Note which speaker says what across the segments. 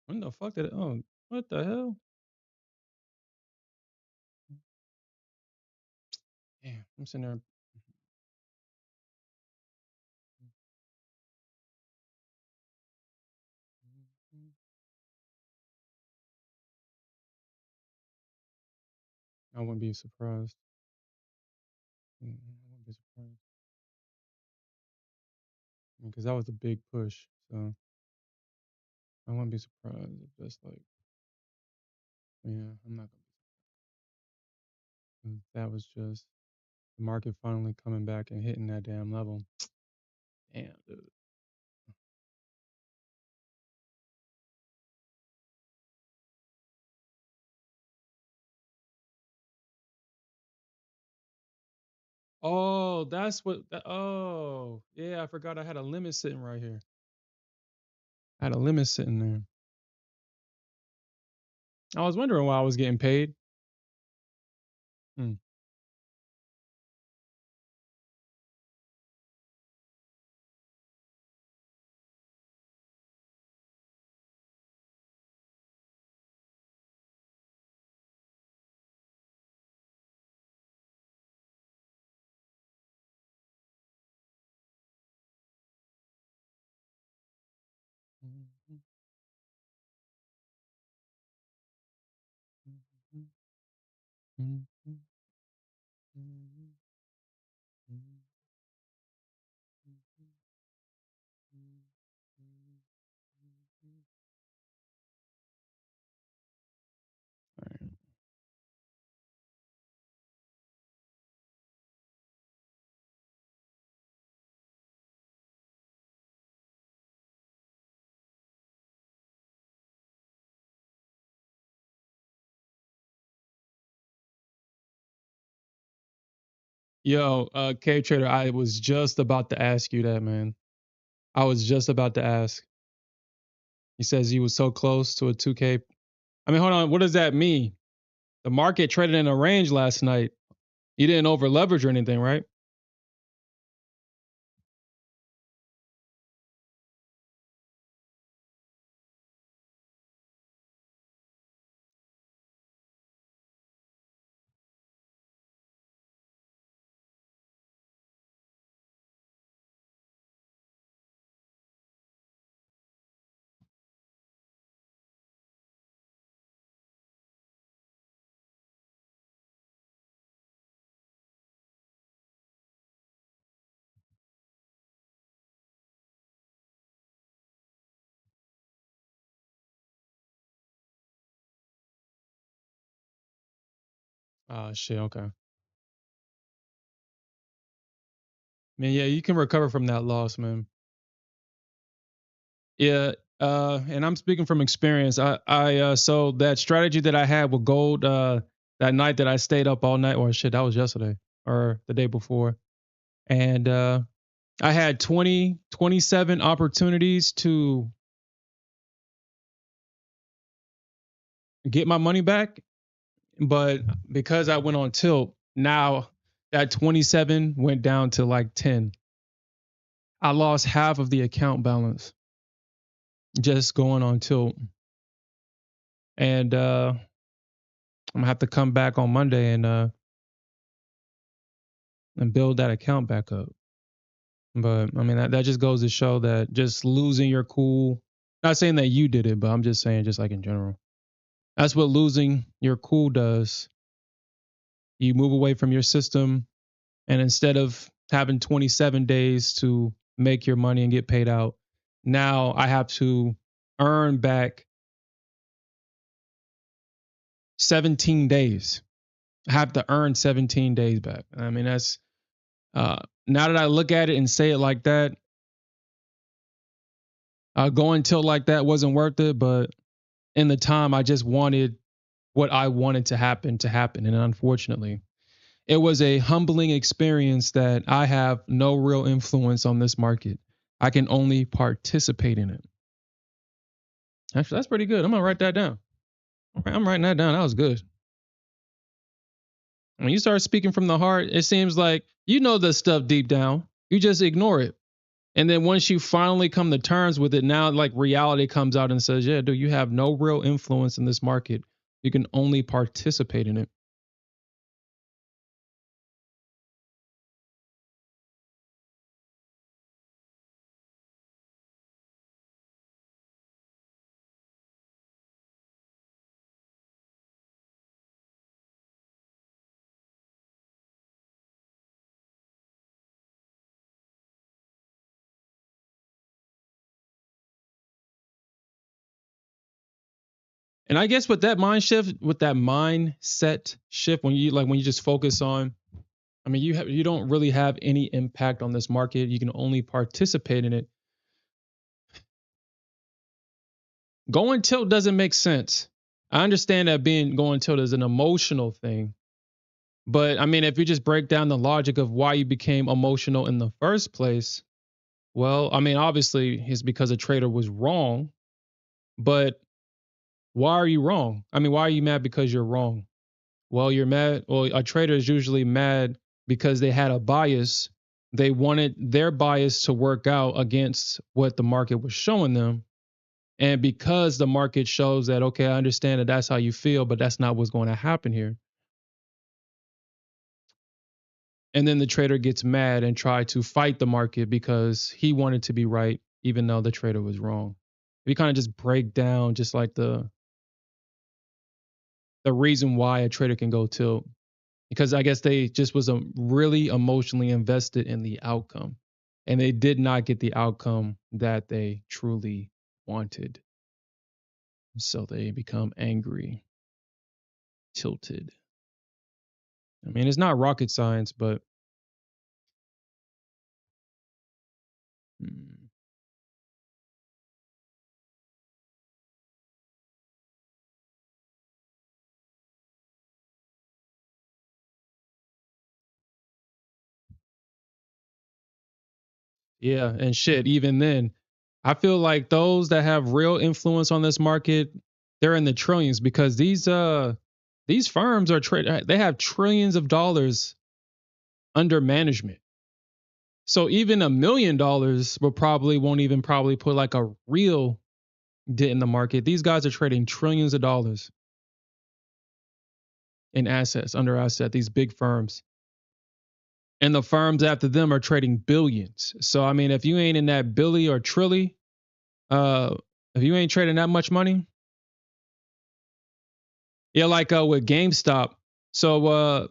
Speaker 1: When the fuck did it? Oh, what the hell? Damn, I'm sitting there. I wouldn't be surprised. I wouldn't be surprised because that was a big push. So I wouldn't be surprised if that's like, yeah, I'm not gonna. That was just the market finally coming back and hitting that damn level. Damn, dude. Oh, that's what. Oh, yeah, I forgot I had a limit sitting right here. I had a limit sitting there. I was wondering why I was getting paid. Hmm. Yo, K Trader, I was just about to ask you that, man. I was just about to ask. He says he was so close to a 2K. I mean, hold on. What does that mean? The market traded in a range last night. You didn't over leverage or anything, right? Oh, shit. Okay. I mean, yeah, you can recover from that loss, man. Yeah. And I'm speaking from experience. So that strategy that I had with gold, that night that I stayed up all night, or shit, that was yesterday or the day before. And I had 27 opportunities to get my money back. But because I went on tilt, now that 27 went down to like 10. I lost half of the account balance just going on tilt. And I'm gonna have to come back on Monday and build that account back up. But I mean that just goes to show that just losing your cool, not saying that you did it, but I'm just saying just like in general. That's what losing your cool does. You move away from your system, and instead of having 27 days to make your money and get paid out, now I have to earn back 17 days. I have to earn 17 days back. I mean, that's now that I look at it and say it like that, going till like that wasn't worth it. But in the time, I just wanted what I wanted to happen, and unfortunately, It was a humbling experience that I have no real influence on this market. I can only participate in it. Actually, that's pretty good. I'm gonna write that down. I'm writing that down. That was good. When you start speaking from the heart, it seems like you know the stuff deep down. You just ignore it. And then once you finally come to terms with it, now like reality comes out and says, yeah, dude, you have no real influence in this market. You can only participate in it. And I guess with that mindset shift, when you just focus on, I mean, you don't really have any impact on this market. You can only participate in it. Going tilt doesn't make sense. I understand that being going tilt is an emotional thing, but I mean, if you just break down the logic of why you became emotional in the first place, well, I mean, obviously it's because a trader was wrong, but why are you wrong? I mean, why are you mad because you're wrong? Well, you're mad. Well, a trader is usually mad because they had a bias. They wanted their bias to work out against what the market was showing them. And because the market shows that, okay, I understand that that's how you feel, but that's not what's going to happen here. And then the trader gets mad and try to fight the market because he wanted to be right, even though the trader was wrong. We kind of just break down just like the reason why a trader can go tilt, because I guess they just was really emotionally invested in the outcome, and they did not get the outcome that they truly wanted. So they become angry, tilted. I mean, it's not rocket science, but mm, yeah, and shit, even then, I feel like those that have real influence on this market, they're in the trillions because these firms are they have trillions of dollars under management. So even $1 million will probably won't even probably put like a real dent in the market. These guys are trading trillions of dollars in assets, under asset, these big firms. And the firms after them are trading billions. So I mean, if you ain't in that billy or trilly, uh, if you ain't trading that much money, yeah, like with GameStop. So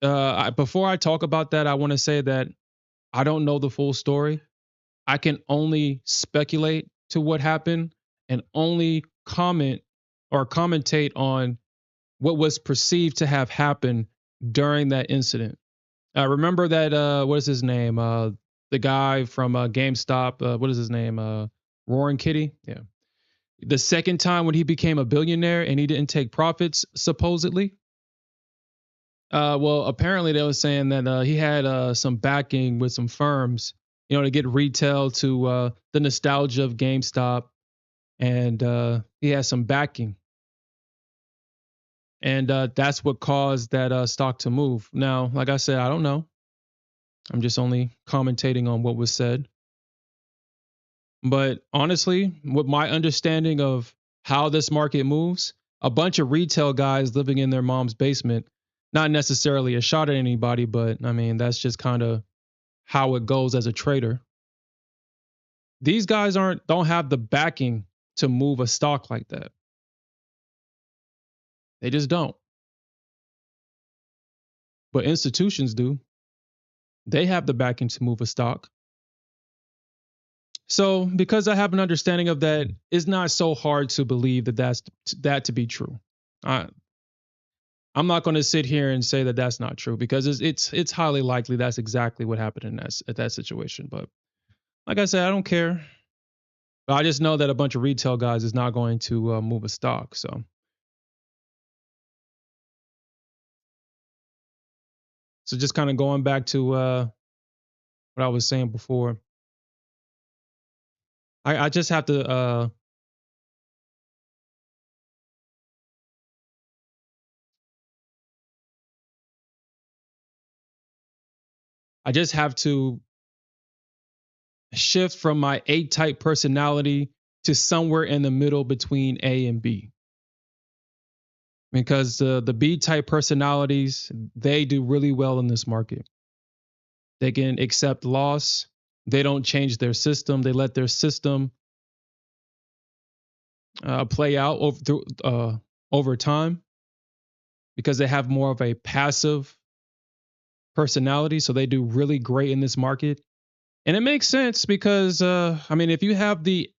Speaker 1: before I talk about that, I want to say that I don't know the full story. I can only speculate to what happened and only comment or commentate on what was perceived to have happened during that incident. Remember that what is his name? The guy from GameStop. What is his name? Roaring Kitty. Yeah. The second time when he became a billionaire and he didn't take profits, supposedly. Well, apparently they were saying that he had some backing with some firms, to get retail to the nostalgia of GameStop, and he has some backing, and that's what caused that stock to move. Now, like I said, I don't know. I'm just only commentating on what was said. But honestly, with my understanding of how this market moves, a bunch of retail guys living in their mom's basement, not necessarily a shot at anybody, but I mean, that's just kind of how it goes as a trader. These guys don't have the backing to move a stock like that. They just don't. But institutions do. They have the backing to move a stock. So, because I have an understanding of that, it's not so hard to believe that that to be true. I, I'm not going to sit here and say that that's not true because it's highly likely that's exactly what happened in that situation. But like I said, I don't care. But I just know that a bunch of retail guys is not going to move a stock. So So just kind of going back to what I was saying before, I just have to I just have to shift from my A type personality to somewhere in the middle between A and B. Because the B type personalities, they do really well in this market. They can accept loss. They don't change their system. They let their system play out over time because they have more of a passive personality. So they do really great in this market. And it makes sense because, I mean, if you have the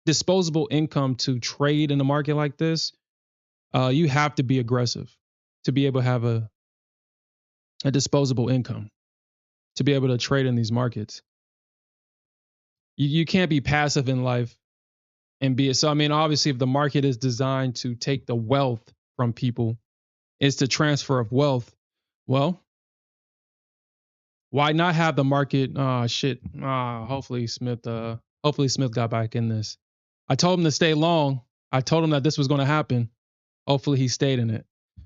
Speaker 1: disposable income to trade in a market like this, you have to be aggressive to be able to have a disposable income to be able to trade in these markets. You can't be passive in life and be so. I mean, obviously, if the market is designed to take the wealth from people, it's the transfer of wealth. Well, why not have the market? Shit. Hopefully Smith. Hopefully Smith got back in this. I told him to stay long. I told him that this was going to happen. Hopefully he stayed in it.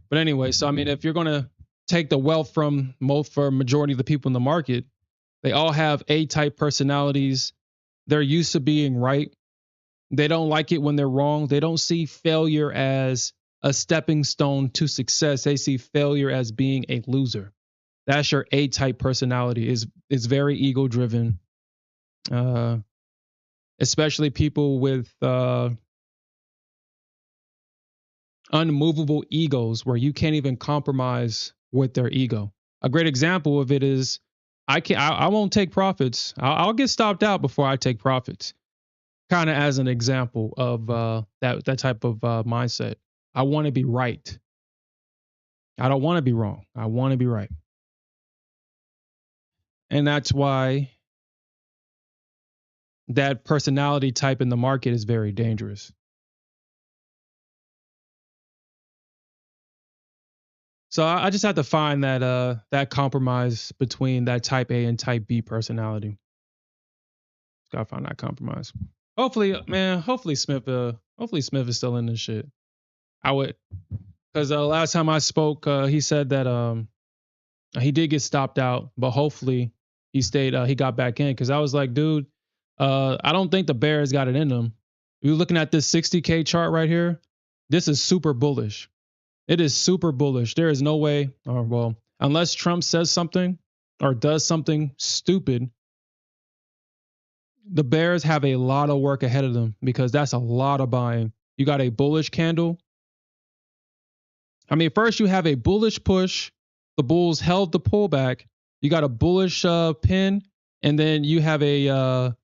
Speaker 1: But anyway, so I mean, if you're going to take the wealth from for majority of the people in the market, they all have A-type personalities. They're used to being right. They don't like it when they're wrong. They don't see failure as a stepping stone to success. They see failure as being a loser. That's your A-type personality. Is very ego-driven, especially people with unmovable egos where you can't even compromise with their ego. A great example of it is I won't take profits. I'll get stopped out before I take profits. Kind of as an example of that type of mindset. I want to be right. I don't want to be wrong. I want to be right. And that's why that personality type in the market is very dangerous. So I just have to find that compromise between that type A and type B personality. Just gotta find that compromise. Hopefully, man. Hopefully Smith is still in this shit. I would, because last time I spoke, he said that he did get stopped out, but hopefully he stayed. He got back in because I was like, dude, I don't think the Bears got it in them. You're looking at this 60K chart right here. This is super bullish. It is super bullish. There is no way, or well, unless Trump says something or does something stupid, the Bears have a lot of work ahead of them because that's a lot of buying. You got a bullish candle. I mean, first you have a bullish push. The Bulls held the pullback. You got a bullish pin, and then you have a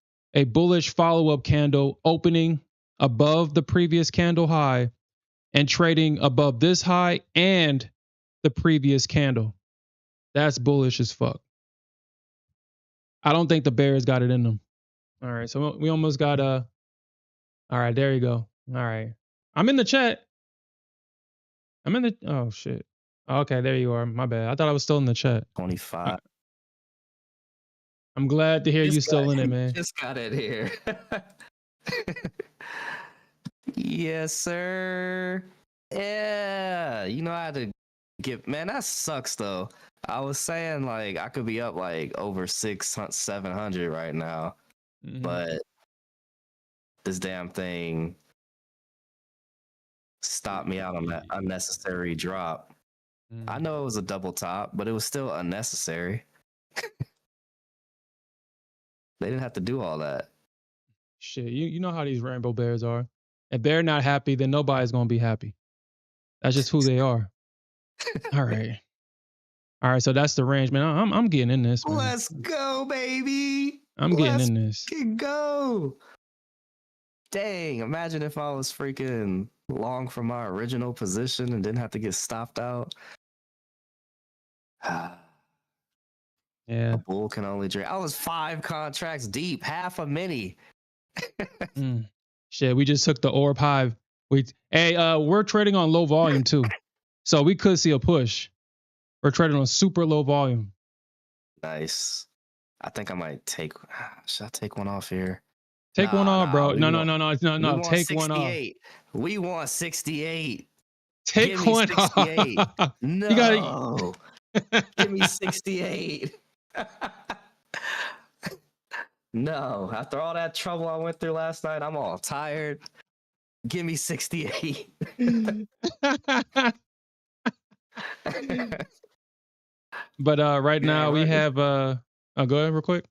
Speaker 1: bullish follow-up candle opening above the previous candle high and trading above this high and the previous candle. That's bullish as fuck. I don't think the Bears got it in them. All right, so we almost got all right, there you go. All right. I'm in the chat. Oh shit. Okay, there you are. My bad. I thought I was still in the chat.
Speaker 2: 25.
Speaker 1: I'm glad to hear you still in it, man.
Speaker 2: Just got it here. Yes, sir. Yeah, you know I had to get. Man, that sucks though. I was saying like I could be up like over 700 right now, but this damn thing stopped me out on that unnecessary drop. I know it was a double top, but it was still unnecessary. They didn't have to do all that.
Speaker 1: Shit, you know how these rainbow bears are. If they're not happy, then nobody's gonna be happy. That's just who they are. All right. All right, so that's the range, man. I'm getting in this, man.
Speaker 2: Let's go, baby.
Speaker 1: I'm getting in this.
Speaker 2: Let's go. Dang, imagine if I was freaking long from my original position and didn't have to get stopped out.
Speaker 1: Yeah.
Speaker 2: A bull can only drink. I was 5 contracts deep, half a mini.
Speaker 1: Shit, we just took the orb hive. We're trading on low volume too. So we could see a push. We're trading on super low volume.
Speaker 2: Nice. I think I might take. Should I take one off here?
Speaker 1: Take one off, bro.
Speaker 2: We
Speaker 1: No.
Speaker 2: want
Speaker 1: Take one off.
Speaker 2: 68. We want 68.
Speaker 1: Take
Speaker 2: Give me
Speaker 1: one
Speaker 2: 68.
Speaker 1: off.
Speaker 2: No. Give me 68. No. After all that trouble I went through last night, I'm all tired. Give me 68.
Speaker 1: But right now we have go ahead real quick.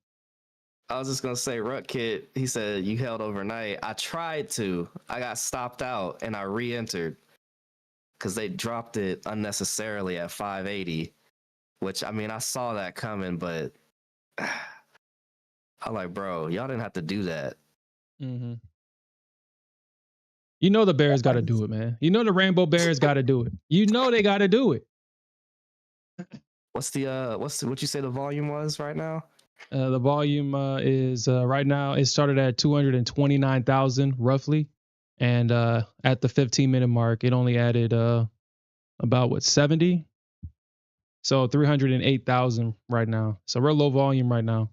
Speaker 2: I was just gonna say, Rut Kid, he said you held overnight. I tried to. I got stopped out and I re-entered because they dropped it unnecessarily at 580. Which I mean, I saw that coming, but I'm like, bro, y'all didn't have to do that.
Speaker 1: Mm-hmm. You know the Bears got to do it, man. You know the Rainbow Bears got to do it. You know they got to do it.
Speaker 2: What you say the volume was right now?
Speaker 1: The volume is right now it started at 229,000 roughly, and at the 15-minute mark it only added about 70. So 308,000 right now. So we're low volume right now.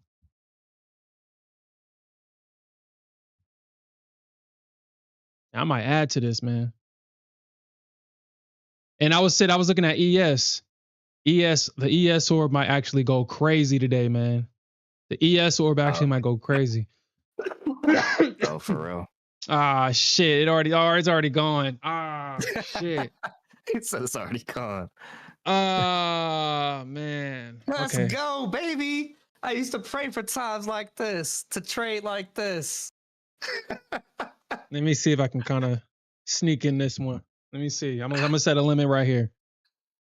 Speaker 1: I might add to this, man. And I was looking at ES. The ES orb might actually go crazy today, man. The ES orb actually might go crazy.
Speaker 2: Oh, for real?
Speaker 1: Ah, shit. It's already gone. Ah, shit.
Speaker 2: It said it's already gone.
Speaker 1: Ah, man.
Speaker 2: Let's go, baby. I used to pray for times like this, to trade like this.
Speaker 1: Let me see if I can kind of sneak in this one. Let me see. I'm gonna set a limit right here.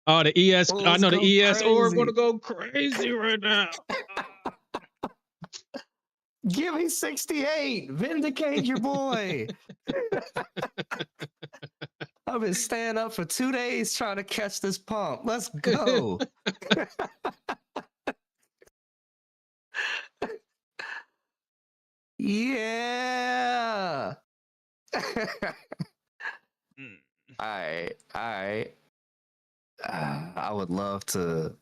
Speaker 1: Oh, the ES. I know the ES orb gonna go crazy right now.
Speaker 2: Give me 68. Vindicate your boy. I've been staying up for 2 days trying to catch this pump. Let's go. Yeah. All right. I would love to.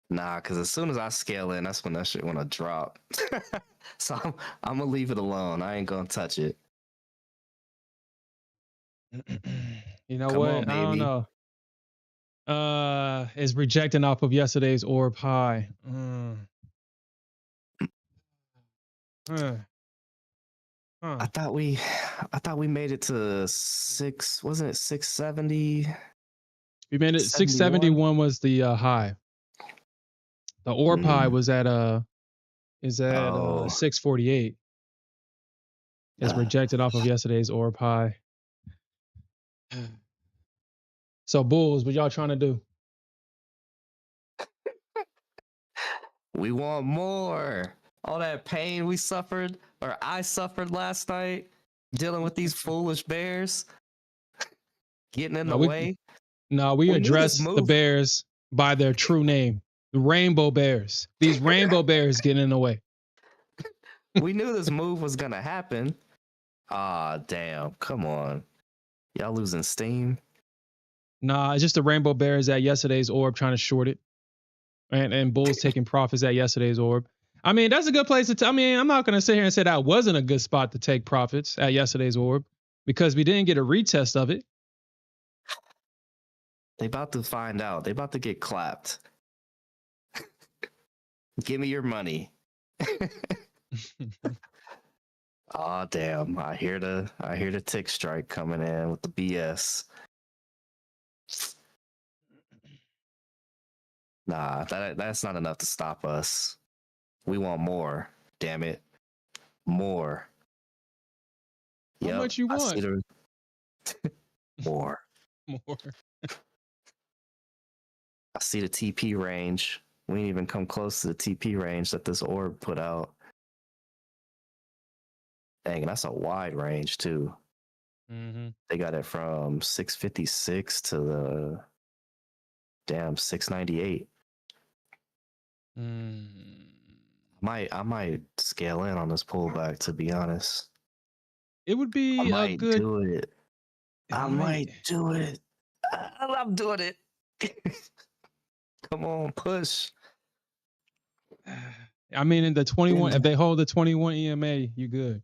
Speaker 2: Nah, because as soon as I scale in, that's when that shit want to drop. So I'm gonna leave it alone. I ain't gonna touch it.
Speaker 1: You know what? I don't know. It's rejecting off of yesterday's orb high.
Speaker 2: I thought we made it to 670?
Speaker 1: We made it 671 was the high. The orb high was at 648. It's rejected off of yesterday's orb high. So bulls, what y'all trying to do?
Speaker 2: We want more. All that pain we suffered, or I suffered last night, dealing with these foolish bears, getting in the way.
Speaker 1: No, we address the bears by their true name. The Rainbow Bears. These Rainbow Bears getting in the way.
Speaker 2: We knew this move was gonna happen. Ah, damn. Come on. Y'all losing steam?
Speaker 1: Nah, it's just the Rainbow Bears at yesterday's orb trying to short it. And bulls taking profits at yesterday's orb. I mean, that's a good place to I mean, I'm not going to sit here and say that wasn't a good spot to take profits at yesterday's orb because we didn't get a retest of it.
Speaker 2: They about to find out. They about to get clapped. Give me your money. Oh, damn. I hear the tick strike coming in with the BS. Nah, that's not enough to stop us. We want more. Damn it. More.
Speaker 1: How much you want?
Speaker 2: More.
Speaker 1: More.
Speaker 2: I see the TP range. We didn't even come close to the TP range that this orb put out. Dang, that's a wide range too.
Speaker 1: Mm-hmm.
Speaker 2: They got it from 656 to the damn 698. I might scale in on this pullback, to be honest.
Speaker 1: It would be
Speaker 2: I might
Speaker 1: good.
Speaker 2: do it. I might do it. I'm doing it. Come on, push.
Speaker 1: I mean, in the 21, if
Speaker 2: Vindic-
Speaker 1: they hold the 21 EMA, you good.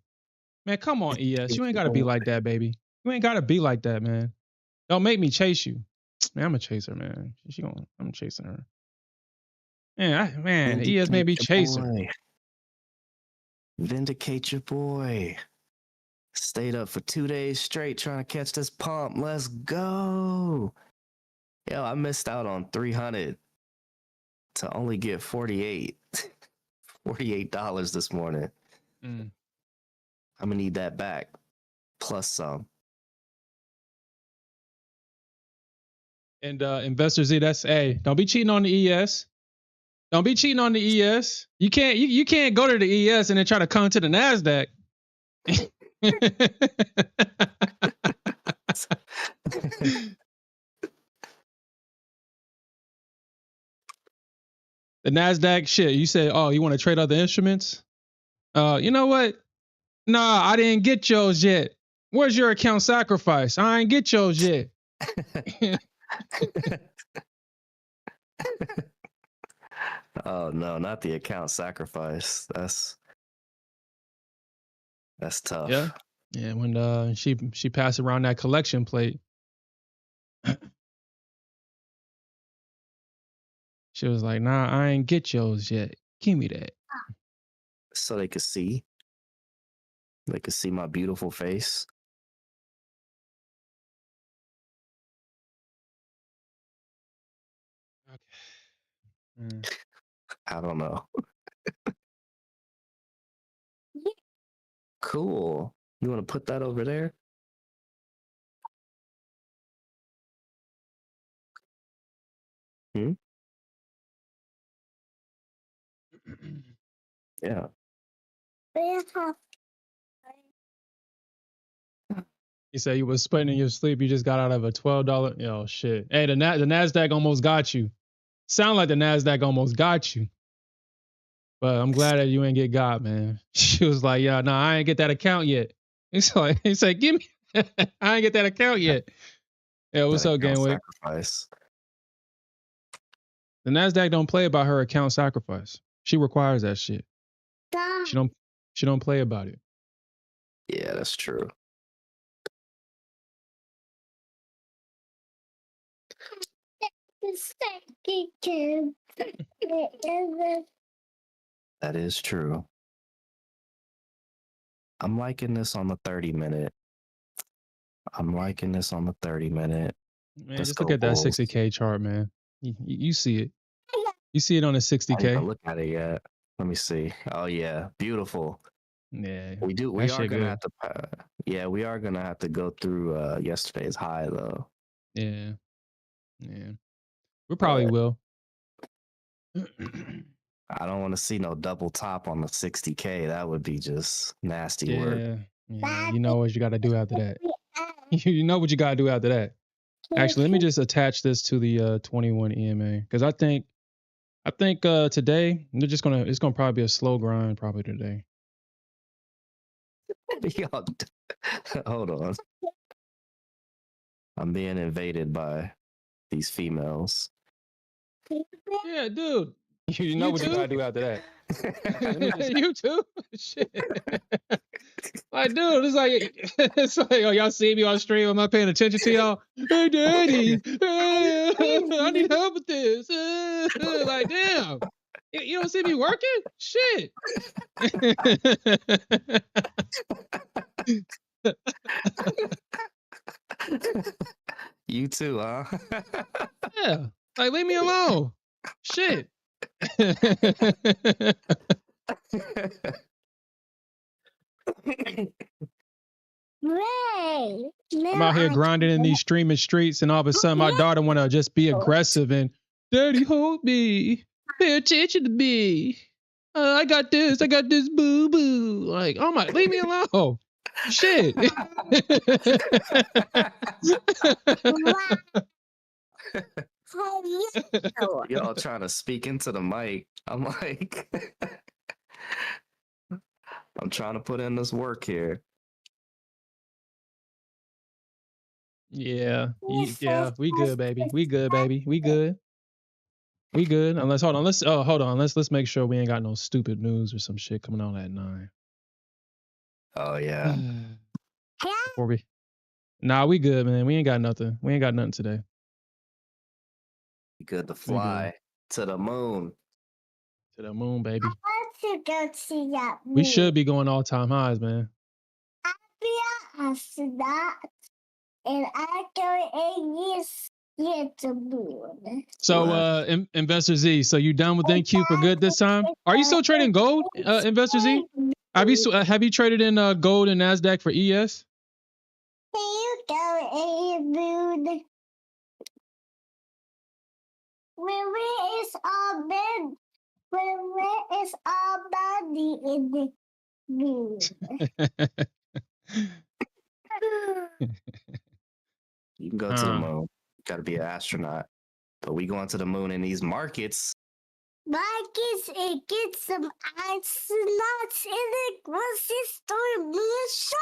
Speaker 1: Man, come on, ES. You ain't got to be like that, baby. You ain't got to be like that, man. Don't make me chase you. Man, I'm a chaser, man. I'm chasing her. Man, ES made me
Speaker 2: Vindicate your
Speaker 1: chase her.
Speaker 2: boy. Vindicate your boy. Stayed up for 2 days straight trying to catch this pump. Let's go. Yo, I missed out on 300 to only get 48. $48 this morning.
Speaker 1: Mm.
Speaker 2: I'm gonna need that back. Plus some.
Speaker 1: And Investor Z, that's don't be cheating on the ES. Don't be cheating on the ES. You can't go to the ES and then try to come to the Nasdaq. The Nasdaq shit. You say, oh, you want to trade other instruments? You know what? Nah, I didn't get yours yet. Where's your account sacrifice? I ain't get yours yet.
Speaker 2: Oh no, not the account sacrifice. That's tough.
Speaker 1: Yeah. Yeah, when she passed around that collection plate. She was like, nah, I ain't get yours yet. Give me that.
Speaker 2: So they could see. They could see my beautiful face.
Speaker 1: Okay.
Speaker 2: I don't know. Cool. You want to put that over there? Hmm? Yeah.
Speaker 1: You said you was splitting in your sleep. You just got out of a $12. Oh shit. Hey, the Nasdaq almost got you. Sound like the Nasdaq almost got you. But I'm glad that you ain't get got, man. She was like, yeah, no, I ain't get that account yet. He said, give me. I ain't get that account yet. Yeah, what's up, Gangway?
Speaker 2: Sacrifice.
Speaker 1: The Nasdaq don't play about her account sacrifice. She requires that shit. She don't play about it.
Speaker 2: Yeah, that's true. That is true. I'm liking this on the 30-minute.
Speaker 1: Man,
Speaker 2: Let's
Speaker 1: just look
Speaker 2: go
Speaker 1: at that
Speaker 2: Bulls.
Speaker 1: 60K chart, man. You see it. You see it on the
Speaker 2: I
Speaker 1: 60K.
Speaker 2: didn't look at it yet. Let me see. Oh yeah, beautiful.
Speaker 1: Yeah.
Speaker 2: We are gonna have to. We are gonna have to go through yesterday's high though.
Speaker 1: Yeah. Yeah. We probably will.
Speaker 2: I don't want to see no double top on the 60K. That would be just nasty work.
Speaker 1: Yeah. You know what you got to do after that. You know what you got to do after that. Actually, let me just attach this to the 21 EMA because I think today it's gonna probably be a slow grind probably today.
Speaker 2: Yo, hold on. I'm being invaded by these females.
Speaker 1: Yeah, dude. You know what you gotta do after that. You too? Shit. Like, dude, it's like, oh, y'all see me on stream. Am I paying attention to y'all? Hey, daddy, I need help with this. Like, damn. You don't see me working? Shit.
Speaker 2: You too, huh?
Speaker 1: Yeah. Like, leave me alone. Shit. I'm out here grinding in these streaming streets, and all of a sudden, my daughter want to just be aggressive and, Daddy, hold me. Pay attention to me. I got this. Boo boo. Like, oh my, leave me alone. Shit.
Speaker 2: Y'all trying to speak into the mic. I'm like, I'm trying to put in this work here.
Speaker 1: Yeah. We good, baby. We good. We good. Unless hold on. Let's make sure we ain't got no stupid news or some shit coming on at 9.
Speaker 2: Oh yeah.
Speaker 1: Before we Nah, we good, man. We ain't got nothing. We ain't got nothing today.
Speaker 2: Good to
Speaker 1: We good.
Speaker 2: fly to the moon.
Speaker 1: To the moon, baby.
Speaker 3: I want to go see that moon.
Speaker 1: We should be going all-time highs, man.
Speaker 3: I'll be an astronaut, and I go and get the moon.
Speaker 1: So, Investor Z, so you done with NQ for good this time? Are you still trading gold, Investor Z? Have you traded in gold and Nasdaq for ES?
Speaker 3: Can you go and moon? Where is our bed? Where is our body in the moon?
Speaker 2: You can go to the moon. Got to be an astronaut. But we going to the moon in these markets.
Speaker 3: Marcus, it gets some astronauts in the grocery store moon shop.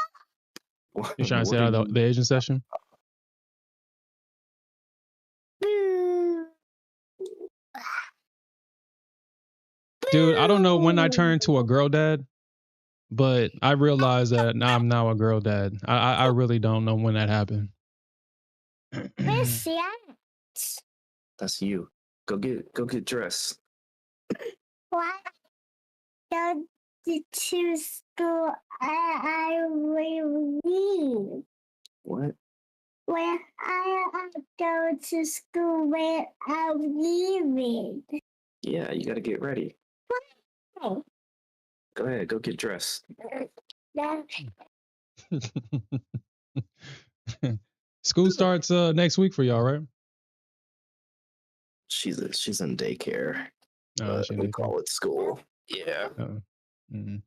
Speaker 1: You trying to say out of the Asian session? Dude, I don't know when I turned to a girl dad, but I realized that now I'm now a girl dad. I really don't know when that happened.
Speaker 3: Where's that?
Speaker 2: That's you. Go get dressed.
Speaker 3: Why don't you choose school? I will leave.
Speaker 2: What?
Speaker 3: Where I go to school where I'm leaving.
Speaker 2: Yeah, you got to get ready.
Speaker 3: Oh.
Speaker 2: Go ahead, go get dressed.
Speaker 1: School starts next week for y'all, right?
Speaker 2: She's in daycare.
Speaker 1: Oh,
Speaker 2: We call it school. Yeah.
Speaker 1: Mm-hmm.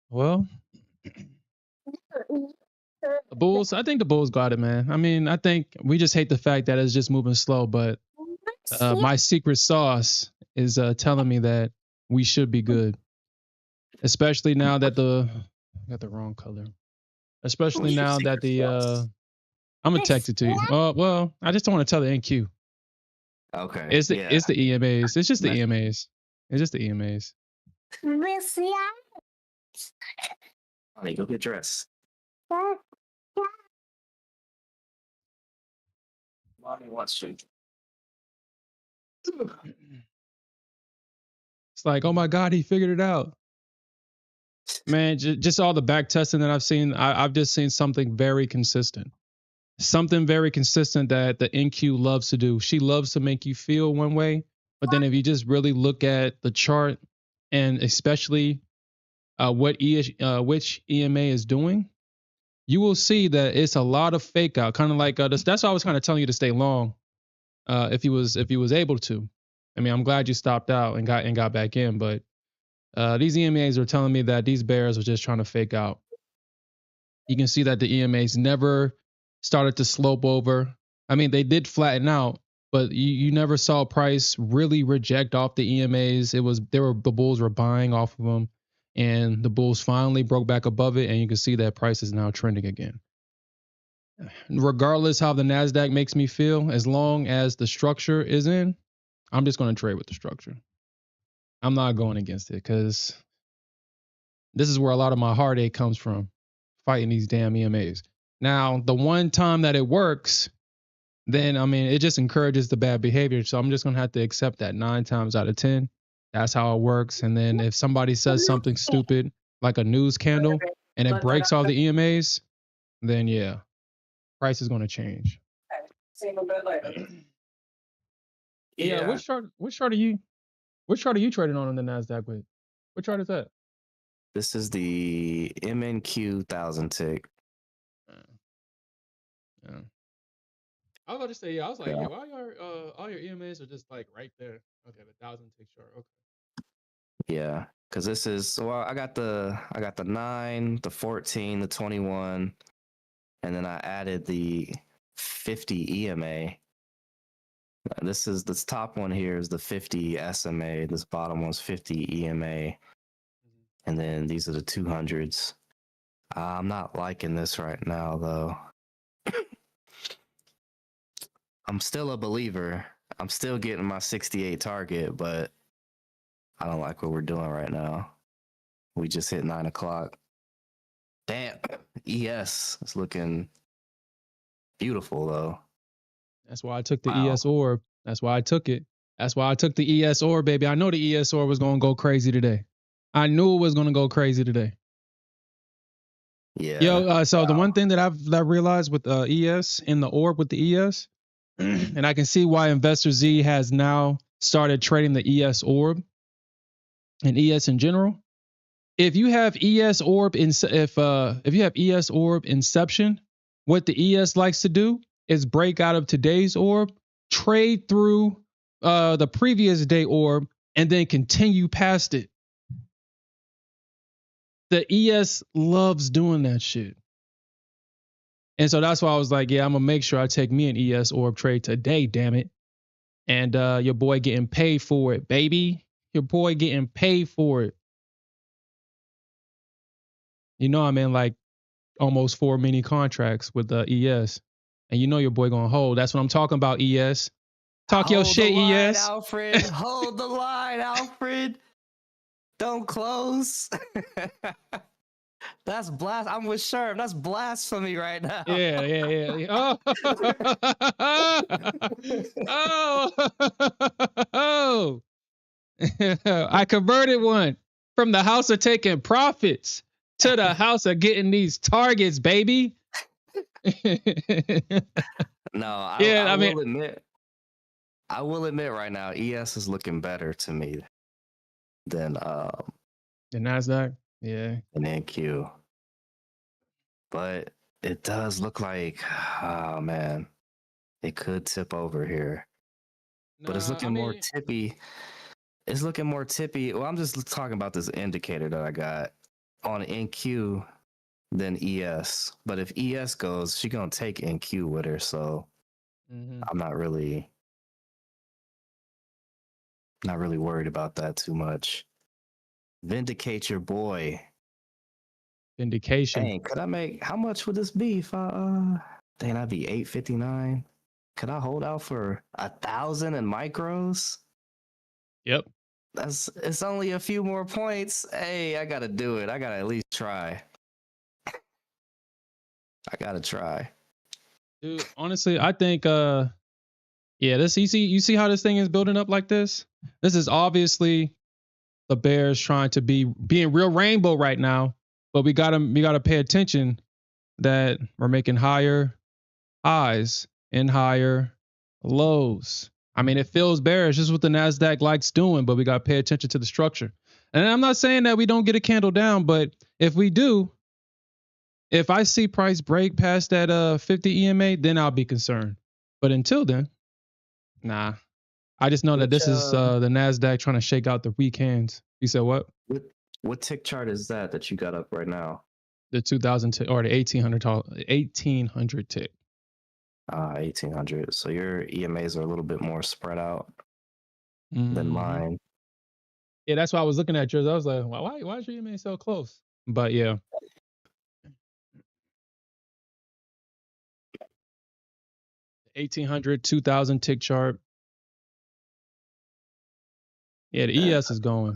Speaker 1: Well, the Bulls. I think the Bulls got it, man. I mean, I think we just hate the fact that it's just moving slow. But my secret sauce is telling me that we should be good, especially now that I got the wrong color. Especially now that I'm gonna text it to you. Well, I just don't want to tell the NQ.
Speaker 2: Okay.
Speaker 1: It's the EMAs. It's just the EMAs. It's just the EMAs.
Speaker 2: Honey, go get dressed. Mommy wants you.
Speaker 1: It's like, oh my God, he figured it out. Man, just all the back testing that I've seen, I've just seen something very consistent. Something very consistent that the NQ loves to do. She loves to make you feel one way, but then if you just really look at the chart and especially which EMA is doing, you will see that it's a lot of fake out. Kind of like that's why I was kind of telling you to stay long, if you was able to. I mean, I'm glad you stopped out and got back in, but these EMAs are telling me that these bears are just trying to fake out. You can see that the EMAs never started to slope over. I mean, they did flatten out, but you never saw price really reject off the EMAs. The bulls were buying off of them, and the bulls finally broke back above it, and you can see that price is now trending again. Regardless how the Nasdaq makes me feel, as long as the structure is in, I'm just going to trade with the structure. I'm not going against it because this is where a lot of my heartache comes from, fighting these damn EMAs. Now, the one time that it works, then, I mean, it just encourages the bad behavior. So I'm just going to have to accept that 9 times out of 10. That's how it works. And then if somebody says something stupid, like a news candle, and it breaks all the EMAs, then yeah, price is going to change. Yeah. Which chart are you trading on the Nasdaq with? What chart is that?
Speaker 2: This is the MNQ 1000 tick.
Speaker 1: Yeah. I was about to say, yeah. I was like, yeah, all your EMAs are just like right there. Okay, the 1000 tick chart. Okay.
Speaker 2: Yeah, because this is I got the 9, the 14, the 21, and then I added the 50 EMA. This top one here is the 50 SMA. This bottom one's 50 EMA, and then these are the 200s. I'm not liking this right now though. I'm still a believer. I'm still getting my 68 target, but I don't like what we're doing right now. We just hit 9 o'clock. Damn, ES is looking beautiful though.
Speaker 1: That's why I took the
Speaker 2: Wow.
Speaker 1: ES orb. That's why I took it. That's why I took the ES orb, baby. I know the ES orb was gonna go crazy today. I knew it was gonna go crazy today.
Speaker 2: Yeah.
Speaker 1: Yo, so the one thing that I've realized with ES in the orb with the ES, and I can see why Investor Z has now started trading the ES orb and ES in general. If you have ES orb if you have ES orb inception, what the ES likes to do is break out of today's orb, trade through the previous day orb, and then continue past it. The ES loves doing that shit. And so that's why I was like, yeah, I'm gonna make sure I take me an ES orb trade today, damn it. And your boy getting paid for it, baby. Your boy getting paid for it. You know I'm in like almost 4 mini contracts with the ES. And you know your boy gonna hold. That's what I'm talking about, ES. Talk your shit,
Speaker 2: the line,
Speaker 1: ES.
Speaker 2: Alfred. Hold the line, Alfred. Don't close. That's I'm with Sherm. That's blasphemy right now.
Speaker 1: Yeah. Oh. I converted one from the house of taking profits to the house of getting these targets, baby.
Speaker 2: No, I will admit right now, ES is looking better to me than
Speaker 1: the Nasdaq. Yeah.
Speaker 2: An NQ. But it does look like, oh man, it could tip over here. But it's looking more tippy. It's looking more tippy. Well, I'm just talking about this indicator that I got on NQ than ES. But if ES goes, she's gonna take NQ with her. So I'm not really worried about that too much. Vindicate your boy.
Speaker 1: Vindication.
Speaker 2: Dang, could I make, how much would this be if I dang, that'd be 859. Could I hold out for 1,000 in micros?
Speaker 1: Yep.
Speaker 2: It's only a few more points. Hey, I gotta do it. I gotta at least try. I gotta try.
Speaker 1: Dude, honestly, I think this you see how this thing is building up like this? This is obviously the Bears trying to being real rainbow right now, but we gotta pay attention that we're making higher highs and higher lows. I mean, it feels bearish. This is what the Nasdaq likes doing, but we gotta pay attention to the structure. And I'm not saying that we don't get a candle down, but if we do, if I see price break past that 50 EMA, then I'll be concerned. But until then, nah. I just know that this is the Nasdaq trying to shake out the weak hands. You said what?
Speaker 2: What tick chart is that you got up right now?
Speaker 1: The 2000 tick or the 1800 tick.
Speaker 2: 1800. So your EMAs are a little bit more spread out than mine.
Speaker 1: Yeah, that's why I was looking at yours. I was like, why is your EMA so close? But yeah. 1800, 2000 tick chart. Yeah, the ES is going.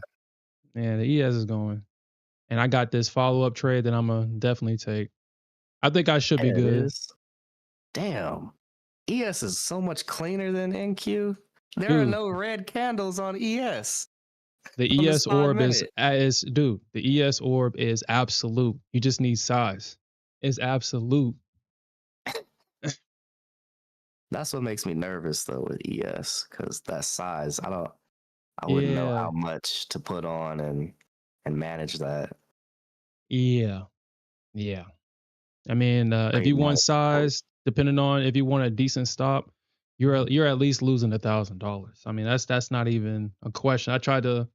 Speaker 1: Yeah, the ES is going. And I got this follow-up trade that I'm going to definitely take. I think I should be good.
Speaker 2: Damn. ES is so much cleaner than NQ. There are no red candles on ES.
Speaker 1: The ES orb is the ES orb is absolute. You just need size. It's absolute.
Speaker 2: That's what makes me nervous though with ES, because that size, I wouldn't know how much to put on and manage that.
Speaker 1: Yeah. I mean, if you want size, depending on if you want a decent stop, you're at least losing $1,000. I mean, that's not even a question. I tried to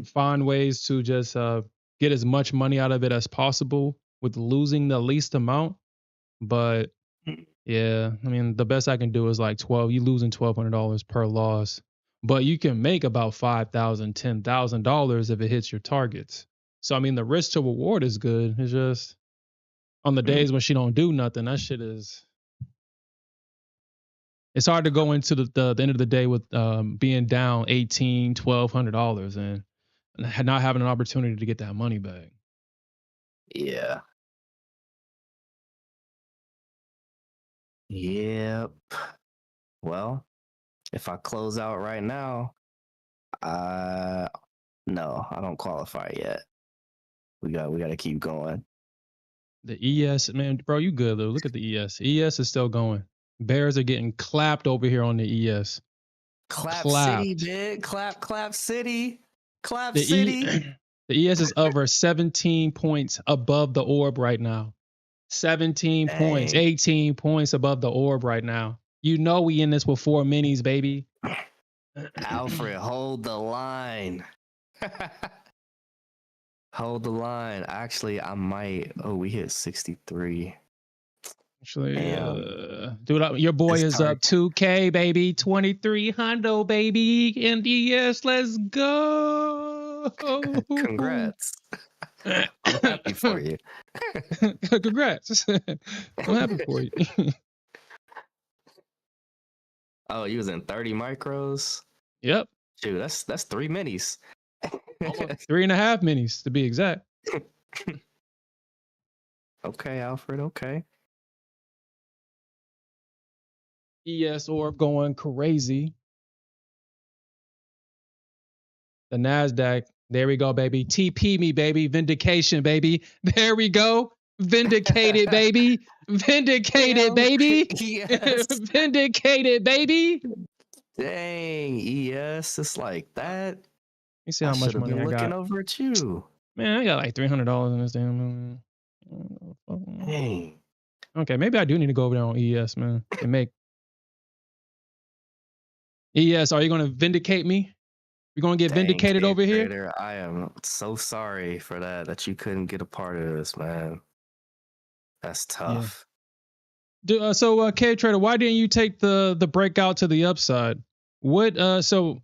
Speaker 1: find ways to just get as much money out of it as possible with losing the least amount. But yeah, I mean, the best I can do is like you losing $1,200 per loss, but you can make about $5,000, $10,000 if it hits your targets. So I mean, the risk to reward is good. It's just on the days when she don't do nothing, that shit is It's hard to go into the end of the day with being down $1,800-$1,200 and not having an opportunity to get that money back.
Speaker 2: Yeah. Yep. Well, if I close out right now, no, I don't qualify yet. We got to keep going.
Speaker 1: The ES, man, bro, you good though. Look at the ES. ES is still going. Bears are getting clapped over here on the ES.
Speaker 2: Clap
Speaker 1: Clapped.
Speaker 2: City, big. Clap City. Clap
Speaker 1: The
Speaker 2: City.
Speaker 1: The ES is over 17 points above the orb right now. 17 points,
Speaker 2: Dang.
Speaker 1: 18 points above the orb right now. You know we in this with 4 minis, baby.
Speaker 2: Alfred, hold the line. Hold the line. Actually, I might. Oh, we hit 63.
Speaker 1: Actually,
Speaker 2: Damn.
Speaker 1: dude, your boy
Speaker 2: This
Speaker 1: is up 2K, baby. 2300, baby. And ES, let's go.
Speaker 2: Congrats. I'm happy for you.
Speaker 1: Congrats. I'm happy for you.
Speaker 2: Oh, you was in 30 micros?
Speaker 1: Yep.
Speaker 2: Dude, that's 3 minis.
Speaker 1: Almost 3.5 minis to be exact.
Speaker 2: Okay, Alfred, okay.
Speaker 1: ES orb going crazy. The Nasdaq, there we go, baby. TP me, baby. Vindication, baby. There we go. Vindicated, baby. Vindicated,
Speaker 2: Damn.
Speaker 1: baby.
Speaker 2: Yes.
Speaker 1: Vindicated, baby.
Speaker 2: Dang, ES, it's like that.
Speaker 1: Let me see how much money I
Speaker 2: looking
Speaker 1: got.
Speaker 2: over at you.
Speaker 1: Man, I got like $300 in this damn.
Speaker 2: Dang.
Speaker 1: Okay, maybe I do need to go over there on ES, man, and make. ES, are you going to vindicate me? You're going to get vindicated over here?
Speaker 2: Trader, I am so sorry for that you couldn't get a part of this, man. That's tough.
Speaker 1: Yeah. So, K Trader, why didn't you take the breakout to the upside? What? So,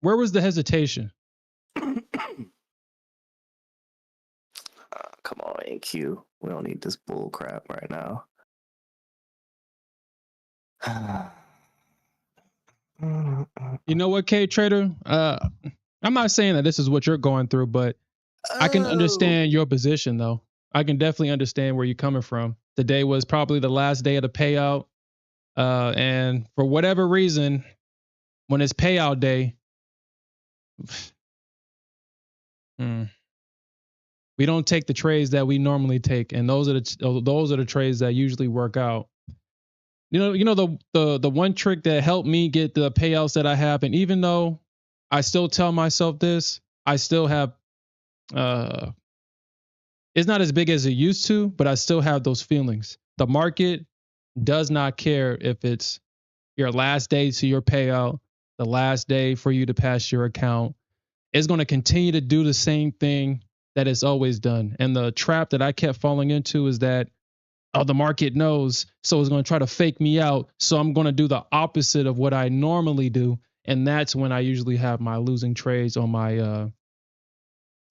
Speaker 1: where was the hesitation?
Speaker 2: Come on, AQ. We don't need this bull crap right now.
Speaker 1: You know what, K Trader? I'm not saying that this is what you're going through, but I can understand your position, though. I can definitely understand where you're coming from. Today was probably the last day of the payout. And for whatever reason, when it's payout day, we don't take the trades that we normally take. And those are the trades that usually work out. You know the one trick that helped me get the payouts that I have, and even though I still tell myself this, I still have it's not as big as it used to, but I still have those feelings. The market does not care if it's your last day to your payout, the last day for you to pass your account. It's going to continue to do the same thing that it's always done. And the trap that I kept falling into is that, oh, the market knows, so it's going to try to fake me out. So I'm going to do the opposite of what I normally do. And that's when I usually have my losing trades on my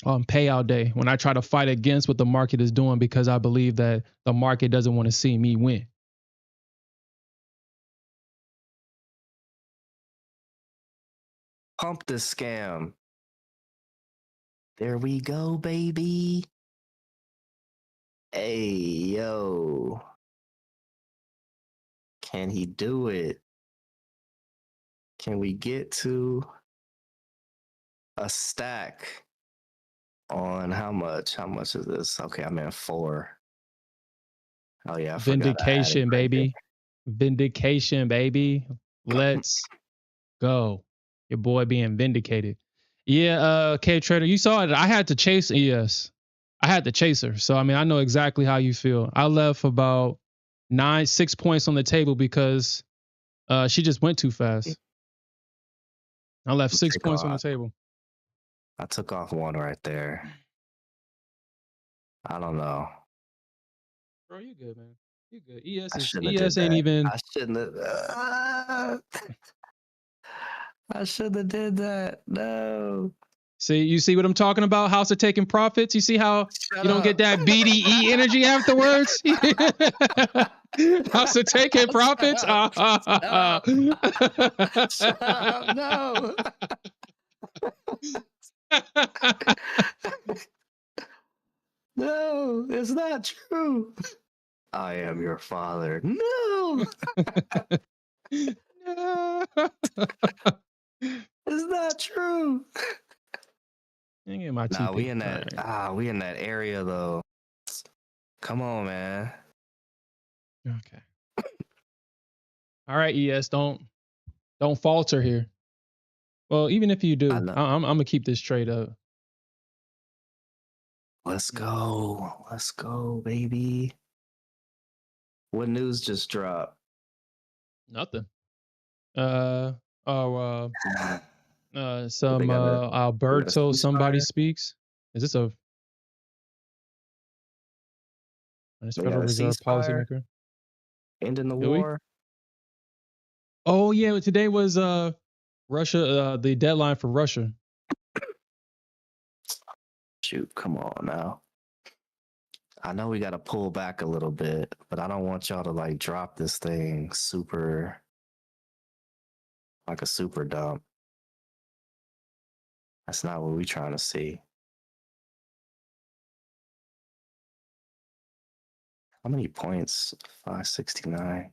Speaker 1: on payout day, when I try to fight against what the market is doing because I believe that the market doesn't want to see me win.
Speaker 2: Pump the scam. There we go, baby. Hey, yo. Can he do it? Can we get to a stack on how much? How much is this? Okay, I'm at 4. Oh, yeah.
Speaker 1: Vindication, baby. Vindication, baby. Let's go. Your boy being vindicated. Yeah, K Trader, you saw it. I had to chase ES. I had to chase her. So, I mean, I know exactly how you feel. I left about 6 points on the table because she just went too fast. I left 6 points on the table.
Speaker 2: I took off 1 right there. I don't know.
Speaker 1: Bro, you good, man. You good. ES ain't even.
Speaker 2: I shouldn't have. I should have did that. No.
Speaker 1: See, you see what I'm talking about? House of taking profits. You see how you don't get that BDE energy afterwards? How's it taking profits?
Speaker 2: Shut up, no. No, it's not true. I am your father. No,
Speaker 1: No.
Speaker 2: it's not true.
Speaker 1: I get my
Speaker 2: Nah, we
Speaker 1: toothpick.
Speaker 2: in that.
Speaker 1: Alright.
Speaker 2: We in that area though. Come on, man.
Speaker 1: Okay. All right, ES, don't falter here. Well, even if you
Speaker 2: I
Speaker 1: do,
Speaker 2: know.
Speaker 1: I'm gonna keep this trade up.
Speaker 2: Let's go. Let's go, baby. What news just dropped?
Speaker 1: Nothing.
Speaker 2: They
Speaker 1: Some
Speaker 2: got a
Speaker 1: Alberto somebody
Speaker 2: ceasefire?
Speaker 1: speaks. Is this this
Speaker 2: They got
Speaker 1: Federal
Speaker 2: a
Speaker 1: Reserve
Speaker 2: ceasefire?
Speaker 1: policymaker?
Speaker 2: Ending the
Speaker 1: Do we?
Speaker 2: war?
Speaker 1: Oh yeah, today was Russia the deadline for Russia.
Speaker 2: Shoot, come on now. I know we got to pull back a little bit, but I don't want y'all to like drop this thing super, like a super dump. That's not what we trying to see. How many points? 569.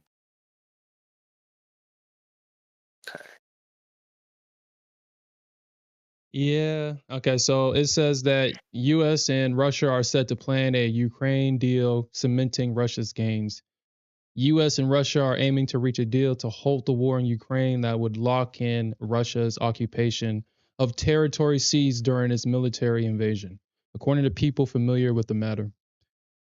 Speaker 2: Okay.
Speaker 1: Yeah. Okay. So it says that U.S. and Russia are set to plan a Ukraine deal, cementing Russia's gains. U.S. and Russia are aiming to reach a deal to halt the war in Ukraine that would lock in Russia's occupation of territory seized during its military invasion, according to people familiar with the matter.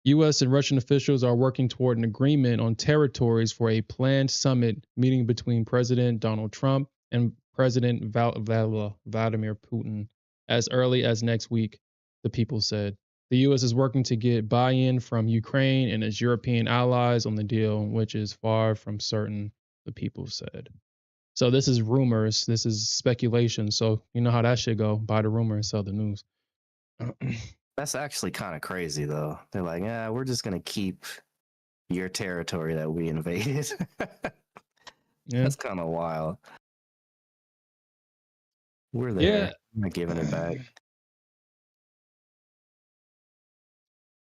Speaker 1: U.S. and Russian officials are working toward an agreement on territories for a planned summit meeting between President Donald Trump and President Vladimir Putin as early as next week, the people said. The U.S. is working to get buy in from Ukraine and its European allies on the deal, which is far from certain, the people said. So this is rumors. This is speculation. So you know how that should go. Buy the rumor and sell the news.
Speaker 2: That's actually kind of crazy, though. They're like, yeah, we're just going to keep your territory that we invaded.
Speaker 1: Yeah.
Speaker 2: That's kind of wild. We're there.
Speaker 1: Yeah.
Speaker 2: I'm not giving it back.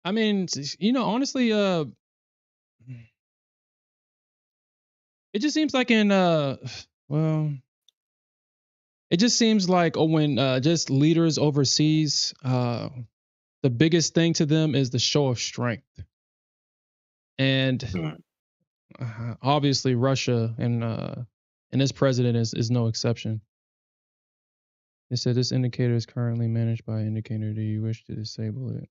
Speaker 1: I mean, honestly, it just seems like well, it just seems like when just leaders overseas, the biggest thing to them is the show of strength. And obviously Russia and this president is no exception. They said this indicator is currently managed by an indicator. Do you wish to disable it?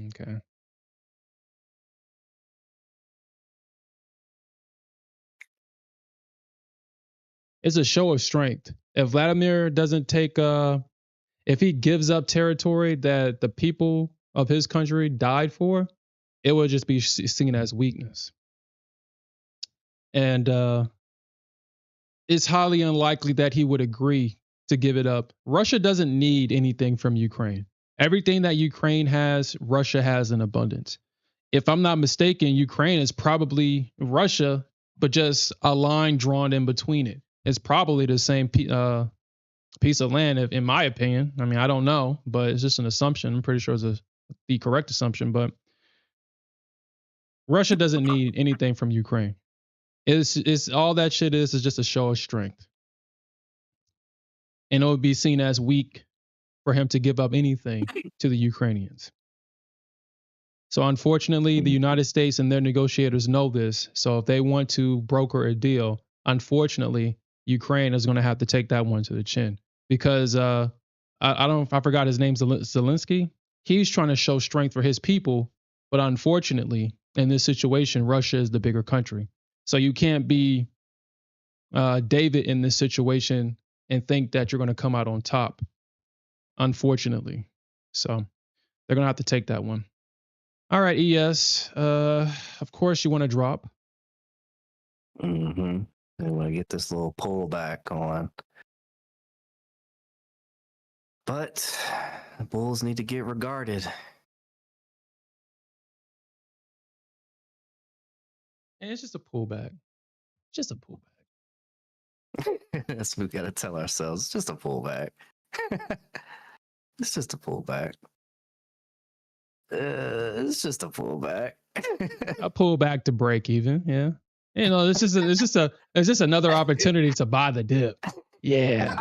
Speaker 1: Okay. It's a show of strength. If Vladimir doesn't take if he gives up territory that the people of his country died for, it would just be seen as weakness. And it's highly unlikely that he would agree to give it up. Russia doesn't need anything from Ukraine. Everything that Ukraine has, Russia has in abundance. If I'm not mistaken, Ukraine is probably Russia, but just a line drawn in between it. It's probably the same piece of land, in my opinion. I mean, I don't know, but it's just an assumption. I'm pretty sure it's the correct assumption, but Russia doesn't need anything from Ukraine. It's all that shit is just a show of strength. And it would be seen as weak for him to give up anything to the Ukrainians. So unfortunately, the United States and their negotiators know this. So if they want to broker a deal, unfortunately, Ukraine is going to have to take that one to the chin because I forgot his name, Zelensky. He's trying to show strength for his people, but unfortunately, in this situation, Russia is the bigger country. So you can't be David in this situation and think that you're going to come out on top, unfortunately. So they're going to have to take that one. All right, ES. Of course you want to drop.
Speaker 2: Mm-hmm. I want to get this little pullback on. But the Bulls need to get regarded.
Speaker 1: And it's just a pullback. Just a pullback.
Speaker 2: That's what we gotta tell ourselves. It's just a pullback. It's just a pullback. It's just a pullback.
Speaker 1: A pullback to break even. Yeah. You know, it's just another opportunity to buy the dip. Yeah.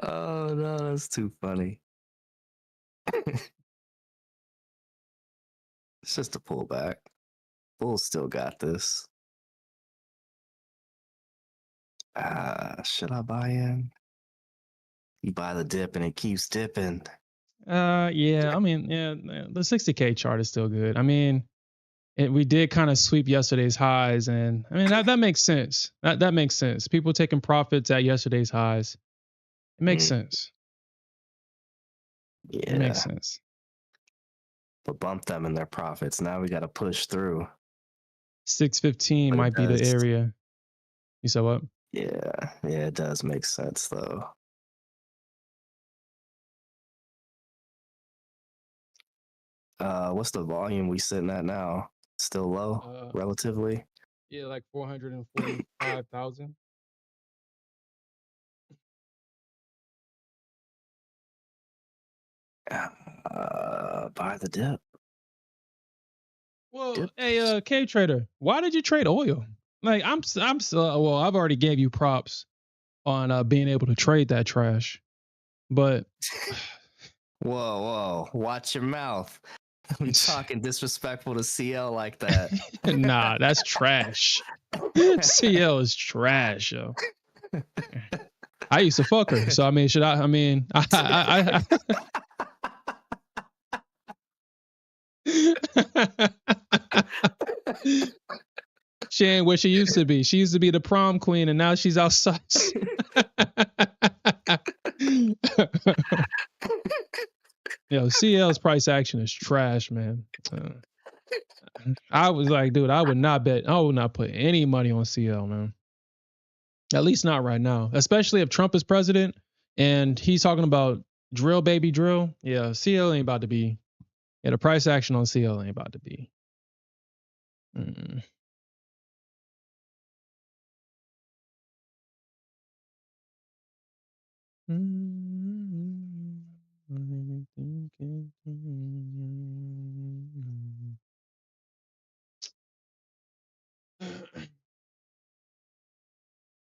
Speaker 2: Oh no, that's too funny. It's just a pullback. Bulls still got this. Should I buy in? You buy the dip and it keeps dipping.
Speaker 1: Yeah. I mean, yeah, the 60K chart is still good. I mean, we did kind of sweep yesterday's highs, and I mean that makes sense. That makes sense. People taking profits at yesterday's highs. It makes sense.
Speaker 2: Yeah.
Speaker 1: It makes sense.
Speaker 2: But bump them in their profits. Now we got to push through.
Speaker 1: 615 might be the area. You said what?
Speaker 2: Yeah, it does make sense though. What's the volume we sitting at now? Still low, relatively?
Speaker 1: Yeah, like 445,000.
Speaker 2: Buy the dip.
Speaker 1: Well,
Speaker 2: Dip.
Speaker 1: hey, K Trader, why did you trade oil? Like, well, I've already gave you props on being able to trade that trash, but
Speaker 2: Whoa, watch your mouth. We talking disrespectful to CL like that.
Speaker 1: nah, that's trash. CL is trash, yo. I used to fuck her, so I mean, should I? I mean, I she ain't what she used to be. She used to be the prom queen, and now she's outside. Yo, CL's price action is trash, man. I was like, dude, I would not put any money on CL, man. At least not right now. Especially if Trump is president and he's talking about drill, baby, drill. Yeah, CL ain't about to be. Yeah, the price action on CL ain't about to be.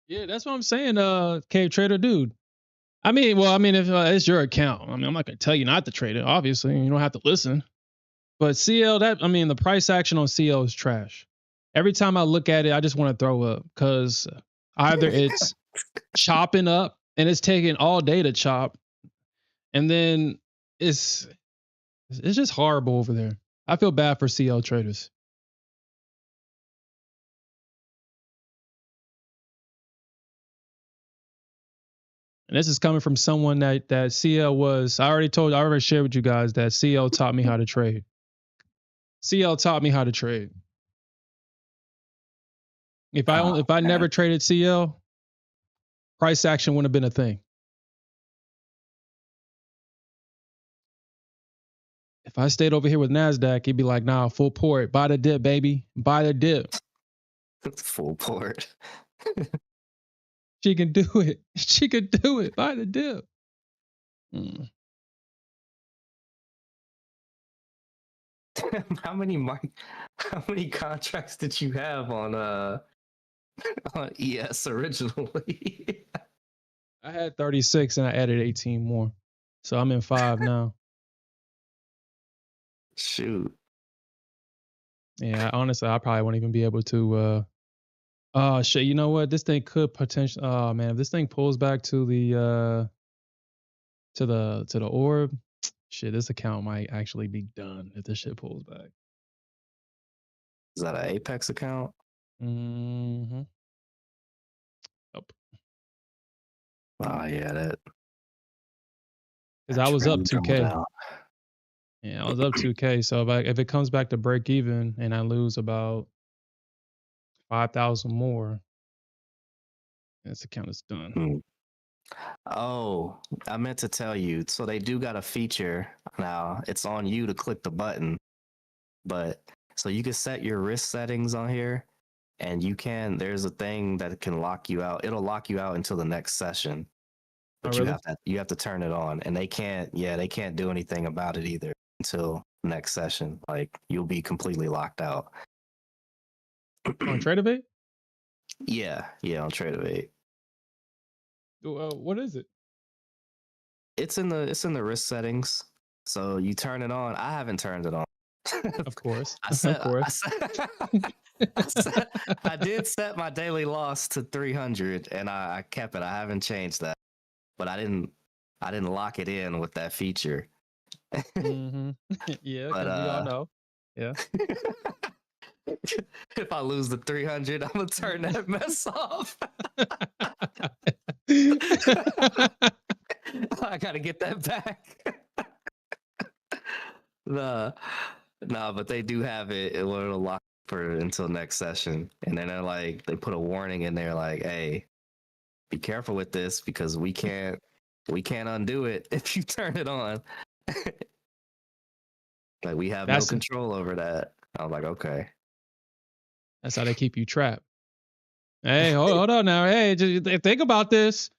Speaker 1: Yeah, that's what I'm saying, Cave Trader dude. I mean, if it's your account, I mean, I'm not gonna tell you not to trade it. Obviously, you don't have to listen. But CL, the price action on CL is trash. Every time I look at it, I just want to throw up because either it's chopping up and it's taking all day to chop, and then it's just horrible over there. I feel bad for CL traders. And this is coming from someone that CL was. I already shared with you guys that CL taught me how to trade. CL taught me how to trade. If I never traded CL, price action wouldn't have been a thing. If I stayed over here with Nasdaq, he'd be like, "Nah, full port, buy the dip, baby, buy the dip."
Speaker 2: Full port.
Speaker 1: She can do it. She could do it. Buy the dip.
Speaker 2: How many contracts did you have on ES originally?
Speaker 1: I had 36 and I added 18 more. So I'm in 5 now.
Speaker 2: Shoot.
Speaker 1: Yeah, honestly, I probably won't even be able to oh shit, you know what? This thing could potentially oh man, if this thing pulls back to the orb, shit, this account might actually be done if this shit pulls back.
Speaker 2: Is that an Apex account?
Speaker 1: Mm-hmm. Nope.
Speaker 2: Oh yeah, that.
Speaker 1: Because I was up 2K. Yeah, I was up 2K. So if it comes back to break even and I lose about 5,000 more, This account is done.
Speaker 2: Mm. Oh, I meant to tell you. So they do got a feature now. It's on you to click the button, but so you can set your risk settings on here, and there's a thing that can lock you out. It'll lock you out until the next session,
Speaker 1: Oh,
Speaker 2: but
Speaker 1: really?
Speaker 2: you have to turn it on, and they can't do anything about it either until next session. Like you'll be completely locked out.
Speaker 1: On TradeAvate?
Speaker 2: Yeah, on TradeAvate.
Speaker 1: What is it?
Speaker 2: It's in the risk settings. So you turn it on. I haven't turned it on.
Speaker 1: Of course.
Speaker 2: I
Speaker 1: Of course.
Speaker 2: I did set my daily loss to 300, and I kept it. I haven't changed that, but I didn't lock it in with that feature.
Speaker 1: Yeah,
Speaker 2: But
Speaker 1: because we all know. Yeah.
Speaker 2: if I lose the 300, I'm gonna turn that mess off. I gotta get that back. No, but they do have it. It'll lock for until next session, and then they put a warning in there, like, "Hey, be careful with this because we can't undo it if you turn it on. Like we have no control over that." I was like, "Okay."
Speaker 1: That's how they keep you trapped. Hey, hold on now. Hey, just think about this.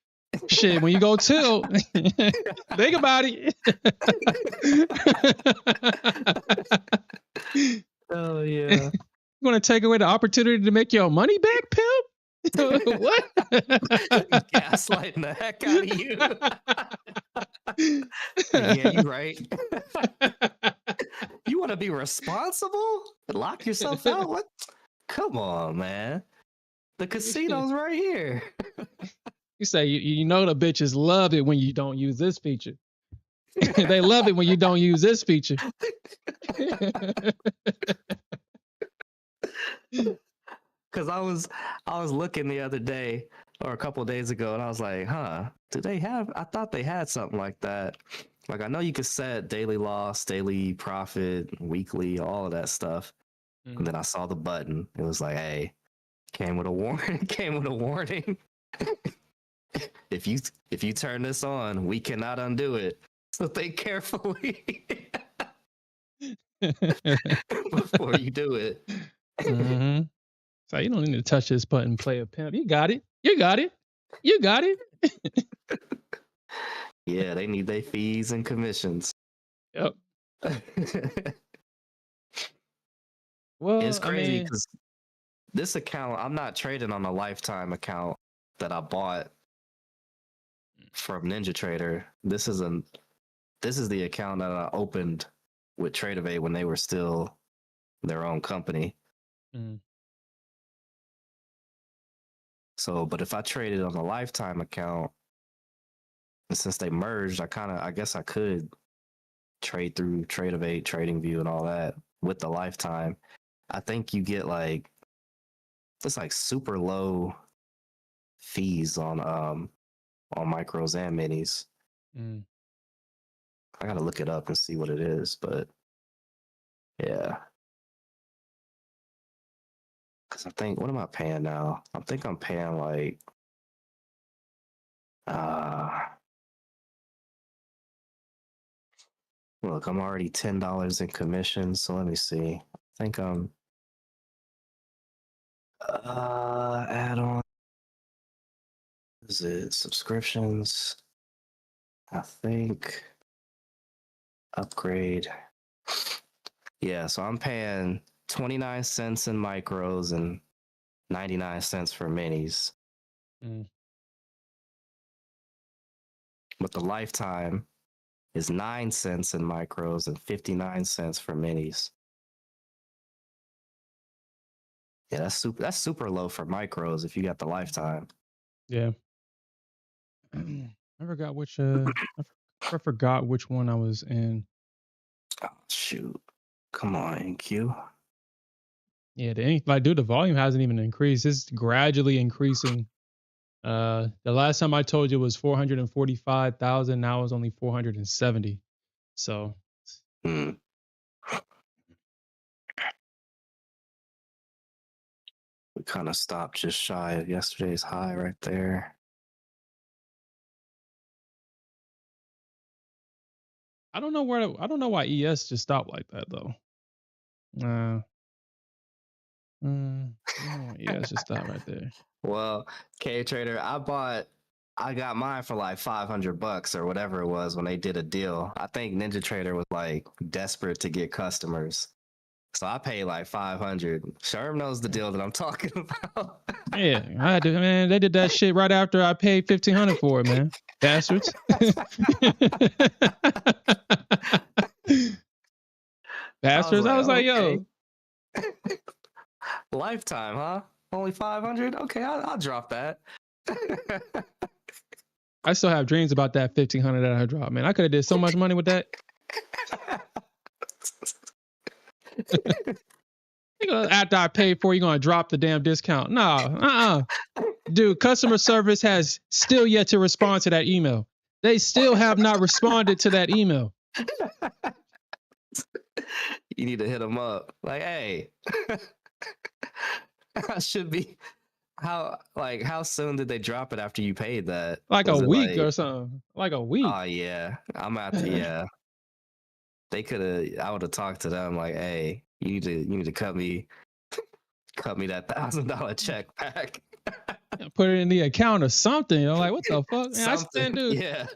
Speaker 1: Shit, when you go till, think about it.
Speaker 2: Oh yeah.
Speaker 1: You want to take away the opportunity to make your money back, pimp? What?
Speaker 2: Gaslighting the heck out of you. Yeah, you right. You want to be responsible? Lock yourself out? What? Come on, man. The casino's right here.
Speaker 1: You say you know the bitches love it when you don't use this feature. They love it when you don't use this feature.
Speaker 2: Because I was looking the other day or a couple of days ago, and I was like, "Huh? Do they have? I thought they had something like that. Like I know you could set daily loss, daily profit, weekly, all of that stuff." And then I saw the button. It was like, "Hey, came with a warning. Came with a warning. If you turn this on, we cannot undo it. So think carefully before you do it."
Speaker 1: Mm-hmm. So you don't need to touch this button, play a pimp. You got it. You got it. You got it.
Speaker 2: Yeah, they need their fees and commissions.
Speaker 1: Yep. Well,
Speaker 2: It's crazy because this account, I'm not trading on a lifetime account that I bought from NinjaTrader. This is the account that I opened with TradeAvate when they were still their own company. So, but if I traded on a lifetime account, and since they merged, I guess I could trade through TradeAvate, TradingView, and all that with the lifetime. I think you get it's like super low fees on micros and minis. I gotta look it up and see what it is, but yeah. Cause I think, what am I paying now? I think I'm paying look, I'm already $10 in commission, so let me see. I think I'm add on. Is it subscriptions? I think upgrade. Yeah, so I'm paying 29 cents in micros and 99 cents for minis. But the lifetime is 9 cents in micros and 59 cents for minis. Yeah, that's super low for micros if you got the lifetime.
Speaker 1: Yeah. I forgot which I forgot which one I was in.
Speaker 2: Oh shoot. Come on, NQ.
Speaker 1: Yeah, the volume hasn't even increased. It's gradually increasing. The last time I told you was 445,000. Now it's only 470. So
Speaker 2: We kind of stopped just shy of yesterday's high right there.
Speaker 1: I don't know why ES just stopped like that though. I don't know why ES just stopped right there.
Speaker 2: Well, K Trader, I got mine for like $500 or whatever it was when they did a deal. I think Ninja Trader was like desperate to get customers. So I paid like 500. Sherm knows the deal that I'm talking about.
Speaker 1: Yeah, I had to, man. They did that shit right after I paid 1,500 for it, man. Bastards. Bastards. I was like, yo.
Speaker 2: Lifetime, huh? Only 500? Okay, I'll drop that.
Speaker 1: I still have dreams about that 1,500 that I dropped, man. I could have did so much money with that. After I paid for it, you're gonna drop the damn discount. No, dude, customer service has still yet to respond to that email. They still have not responded to that email.
Speaker 2: You need to hit them up. Like, hey, I should be. How soon did they drop it after you paid that?
Speaker 1: Like a week or something. Like a week.
Speaker 2: Oh yeah, I'm at the yeah. They could have. I would have talked to them like, hey, you need to cut me that $1,000 check back.
Speaker 1: Put it in the account or something. You know, like what the fuck? Man,
Speaker 2: Something, dude. Yeah.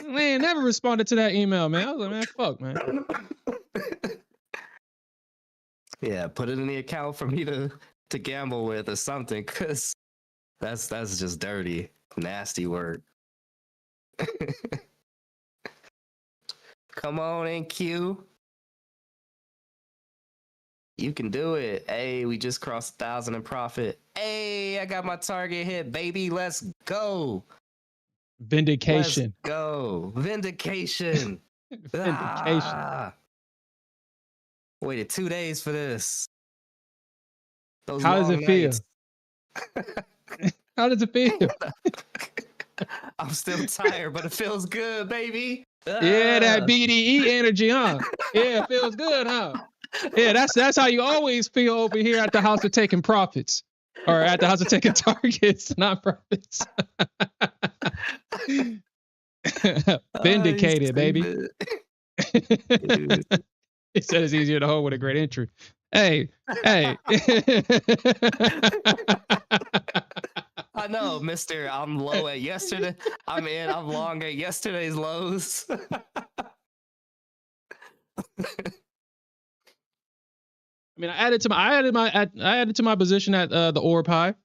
Speaker 1: Man, never responded to that email, man. I was like, man, fuck, man.
Speaker 2: Yeah, put it in the account for me to gamble with or something, cause that's just dirty, nasty work. Come on, NQ. You can do it. Hey, we just crossed 1,000 in profit. Hey, I got my target hit, baby. Let's go.
Speaker 1: Vindication.
Speaker 2: Let's go. Vindication.
Speaker 1: Vindication.
Speaker 2: Waited 2 days for this.
Speaker 1: How does it feel? How does it feel?
Speaker 2: I'm still tired, but it feels good, baby.
Speaker 1: Yeah, that BDE energy, huh? Yeah, it feels good, huh? Yeah, that's how you always feel over here at the house of taking profits. Or at the house of taking targets, not profits. Vindicated, baby. It said it's easier to hold with a great entry. Hey.
Speaker 2: I know, mister. I'm low at yesterday. I'm long at yesterday's lows.
Speaker 1: I mean, I added to my position at the orb high.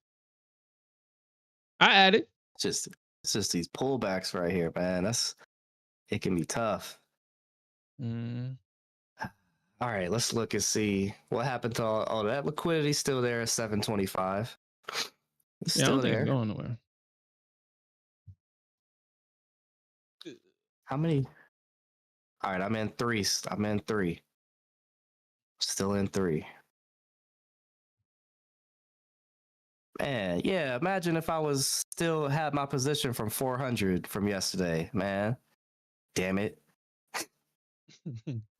Speaker 1: I added.
Speaker 2: It's just these pullbacks right here, man. It can be tough. All right, let's look and see what happened to all that liquidity. Still there at 725. It's
Speaker 1: Yeah, I
Speaker 2: still
Speaker 1: don't think
Speaker 2: there.
Speaker 1: it's going nowhere.
Speaker 2: How many? All right, I'm in three. Still in 3. Man, yeah. Imagine if I was still had my position from 400 from yesterday, man. Damn it.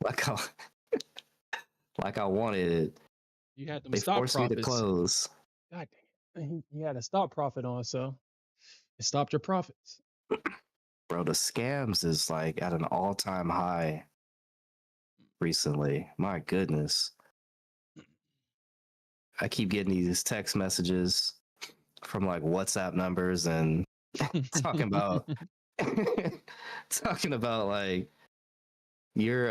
Speaker 2: like I wanted it.
Speaker 1: You had them
Speaker 2: They
Speaker 1: stop
Speaker 2: forced
Speaker 1: profits.
Speaker 2: me to close.
Speaker 1: God damn. You had a stop profit on, so it stopped your profits.
Speaker 2: Bro, the scams is like at an all-time high recently. My goodness. I keep getting these text messages from like WhatsApp numbers and talking about like your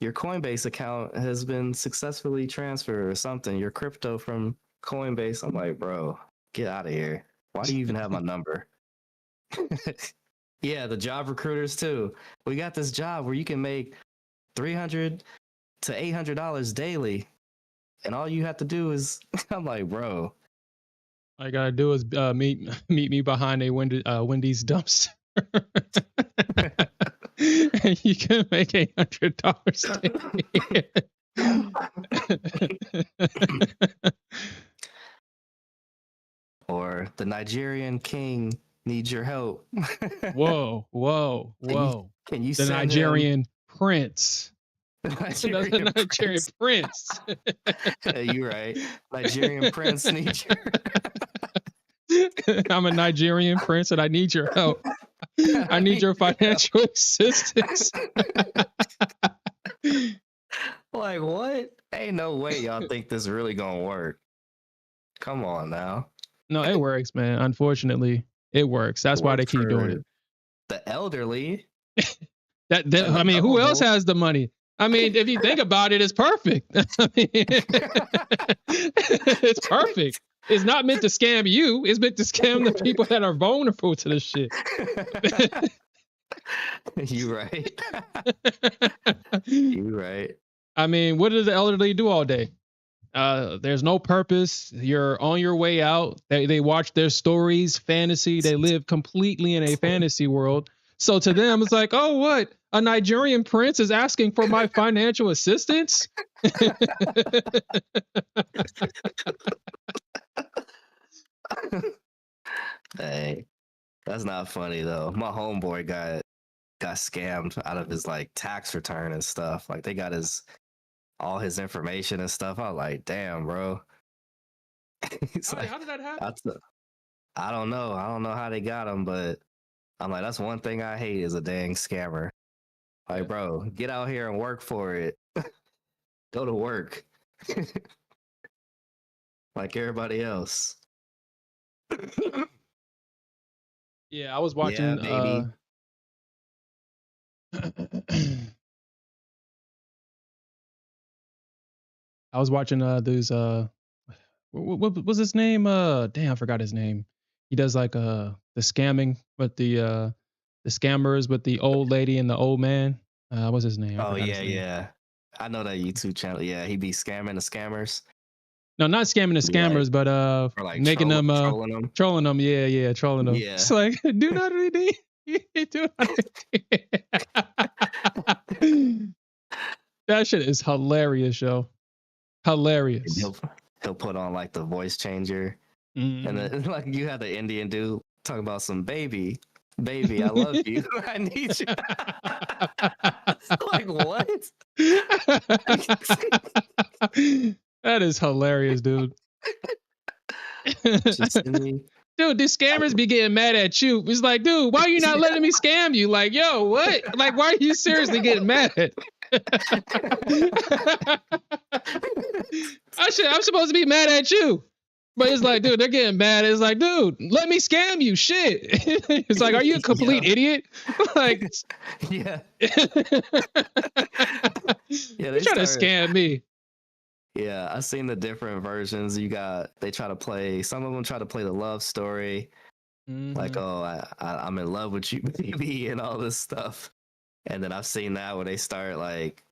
Speaker 2: Coinbase account has been successfully transferred or something. Your crypto from Coinbase. I'm like, bro, get out of here. Why do you even have my number? Yeah, the job recruiters too. We got this job where you can make $300 to $800 daily, and all you have to do is, I'm like, bro.
Speaker 1: All you gotta do is meet me behind a Wendy's dumpster, and you can make $800 daily.
Speaker 2: Or the Nigerian king needs your help.
Speaker 1: Whoa.
Speaker 2: Can you
Speaker 1: The
Speaker 2: send
Speaker 1: Nigerian prince. Another Nigerian prince.
Speaker 2: Yeah, you right. Nigerian prince needs your
Speaker 1: I'm a Nigerian prince and I need your help. I need your financial assistance.
Speaker 2: Like what? Ain't no way y'all think this really gonna work. Come on now.
Speaker 1: No, it works, man. Unfortunately, it works. That's why they
Speaker 2: Works
Speaker 1: keep doing
Speaker 2: for
Speaker 1: it.
Speaker 2: The elderly.
Speaker 1: That
Speaker 2: and
Speaker 1: I
Speaker 2: the
Speaker 1: mean, who else
Speaker 2: gullible.
Speaker 1: has the money? I mean, if you think about it, it's perfect. I mean, it's perfect. It's not meant to scam you. It's meant to scam the people that are vulnerable to this shit.
Speaker 2: You right. You right.
Speaker 1: I mean, what does the elderly do all day? There's no purpose. You're on your way out. They watch their stories, fantasy. They live completely in a fantasy world. So to them, it's like, oh, what? A Nigerian prince is asking for my financial assistance?
Speaker 2: Hey, that's not funny though. My homeboy got scammed out of his like tax return and stuff. Like they got all his information and stuff. I was like, damn, bro. He's like,
Speaker 1: How did that happen?
Speaker 2: I don't know. I don't know how they got him, but I'm like, that's one thing I hate is a dang scammer. Like, bro, get out here and work for it. Go to work. Like everybody else.
Speaker 1: Yeah, I was watching.
Speaker 2: baby.
Speaker 1: I was watching those what was his name? Damn, I forgot his name. He does like the scamming, but the scammers with the old lady and the old man. What's his name? I
Speaker 2: Oh
Speaker 1: forgot
Speaker 2: yeah,
Speaker 1: his name.
Speaker 2: yeah. I know that YouTube channel. Yeah, he be scamming the scammers.
Speaker 1: No, not scamming the
Speaker 2: Be like-
Speaker 1: scammers, but
Speaker 2: Or like
Speaker 1: making them
Speaker 2: trolling them.
Speaker 1: trolling them. Yeah, trolling them.
Speaker 2: Yeah.
Speaker 1: It's like do not redeem. Do not redeem. That shit is hilarious, yo. Hilarious.
Speaker 2: He'll put on like the voice changer.
Speaker 1: Mhm.
Speaker 2: And then like you have the Indian dude talking about some baby, I love you. I need you. Like what?
Speaker 1: That is hilarious, dude.
Speaker 2: Just send me.
Speaker 1: Dude, these scammers be getting mad at you. It's like, dude, why are you not letting me scam you? Like, yo, what? Like, why are you seriously getting mad? I'm supposed to be mad at you. But it's like, dude, they're getting mad. It's like, dude, let me scam you. Shit. It's like, are you a complete idiot? Like,
Speaker 2: Yeah.
Speaker 1: You're trying to scam me.
Speaker 2: Yeah, I've seen the different versions. They try to play, some of them try to play the love story. Like, oh, I'm in love with you, baby, and all this stuff. And then I've seen that where they start like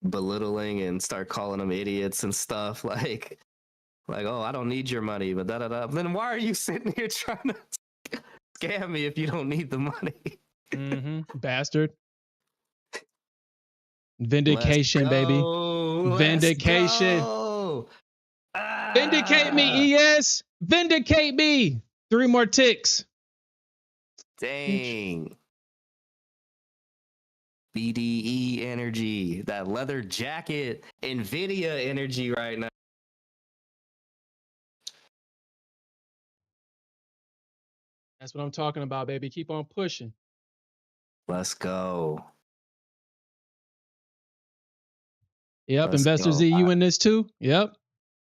Speaker 2: belittling and start calling them idiots and stuff. Like, oh, I don't need your money, but da-da-da. Then why are you sitting here trying to scam me if you don't need the money?
Speaker 1: Bastard. Vindication, baby. Vindication. Vindicate me, ES. Vindicate me. 3 more ticks.
Speaker 2: Dang. BDE energy. That leather jacket. NVIDIA energy right now.
Speaker 1: That's what I'm talking about, baby. Keep on pushing.
Speaker 2: Let's go.
Speaker 1: Yep,
Speaker 2: Let's
Speaker 1: Investor
Speaker 2: go.
Speaker 1: Z, you in this too? Yep.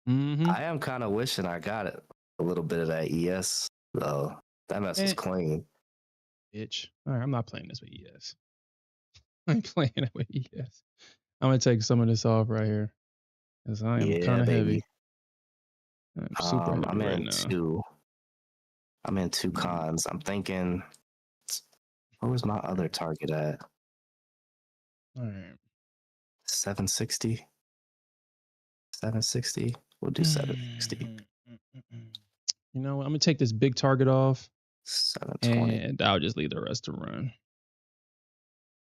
Speaker 1: Mm-hmm.
Speaker 2: I am kind of wishing I got it. A little bit of that ES, though. That mess was clean.
Speaker 1: Bitch. All right, I'm not playing this with ES. I'm playing it with ES. I'm going to take some of this off right here. Because I am kind of heavy. I'm super heavy right now.
Speaker 2: I'm in 2 cons. I'm thinking, where was my other target at?
Speaker 1: All right.
Speaker 2: 760. 760. We'll do 760.
Speaker 1: You know what? I'm gonna take this big target off.
Speaker 2: 720.
Speaker 1: And I'll just leave the rest to run.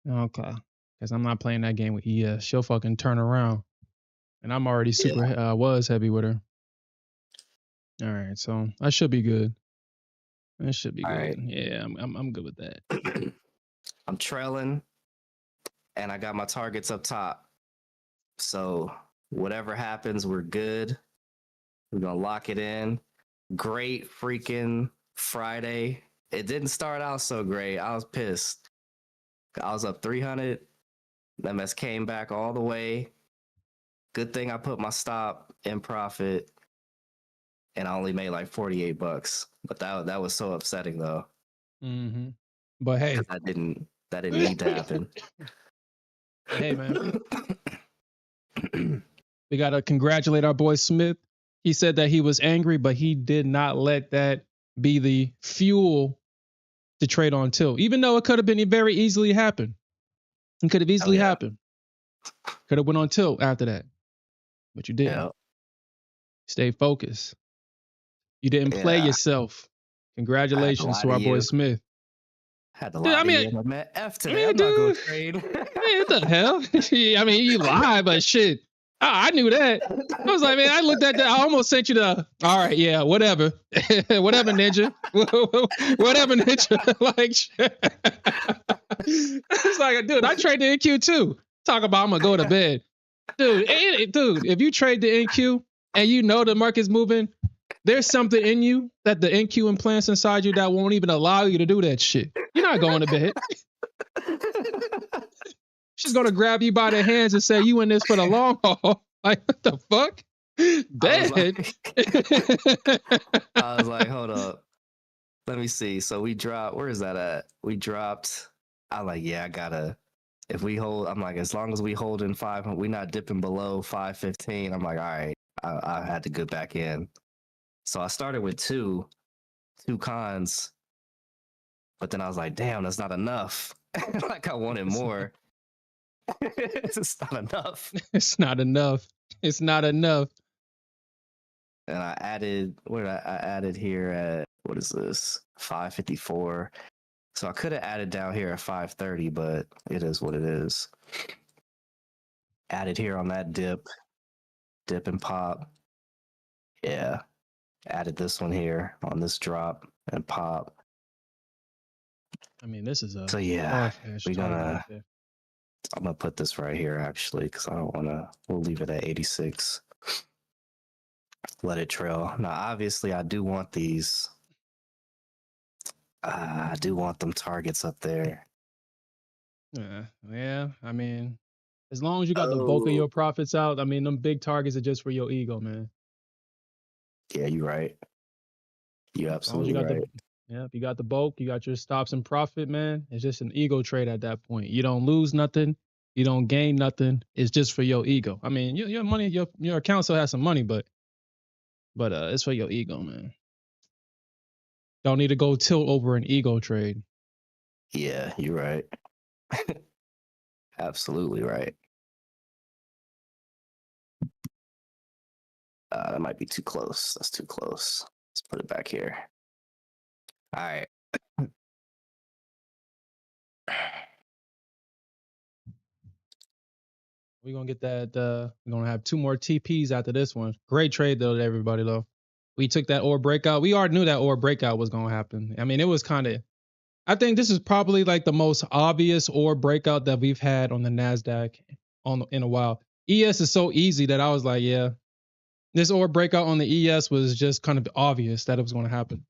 Speaker 1: Okay. Because I'm not playing that game with ES. She'll fucking turn around. And I'm already was heavy with her. All right, so I should be good. That should be good.
Speaker 2: Right.
Speaker 1: Yeah, I'm good with that.
Speaker 2: I'm trailing, and I got my targets up top. So whatever happens, we're good. We're gonna lock it in. Great freaking Friday. It didn't start out so great. I was pissed. I was up 300. MS came back all the way. Good thing I put my stop in profit, and I only made like $48. But that was so upsetting though.
Speaker 1: Mm-hmm. But hey,
Speaker 2: that didn't need to happen.
Speaker 1: Hey man, we gotta congratulate our boy Smith. He said that he was angry, but he did not let that be the fuel to trade on tilt, even though it could have been very easily happened. It could have easily happened. Could have went on tilt after that, but you didn't.
Speaker 2: Yeah.
Speaker 1: Stay focused. You didn't play yourself. Congratulations to our boy Smith.
Speaker 2: Had to lie to you. Man, F today. I'm not going to trade.
Speaker 1: Man, what the hell? I mean, you lied, but shit. I knew that. I was like, man, I looked at that. I almost sent you the, all right, yeah, whatever. Whatever, ninja. Whatever, ninja. Like, it's like, dude, I trade the NQ too. Talk about, I'm going to go to bed. Dude, if you trade the NQ and you know the market's moving, there's something in you that the NQ implants inside you that won't even allow you to do that shit. You're not going to bed. She's going to grab you by the hands and say, you in this for the long haul. Like, what the fuck? Bed.
Speaker 2: I was like, hold up. Let me see. So we dropped, where is that at? We dropped, I'm like, yeah, I gotta, if we hold, I'm like, as long as we hold in 500, we're not dipping below 515. I'm like, all right, I had to get back in. So I started with two cons, but then I was like, damn, that's not enough. Like I wanted more. It's not enough.
Speaker 1: It's not enough. It's not enough.
Speaker 2: And I added, what did I added here at, what is this? 554. So I could have added down here at 530, but it is what it is. Added here on that dip and pop. Yeah. Added this one here on this drop and pop.
Speaker 1: I mean, this is a,
Speaker 2: so yeah, I'm gonna put this right here actually, because I don't want to, we'll leave it at 86. Let it trail. Now, obviously I do want these. I do want them targets up there.
Speaker 1: Yeah. I mean, as long as you got the bulk of your profits out, I mean, them big targets are just for your ego, man.
Speaker 2: Yeah, you're right. You're absolutely right.
Speaker 1: If you got the bulk, you got your stops and profit, man. It's just an ego trade at that point. You don't lose nothing. You don't gain nothing. It's just for your ego. I mean, your money, your account still has some money, but it's for your ego, man. Don't need to go tilt over an ego trade.
Speaker 2: Yeah, you're right. Absolutely right. That might be too close. That's too close. Let's put it back here. All right.
Speaker 1: We're going to get that. We're going to have 2 more TPs after this one. Great trade, though, to everybody, though. We took that OR breakout. We already knew that OR breakout was going to happen. I mean, it was kind of, I think this is probably like the most obvious OR breakout that we've had on the Nasdaq in a while. ES is so easy that I was like, yeah, this OR breakout on the ES was just kind of obvious that it was going to happen.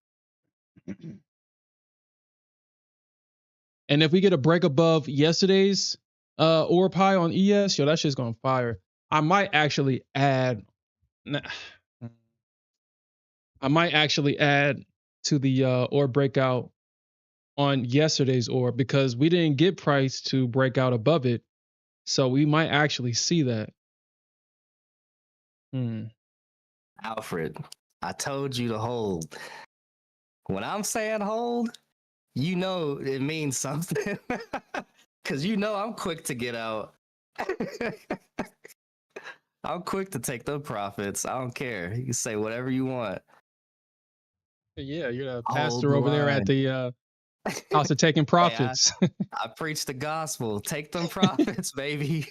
Speaker 1: And if we get a break above yesterday's OR pie on ES, yo, that shit's going to fire. I might actually add to the OR breakout on yesterday's OR because we didn't get price to break out above it. So we might actually see that.
Speaker 2: Alfred, I told you to hold. When I'm saying hold, you know it means something. Because you know I'm quick to get out. I'm quick to take the profits. I don't care. You can say whatever you want.
Speaker 1: Yeah, you're the pastor over there at the house of taking profits.
Speaker 2: Hey, I preach the gospel. Take them profits, baby.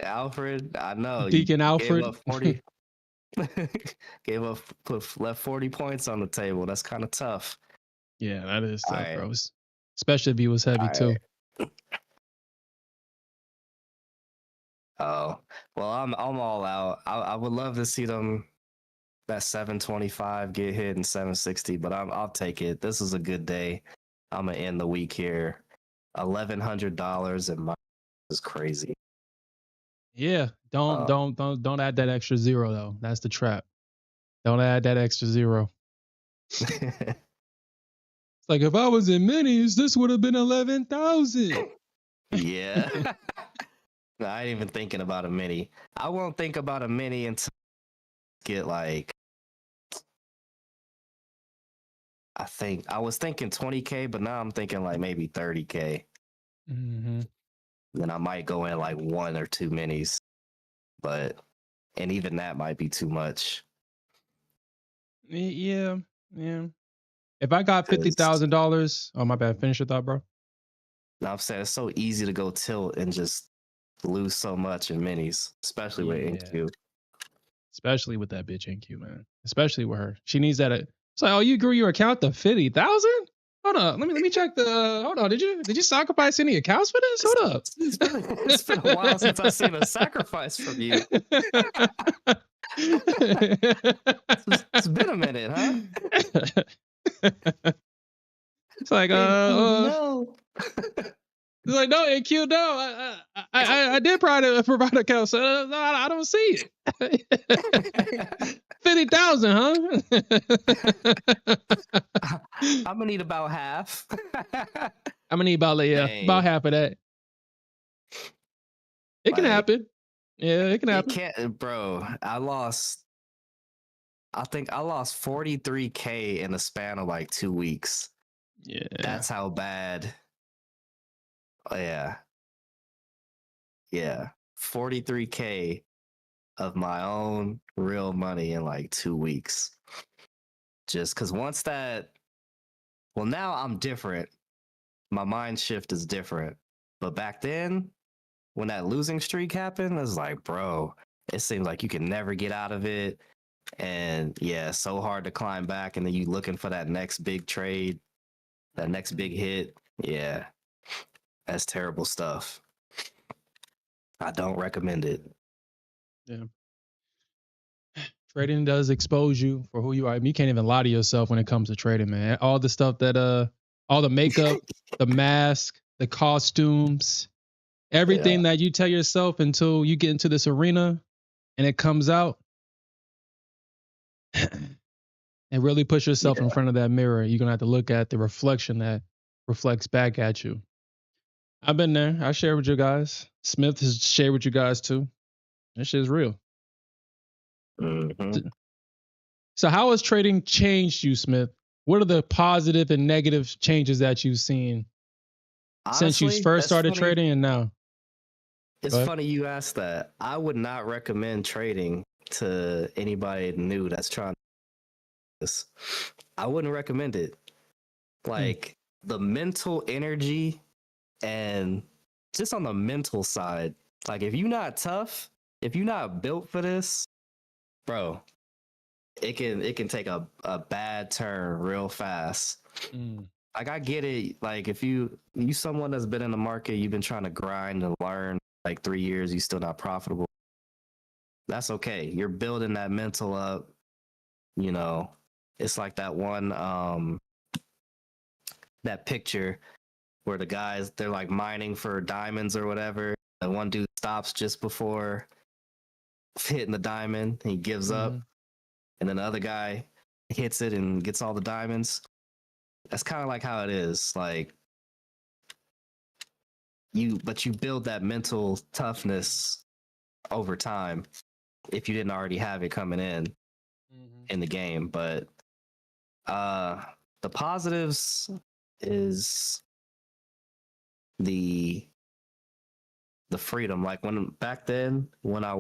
Speaker 2: Alfred, I know.
Speaker 1: Deacon Alfred.
Speaker 2: Left 40 points on the table. That's kind of tough.
Speaker 1: Yeah, that is
Speaker 2: All
Speaker 1: tough,
Speaker 2: right.
Speaker 1: bro. Especially if he was heavy
Speaker 2: All
Speaker 1: too.
Speaker 2: right. Oh, well, I'm all out. I would love to see them that 725 get hit and 760, but I'll take it. This is a good day. I'm gonna end the week here. $1,100 and my is crazy.
Speaker 1: Yeah, don't
Speaker 2: Uh,
Speaker 1: don't add that extra zero though. That's the trap. Don't add that extra zero. It's like if I was in minis, this would have been 11,000.
Speaker 2: yeah. No, I ain't even thinking about a mini. I won't think about a mini until I get like I was thinking 20K, but now I'm thinking like maybe 30K.
Speaker 1: Mm-hmm.
Speaker 2: Then I might go in like one or two minis, and even that might be too much.
Speaker 1: Yeah, yeah. If I got
Speaker 2: Cause
Speaker 1: $50,000, oh my bad. Finish your thought, bro.
Speaker 2: I'm saying it's so easy to go tilt and just lose so much in minis, especially with
Speaker 1: Yeah,
Speaker 2: NQ.
Speaker 1: especially with that bitch NQ, man. Especially with her. She needs that. It's like, oh, you grew your account to 50,000? Hold on, let me check the. Hold on, did you sacrifice any accounts for this? Hold up.
Speaker 2: It's been a while since I've seen a sacrifice from you. It's been a minute, huh?
Speaker 1: It's like
Speaker 2: no.
Speaker 1: It's like no, NQ, no. I did provide accounts. So, no, I don't see it. 50,000, huh?
Speaker 2: I'm gonna need about half.
Speaker 1: I'm gonna need about
Speaker 2: Dang.
Speaker 1: about half of that. It can
Speaker 2: Like,
Speaker 1: happen. Yeah, it can
Speaker 2: it
Speaker 1: happen.
Speaker 2: can't, bro. I think I lost 43K in a span of like 2 weeks.
Speaker 1: Yeah.
Speaker 2: That's how bad. Oh, yeah. Yeah. 43K of my own real money in like 2 weeks. Just because well, now I'm different. My mind shift is different. But back then, when that losing streak happened, it was like, bro, it seems like you can never get out of it. And yeah, it's so hard to climb back. And then you looking for that next big trade, that next big hit. Yeah, that's terrible stuff. I don't recommend it.
Speaker 1: Yeah. Trading does expose you for who you are. I mean, you can't even lie to yourself when it comes to trading, man. All the stuff that all the makeup, the mask, the costumes, everything that you tell yourself until you get into this arena and it comes out. And really push yourself in front of that mirror. You're gonna have to look at the reflection that reflects back at you. I've been there. I share with you guys. Smith has shared with you guys too. That shit's real.
Speaker 2: Mm-hmm.
Speaker 1: So how has trading changed you, Smith? What are the positive and negative changes that you've seen since you
Speaker 2: Honestly,
Speaker 1: first
Speaker 2: that's
Speaker 1: started
Speaker 2: funny.
Speaker 1: trading and now?
Speaker 2: It's funny you asked that. I would not recommend trading to anybody new that's trying this. I wouldn't recommend it. Like the mental energy and just on the mental side, like if you're not tough, if you're not built for this, bro, it can take a bad turn real fast. Like I get it. Like if you someone that's been in the market, you've been trying to grind and learn like 3 years, you still not profitable. That's okay. You're building that mental up. You know, it's like that one that picture where the guys they're like mining for diamonds or whatever. And one dude stops just before hitting the diamond. He gives up, and then the other guy hits it and gets all the diamonds. That's kind of like how it is. Like you build that mental toughness over time if you didn't already have it coming in the game. But the positives is the freedom. Like back then when I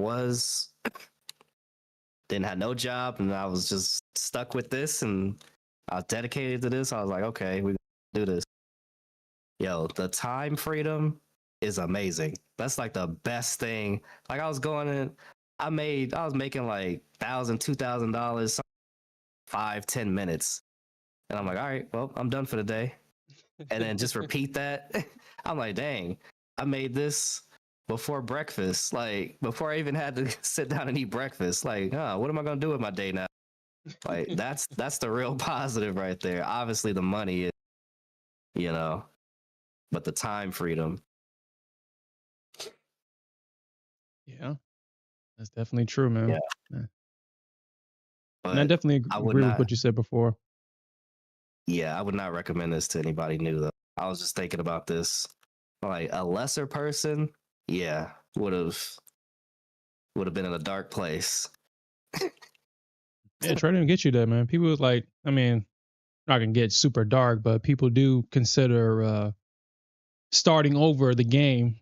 Speaker 2: didn't have no job and I was just stuck with this and I was dedicated to this, I was like, okay, we do this. Yo, the time freedom is amazing. That's like the best thing. Like I was going in, I was making like $1,000, $2,000, 5, 10 minutes. And I'm like, all right, well, I'm done for the day. And then just repeat that. I'm like, dang, I made this before breakfast. Like before I even had to sit down and eat breakfast. Like, what am I gonna do with my day now? Like that's the real positive right there. Obviously the money is, but the time freedom.
Speaker 1: Yeah, that's definitely true, man.
Speaker 2: Yeah.
Speaker 1: And I
Speaker 2: But
Speaker 1: definitely
Speaker 2: I would
Speaker 1: agree with
Speaker 2: not
Speaker 1: what you said before.
Speaker 2: I would not recommend this to anybody new though. I was just thinking about this. Like a lesser person, yeah, would have been in a dark place.
Speaker 1: Yeah, trading will get you there, man. People was like, I mean, not gonna get super dark, but people do consider starting over the game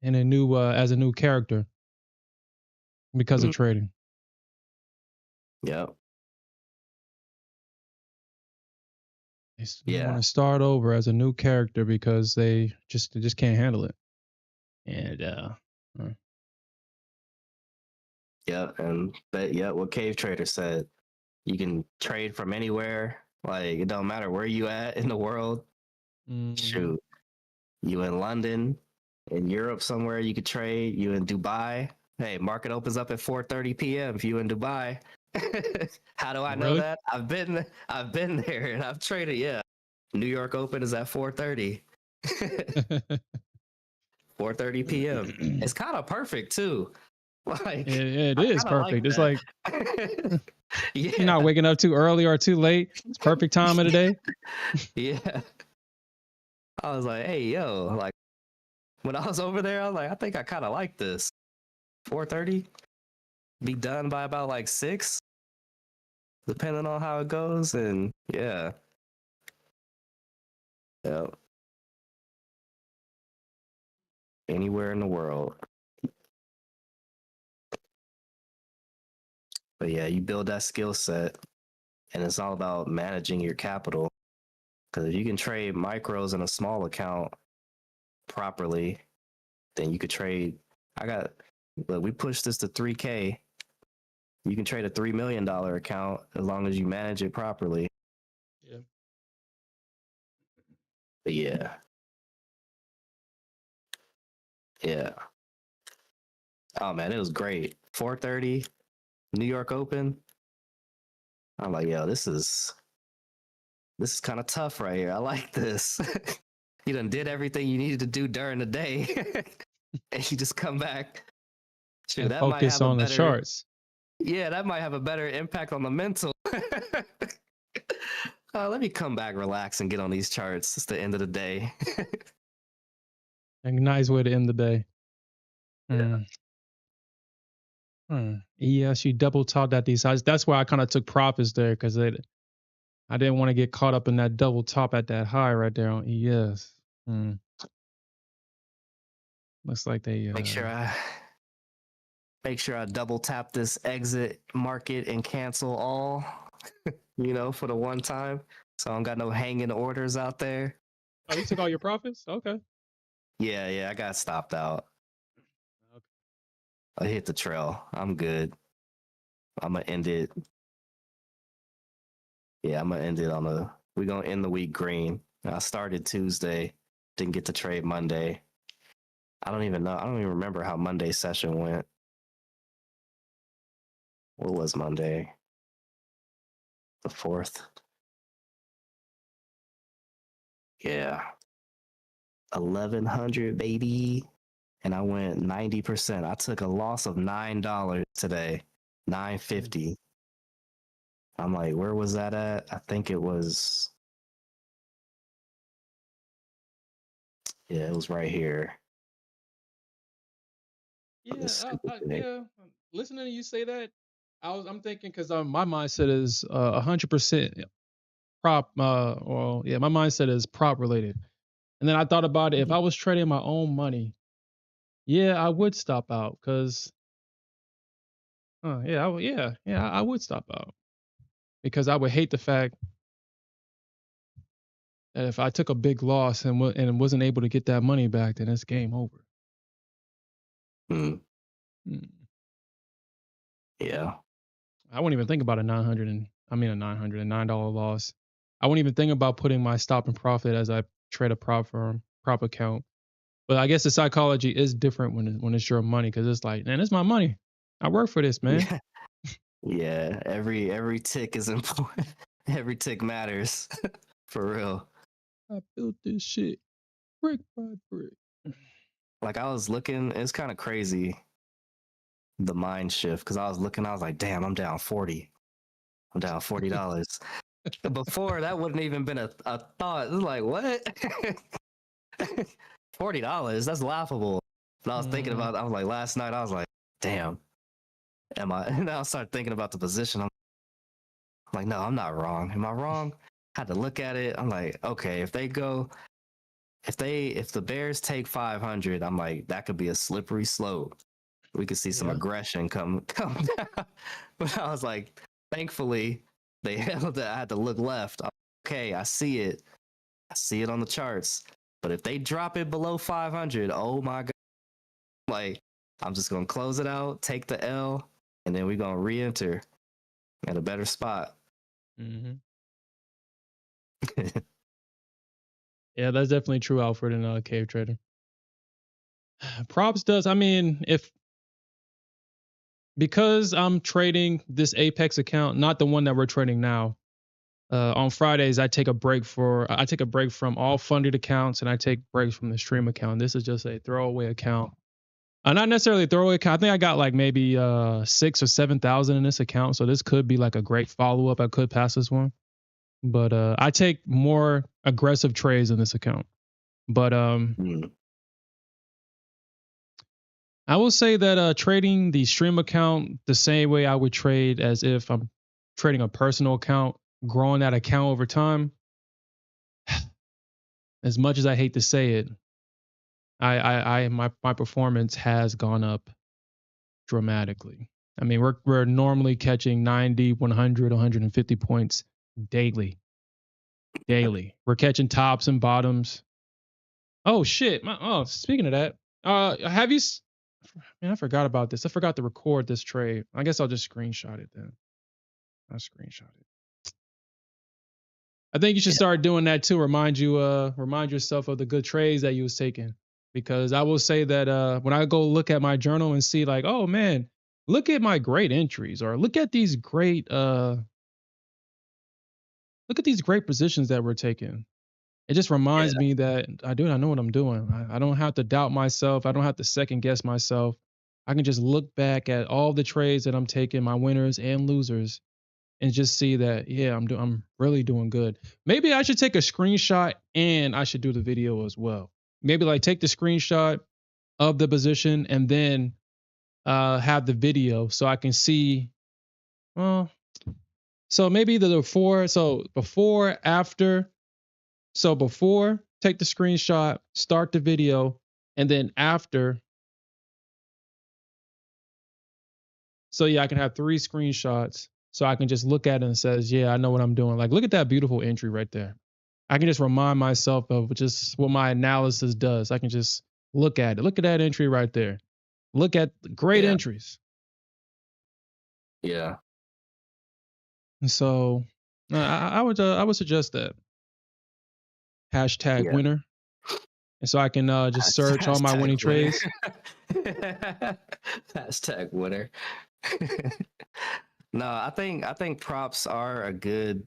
Speaker 1: in a new as a new character because of
Speaker 2: Mhm.
Speaker 1: trading.
Speaker 2: Yeah.
Speaker 1: They want
Speaker 2: Yeah.
Speaker 1: to start over as a new character because they just can't handle it. And
Speaker 2: Yeah. And what Cave Trader said, you can trade from anywhere. Like it don't matter where you at in the world. Shoot. You in London, in Europe somewhere you could trade. You in Dubai. Hey, market opens up at 4:30 p.m. if you in Dubai. How do I know
Speaker 1: really?
Speaker 2: that? I've been there and I've traded. Yeah, New York Open is at 4:30. 4:30 p.m. It's kind of perfect too. Like
Speaker 1: it
Speaker 2: I
Speaker 1: is
Speaker 2: kind of like
Speaker 1: perfect. It's
Speaker 2: that.
Speaker 1: like you're
Speaker 2: Yeah,
Speaker 1: not waking up too early or too late. It's perfect time of the day.
Speaker 2: yeah. I was like, hey, yo, like when I was over there, I was like, I think I kind of like this. 4:30, be done by about like 6, depending on how it goes, and yeah. Anywhere in the world. But yeah, you build that skill set, and it's all about managing your capital. Because if you can trade micros in a small account properly, then you could trade. But we pushed this to 3K. You can trade a $3 million account as long as you manage it properly.
Speaker 1: Yeah.
Speaker 2: But yeah. Yeah. Oh man, it was great. 4:30, New York Open. I'm like, yo, this is kind of tough right here. I like this. You done did everything you needed to do during the day, and you just come back. Shoot,
Speaker 1: And
Speaker 2: that might
Speaker 1: focus
Speaker 2: have a
Speaker 1: on the
Speaker 2: better.
Speaker 1: charts.
Speaker 2: Yeah, that might have a better impact on the mental. Let me come back, relax, and get on these charts. It's the end of the day.
Speaker 1: A nice way to end the day.
Speaker 2: Yeah.
Speaker 1: Yes, you double topped at these highs. That's why I kind of took profits there because I didn't want to get caught up in that double top at that high right there on ES. Looks like they
Speaker 2: Make sure I double tap this exit market and cancel all. For the one time, so I don't got no hanging orders out there.
Speaker 1: Oh, you took all your profits? Okay.
Speaker 2: Yeah, I got stopped out.
Speaker 1: Okay.
Speaker 2: I hit the trail. I'm good. I'm gonna end it. Yeah, I'm gonna end it we're gonna end the week green. I started Tuesday, didn't get to trade Monday. I don't even know. I don't even remember how Monday's session went. What was Monday? The 4th. Yeah. 1100, baby. And I went 90%. I took a loss of $9 today. $9.50. I'm like, where was that at? I think it was. Yeah, it was right here.
Speaker 1: Yeah. Listening to you say that, I'm thinking because my mindset is 100% prop. My mindset is prop related. And then I thought about it. If I was trading my own money, yeah, I would stop out because, I would stop out because I would hate the fact that if I took a big loss and wasn't able to get that money back, then it's game over.
Speaker 2: Mm.
Speaker 1: Mm.
Speaker 2: Yeah.
Speaker 1: I wouldn't even think about a $909 loss. I wouldn't even think about putting my stop and profit as I trade a prop account. But I guess the psychology is different when it's your money because it's like, man, it's my money. I work for this, man.
Speaker 2: Yeah. Yeah. Every tick is important. Every tick matters. For real.
Speaker 1: I built this shit brick by brick.
Speaker 2: Like I was looking, it's kind of crazy the mind shift because I was looking, I was like, damn, I'm down 40. I'm down $40. Before that wouldn't even been a thought. It was like, what? $40? That's laughable. But I was thinking about, I was like, last night, I was like, damn, am I? And I started thinking about the position. I'm like, no, I'm not wrong. Am I wrong? Had to look at it. I'm like, okay, if the Bears take 500, I'm like, that could be a slippery slope. We could see some
Speaker 1: Yeah.
Speaker 2: aggression come down. But I was like, thankfully, they held it. I had to look left. Okay, I see it. I see it on the charts. But if they drop it below 500, oh my God. Like, I'm just going to close it out, take the L, and then we're going to re-enter at a better spot.
Speaker 1: Mm-hmm. Yeah, that's definitely true, Alfred, and Cave Trader. Props does, I mean, because I'm trading this Apex account, not the one that we're trading now. On Fridays, I take a break from all funded accounts and I take breaks from the stream account. This is just a throwaway account. Not necessarily a throwaway account. I think I got like maybe 6 or 7,000 in this account. So this could be like a great follow up. I could pass this one. But I take more aggressive trades in this account. But I will say that trading the stream account the same way I would trade as if I'm trading a personal account, growing that account over time, as much as I hate to say it, my performance has gone up dramatically. I mean, we're normally catching 90, 100, 150 points daily. Daily. We're catching tops and bottoms. Oh shit. Speaking of that, have you man, I forgot about this. I forgot to record this trade. I guess I'll just screenshot it then. I'll screenshot it. I think you should start doing that too. Remind yourself of the good trades that you was taking. Because I will say that when I go look at my journal and see like, oh man, look at my great entries, or look at these great positions that we're taking. It just reminds me that I know what I'm doing. I don't have to doubt myself. I don't have to second guess myself. I can just look back at all the trades that I'm taking, my winners and losers, and just see that, yeah, I'm really doing good. Maybe I should take a screenshot and I should do the video as well. Maybe like take the screenshot of the position and then have the video so I can see. Well, so maybe the before, so before, after. So before, take the screenshot, start the video, and then after. So yeah, I can have 3 screenshots. So I can just look at it and says, yeah, I know what I'm doing. Like, look at that beautiful entry right there. I can just remind myself of just what my analysis does. I can just look at it. Look at that entry right there. Look at great entries.
Speaker 2: Yeah.
Speaker 1: And so I would suggest that. Hashtag winner. And so I can just search all my winning trades.
Speaker 2: Hashtag winner. No, I think props are a good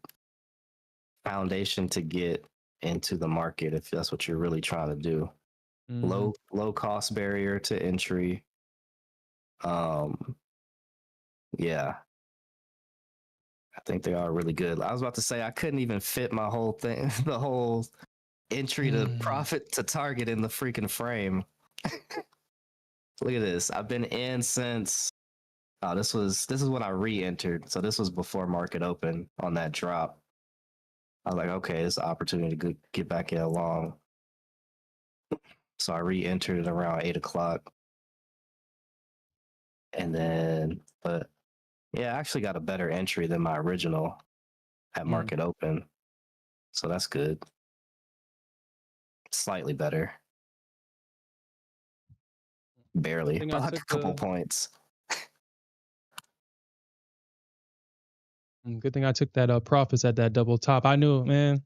Speaker 2: foundation to get into the market if that's what you're really trying to do. Low cost barrier to entry. Yeah. I think they are really good. I was about to say I couldn't even fit my whole thing, the whole entry to profit to target in the freaking frame. Look at this. I've been in since this is when I re-entered. So this was before market open on that drop. I was like, okay, it's an opportunity to get back in long. So I re-entered it around 8 o'clock. And then, but yeah, I actually got a better entry than my original at market open. So that's good. Slightly better. Barely, but like a couple points.
Speaker 1: Good thing I took that profits at that double top. I knew, man.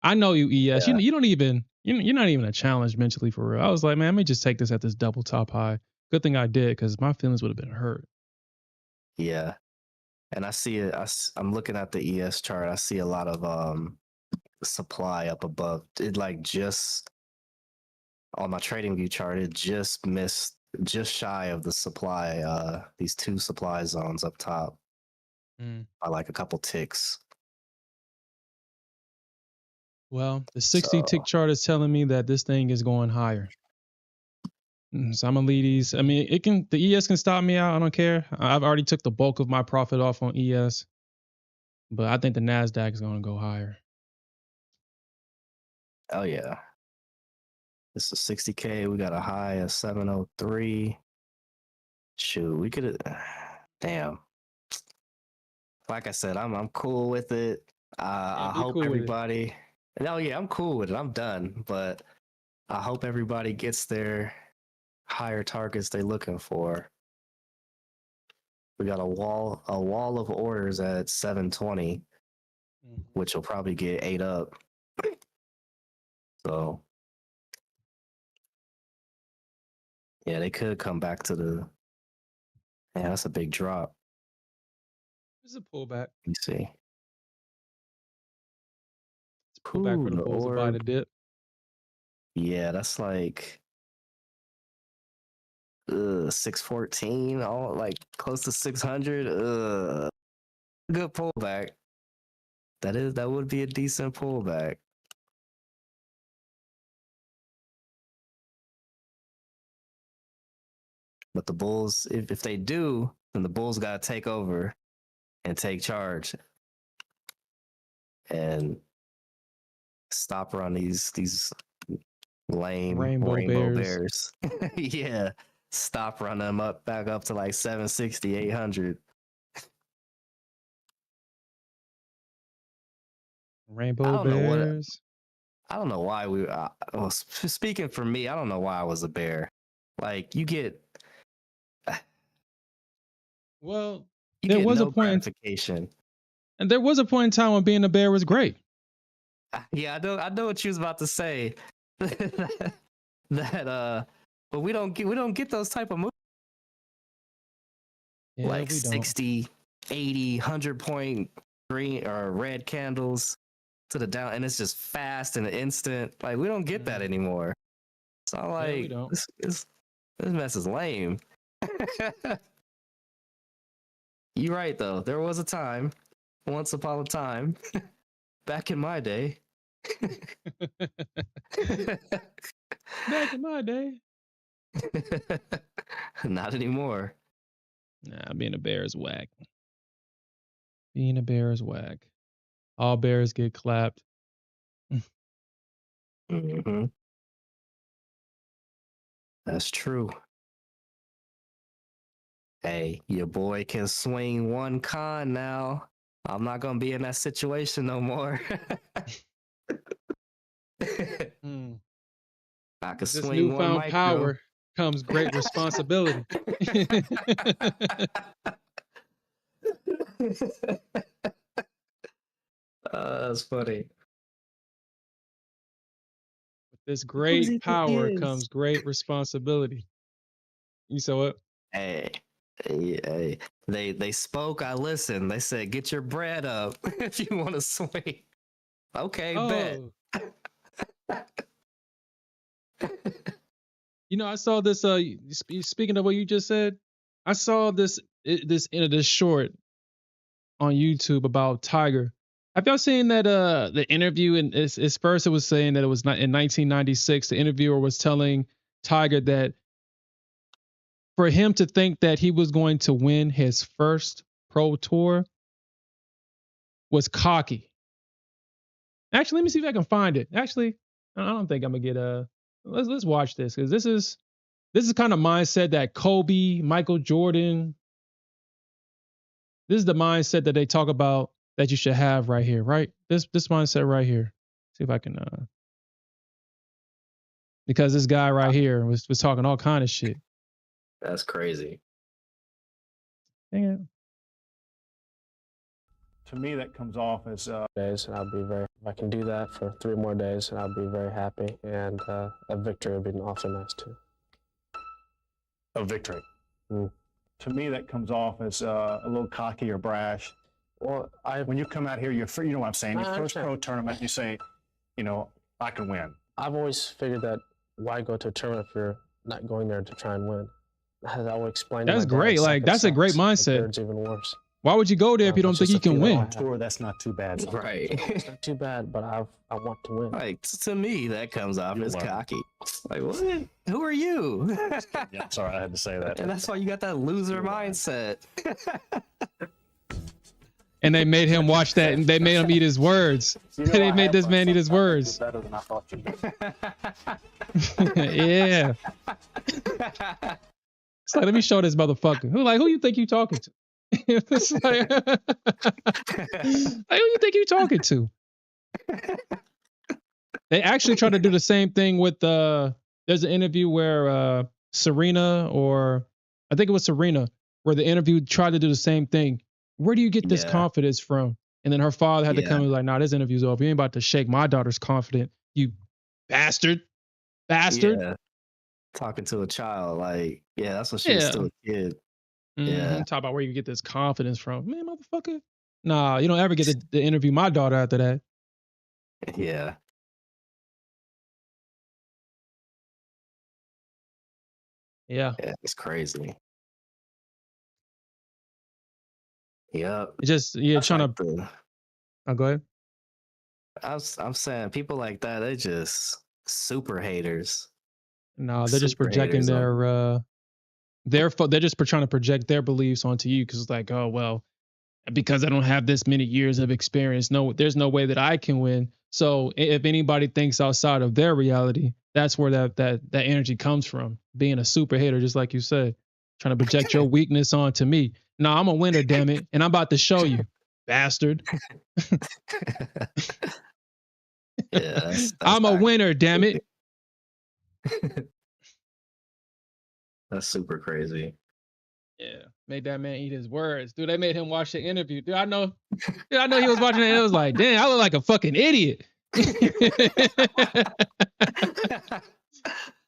Speaker 1: I know you, ES.
Speaker 2: Yeah.
Speaker 1: You don't even you're not even a challenge mentally for real. I was like, man, let me just take this at this double top high. Good thing I did because my feelings would have been hurt.
Speaker 2: Yeah. And I see it. I'm looking at the ES chart. I see a lot of supply up above. It like just on my trading view chart, it just missed just shy of the supply, these two supply zones up top by like a couple ticks.
Speaker 1: Well, the 60 tick chart is telling me that this thing is going higher. So I'm gonna leave these. I mean, the ES can stop me out. I don't care. I've already took the bulk of my profit off on ES, but I think the Nasdaq is gonna go higher.
Speaker 2: Oh yeah. This is 60K. We got a high of 703. Shoot, we could have. Damn. Like I said, I'm cool with it. I
Speaker 1: be
Speaker 2: hope
Speaker 1: cool with it.
Speaker 2: everybody. No, yeah, I'm cool with it. I'm done. But I hope everybody gets their higher targets they're looking for. We got a wall of orders at 720, which will probably get 8 up. So yeah, they could come back to the. Yeah, that's a big drop.
Speaker 1: It's a pullback.
Speaker 2: You see.
Speaker 1: It's a pullback for the
Speaker 2: the
Speaker 1: bulls to buy the
Speaker 2: orb.
Speaker 1: dip.
Speaker 2: Yeah, that's like 614, all like close to 600. Good pullback. That would be a decent pullback. But the Bulls, if they do, then the Bulls got to take over and take charge and stop around these lame
Speaker 1: Rainbow
Speaker 2: bears. Yeah, stop run them back up to like 760, 800.
Speaker 1: Rainbow bears.
Speaker 2: I don't know why well, speaking for me, I don't know why I was a bear. Like you get
Speaker 1: Well,
Speaker 2: you
Speaker 1: there
Speaker 2: get
Speaker 1: was
Speaker 2: no
Speaker 1: a point
Speaker 2: gratification.
Speaker 1: and there was a point in time when being a bear was great.
Speaker 2: Yeah, I know what you was about to say. That but we don't get those type of moves.
Speaker 1: Yeah,
Speaker 2: Like
Speaker 1: we don't.
Speaker 2: 60, 80, 100 point green or red candles to the down, and it's just fast and instant. Like we don't get that anymore. So I'm like,
Speaker 1: Yeah, we don't.
Speaker 2: this mess is lame. You're right though. There was a time, once upon a time, back in my day.
Speaker 1: Back in my day.
Speaker 2: Not anymore.
Speaker 1: Nah, being a bear is whack. Being a bear is whack. All bears get clapped.
Speaker 2: Mm-hmm. That's true. Hey, your boy can swing one con now. I'm not gonna be in that situation no more. I could
Speaker 1: This
Speaker 2: swing one
Speaker 1: newfound
Speaker 2: micro.
Speaker 1: power comes great responsibility.
Speaker 2: That's funny.
Speaker 1: With this great power comes great responsibility. You saw what?
Speaker 2: Hey, they spoke. I listened. They said, "Get your bread up if you want to swing." Okay, bet.
Speaker 1: You know, I saw this. Speaking of what you just said, I saw this short on YouTube about Tiger. Have y'all seen that the interview? And it's first it was saying that it was not in 1996. The interviewer was telling Tiger that for him to think that he was going to win his first pro tour was cocky. Actually, let me see if I can find it. Actually, I don't think I'm gonna get let's watch this because this is kind of mindset that Kobe, Michael Jordan. This is the mindset that they talk about that you should have right here, right? This mindset right here. See if I can because this guy right here was talking all kind of shit.
Speaker 2: That's crazy.
Speaker 1: Dang it.
Speaker 4: To me, that comes off as
Speaker 5: days, and I'll be very. If I can do that for 3 more days, and I'll be very happy. And a victory would be also nice too.
Speaker 4: a victory.
Speaker 5: Mm.
Speaker 4: To me, that comes off as a little cocky or brash.
Speaker 5: Well,
Speaker 4: When you come out here, you know what I'm saying.
Speaker 5: I
Speaker 4: Your first
Speaker 5: understand.
Speaker 4: pro tournament, you say, I can win.
Speaker 5: I've always figured that why go to a tournament if you're not going there to try and win? As I would explain.
Speaker 1: That's
Speaker 5: to my dad,
Speaker 1: great. Like,
Speaker 5: second
Speaker 1: that's a great
Speaker 5: sucks, and
Speaker 1: mindset.
Speaker 5: Third's even worse.
Speaker 1: Why would you go there if you don't
Speaker 5: It's
Speaker 1: think
Speaker 5: just
Speaker 1: you
Speaker 5: a
Speaker 1: can
Speaker 5: feeling I
Speaker 1: win?
Speaker 5: have.
Speaker 4: Tour, that's not too bad.
Speaker 2: Right.
Speaker 5: It's not too bad, but I want to win.
Speaker 2: Like to me, that comes off
Speaker 4: You'll
Speaker 2: as
Speaker 4: learn.
Speaker 2: cocky. Like what? Who are you?
Speaker 4: Yeah, sorry, I had to say that.
Speaker 2: And that's why you got that loser mindset.
Speaker 1: And they made him watch that, and they made him eat his words. They made this man eat his words.
Speaker 4: Better than I thought you did.
Speaker 1: Yeah. It's like, let me show this motherfucker. Who you think you talking to? It's like, who you think you talking to? They actually try to do the same thing with there's an interview where Serena, or I think it was Serena, where the interview tried to do the same thing. Where do you get this
Speaker 2: Yeah.
Speaker 1: confidence from? And then her father had to
Speaker 2: Yeah.
Speaker 1: come and be like, nah, this interview's over. You ain't about to shake my daughter's confidence, you bastard.
Speaker 2: Yeah. Talking to a child, like, yeah, that's when she was
Speaker 1: Yeah.
Speaker 2: still a kid.
Speaker 1: Yeah. Talk about where you get this confidence from. Man, motherfucker. Nah, you don't ever get to interview my daughter after that.
Speaker 2: Yeah.
Speaker 1: Yeah.
Speaker 2: Yeah, it's crazy. Yep.
Speaker 1: It's just, you're trying
Speaker 2: Like
Speaker 1: to, oh, go ahead.
Speaker 2: I'm saying people like that, they just super haters.
Speaker 1: No, they're just
Speaker 2: Super
Speaker 1: projecting
Speaker 2: haters on
Speaker 1: they're just trying to project their beliefs onto you because it's like, oh, well, because I don't have this many years of experience, no, there's no way that I can win. So if anybody thinks outside of their reality, that's where that energy comes from. Being a super hater, just like you said, trying to project your weakness onto me. No, I'm a winner, damn it, and I'm about to show you, bastard.
Speaker 2: Yeah, that's
Speaker 1: I'm a winner, damn it.
Speaker 2: That's super crazy.
Speaker 1: Yeah, made that man eat his words, dude. They made him watch the interview, dude. I know he was watching it. And it was like, damn, I look like a fucking idiot.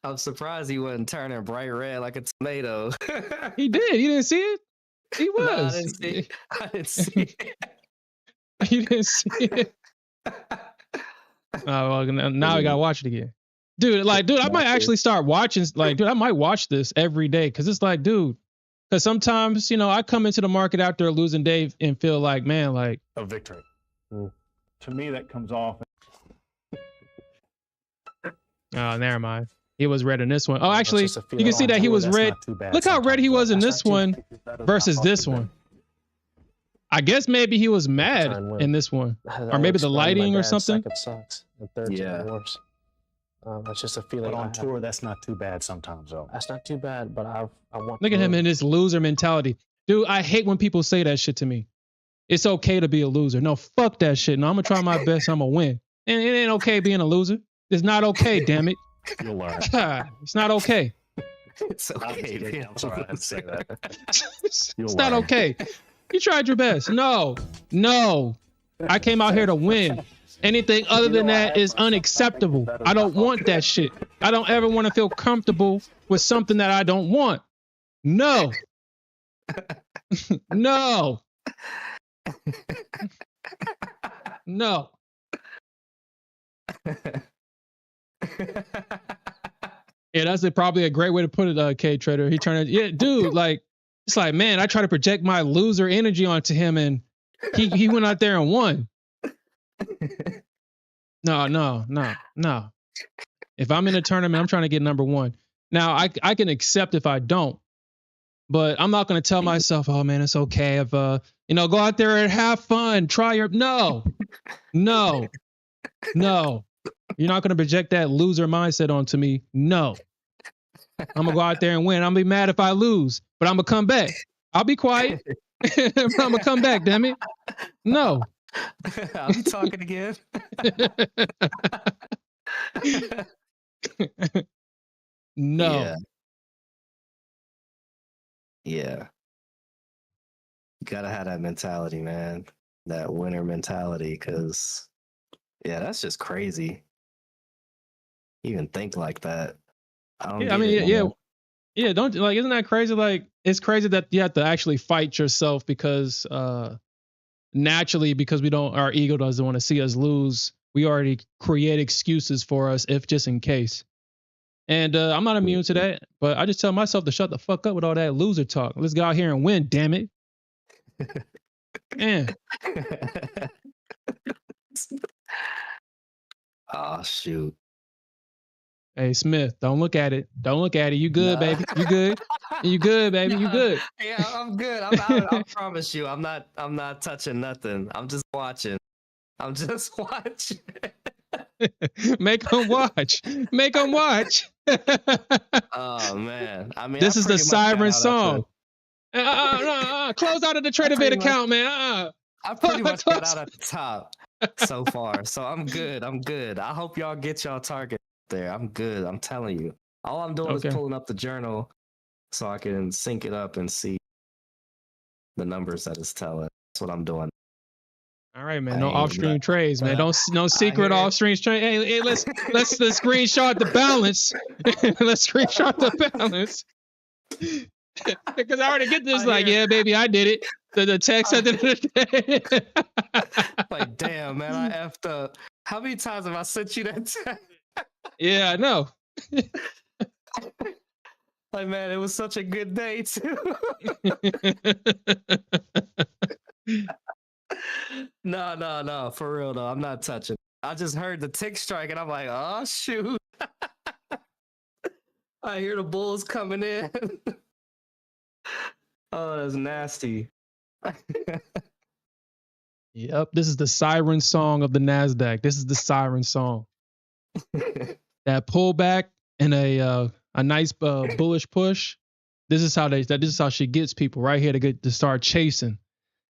Speaker 2: I'm surprised he wasn't turning bright red like a tomato.
Speaker 1: He did. You didn't see it? He
Speaker 2: No,
Speaker 1: was.
Speaker 2: I didn't see it.
Speaker 1: You didn't see it. Oh, well, now we gotta watch it again, dude. Like, dude, I might actually start watching. Like, dude, I might watch this every day because it's like, dude. Because sometimes, I come into the market after a losing day and feel like, man, like
Speaker 4: A victory.
Speaker 5: Mm.
Speaker 4: To me, that comes off.
Speaker 1: oh, never mind. He was red in this one. Oh,
Speaker 5: That's
Speaker 1: actually,
Speaker 5: just a
Speaker 1: you
Speaker 5: feeling
Speaker 1: can see
Speaker 5: on
Speaker 1: that he
Speaker 5: tour,
Speaker 1: was
Speaker 5: that's
Speaker 1: red.
Speaker 4: not too bad
Speaker 1: Look how red he
Speaker 4: sometimes,
Speaker 1: was
Speaker 4: though.
Speaker 1: in
Speaker 5: That's
Speaker 1: this
Speaker 5: not too
Speaker 1: one
Speaker 5: bad.
Speaker 1: versus this one. I guess maybe he was mad
Speaker 5: and win.
Speaker 1: in this one.
Speaker 5: As I
Speaker 1: Or
Speaker 5: would
Speaker 1: maybe the
Speaker 5: explain to my
Speaker 1: lighting or
Speaker 5: dad,
Speaker 1: something.
Speaker 5: Second sucks, and third's
Speaker 2: Yeah.
Speaker 5: even worse. That's just a feeling
Speaker 4: But
Speaker 5: I
Speaker 4: on
Speaker 5: have.
Speaker 4: tour, that's not too bad sometimes, though.
Speaker 5: That's not too bad, but I want.
Speaker 1: Look
Speaker 5: to
Speaker 1: at him
Speaker 5: win.
Speaker 1: in this loser mentality. Dude, I hate when people say that shit to me. It's okay to be a loser. No, fuck that shit. No, I'm going to try my best. I'm going to win. And it ain't okay being a loser. It's not okay, damn it.
Speaker 4: You'll learn.
Speaker 1: It's not okay.
Speaker 2: It's okay.
Speaker 4: I'm sorry, I had to say that.
Speaker 1: It's
Speaker 4: You'll
Speaker 1: not
Speaker 4: learn.
Speaker 1: okay. You tried your best. No. I came out here to win. Anything other than that is unacceptable. I don't want that shit. I don't ever want to feel comfortable with something that I don't want. No. No. No. Yeah, that's probably a great way to put it, K Trader. He turned it, yeah, dude, like, it's like, man, I try to project my loser energy onto him and he went out there and won. No. If I'm in a tournament, I'm trying to get number one. Now, I can accept if I don't, but I'm not going to tell myself, oh man, it's okay if, go out there and have fun, try your, no. You're not going to project that loser mindset onto me. No. I'm going to go out there and win. I'm going to be mad if I lose, but I'm going to come back. I'll be quiet. I'm going to come back, damn it. No.
Speaker 2: I'll be talking again.
Speaker 1: No.
Speaker 2: Yeah. You gotta have that mentality, man. that winner mentality, because yeah, that's just crazy. Even think like that. I don't
Speaker 1: Yeah, I
Speaker 2: get
Speaker 1: mean,
Speaker 2: it, man.
Speaker 1: yeah. Don't like, isn't that crazy? Like, it's crazy that you have to actually fight yourself because naturally, because we don't, our ego doesn't want to see us lose. We already create excuses for us if just in case. And I'm not immune to that, but I just tell myself to shut the fuck up with all that loser talk. Let's go out here and win, damn it. Man,
Speaker 2: Oh shoot.
Speaker 1: hey Smith, don't look at it. Don't look at it. You good,
Speaker 2: Nah.
Speaker 1: baby. You good. You good, baby. You
Speaker 2: Nah.
Speaker 1: good.
Speaker 2: Yeah, I'm good. I promise you, I'm not touching nothing. I'm just watching. I'm just watching.
Speaker 1: Make them watch. Make them watch.
Speaker 2: Oh man. I mean, I
Speaker 1: This is the
Speaker 2: pretty much got
Speaker 1: siren
Speaker 2: out at the
Speaker 1: song. Close out of the
Speaker 2: I
Speaker 1: TraderVate
Speaker 2: pretty much
Speaker 1: account, man.
Speaker 2: I pretty much got
Speaker 1: Close.
Speaker 2: out at the top so far. So I'm good. I'm good. I hope y'all get y'all target there. I'm good. I'm telling you. All I'm doing
Speaker 1: Okay.
Speaker 2: is pulling up the journal so I can sync it up and see the numbers that it's telling. That's what I'm doing.
Speaker 1: All right, man.
Speaker 2: I
Speaker 1: No
Speaker 2: ain't-
Speaker 1: off-stream trades, man.
Speaker 2: but
Speaker 1: Don't no secret
Speaker 2: hear-
Speaker 1: off-stream trade. Hey, let's screenshot the balance. Let's screenshot the balance. Because I already get this.
Speaker 2: I
Speaker 1: Like,
Speaker 2: hear-
Speaker 1: yeah, baby, I did it. The text at the end of the day.
Speaker 2: like, damn, man, I effed up. How many times have I sent you that text?
Speaker 1: Yeah, I know.
Speaker 2: Like, man, it was such a good day too. No, for real though. I'm not touching. I just heard the tick strike and I'm like, oh shoot. I hear the bulls coming in. Oh, that's nasty.
Speaker 1: Yep, this is the siren song of the Nasdaq. This is the siren song. That pullback and a nice bullish push. This is how she gets people right here to start chasing,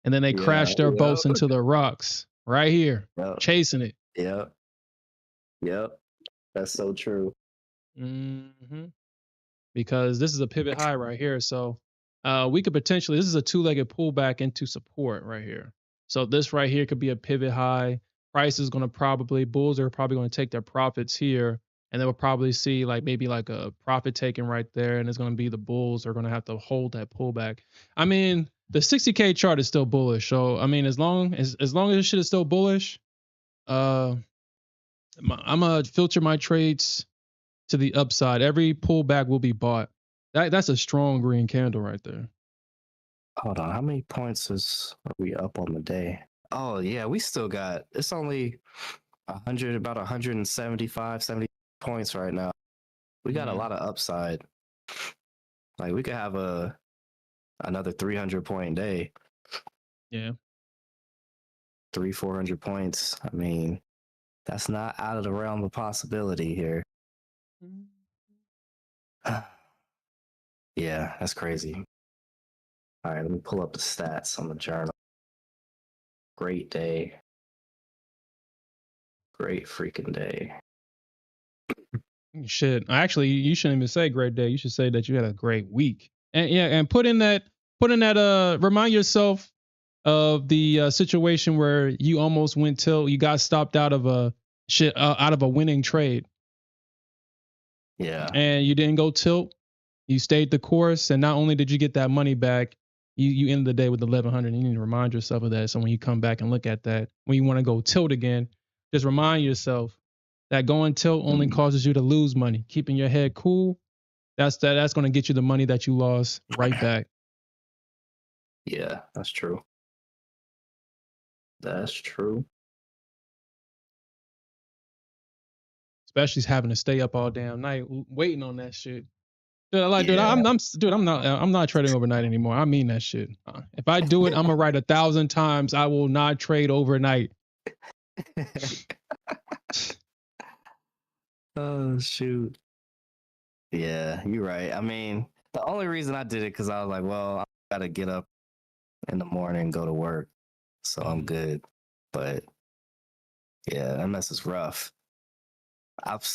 Speaker 1: and then they crash their boats into the rocks right here, chasing it.
Speaker 2: Yep. That's so true.
Speaker 1: Mm-hmm. Because this is a pivot high right here, so we could potentially. This is a two-legged pullback into support right here. So this right here could be a pivot high. Price is going to bulls are probably going to take their profits here, and they will probably see like maybe like a profit taken right there, and it's going to be the bulls are going to have to hold that pullback. I mean, the 60K chart is still bullish, so I mean, as long as this shit is still bullish, I'm gonna filter my trades to the upside. Every pullback will be bought. That's a strong green candle right there.
Speaker 2: Hold on, how many points are we up on the day? Oh yeah, we still got. It's only 100, about 175, 70 points right now. We got a lot of upside. Like we could have another 300 point day.
Speaker 1: Yeah.
Speaker 2: 400 points. I mean, that's not out of the realm of possibility here. Yeah, that's crazy. All right, let me pull up the stats on the journal. Great day. Great freaking day.
Speaker 1: Shit. Actually, you shouldn't even say great day. You should say that you had a great week. And yeah, and put in that remind yourself of the situation where you almost went till you got stopped out of a winning trade.
Speaker 2: Yeah.
Speaker 1: And you didn't go tilt. You stayed the course, and not only did you get that money back, you ended the day with 1,100. You need to remind yourself of that. So when you come back and look at that, when you want to go tilt again, just remind yourself that going tilt only causes you to lose money. Keeping your head cool, that's going to get you the money that you lost right back.
Speaker 2: Yeah, that's true. That's true.
Speaker 1: Especially having to stay up all damn night waiting on that shit. Dude,
Speaker 2: Yeah.
Speaker 1: I'm not trading overnight anymore. I mean that shit. If I do it, I'm gonna write 1,000 times. I will not trade overnight.
Speaker 2: Oh shoot. Yeah, you're right. I mean, the only reason I did it because I was like, well, I gotta get up in the morning and go to work, so I'm good. But yeah, that mess is rough.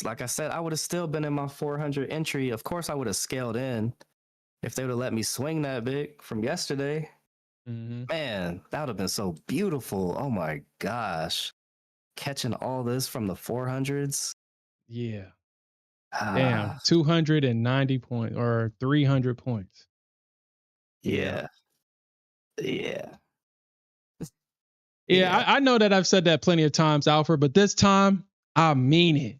Speaker 2: Like I said, I would have still been in my 400 entry. Of course, I would have scaled in if they would have let me swing that big from yesterday. Man, that would have been so beautiful. Oh my gosh. Catching all this from the 400s.
Speaker 1: Yeah. Damn,
Speaker 2: Ah,
Speaker 1: 290 points or 300 points.
Speaker 2: yeah. Yeah.
Speaker 1: Yeah, I know that I've said that plenty of times, Alfred, but this time I mean it.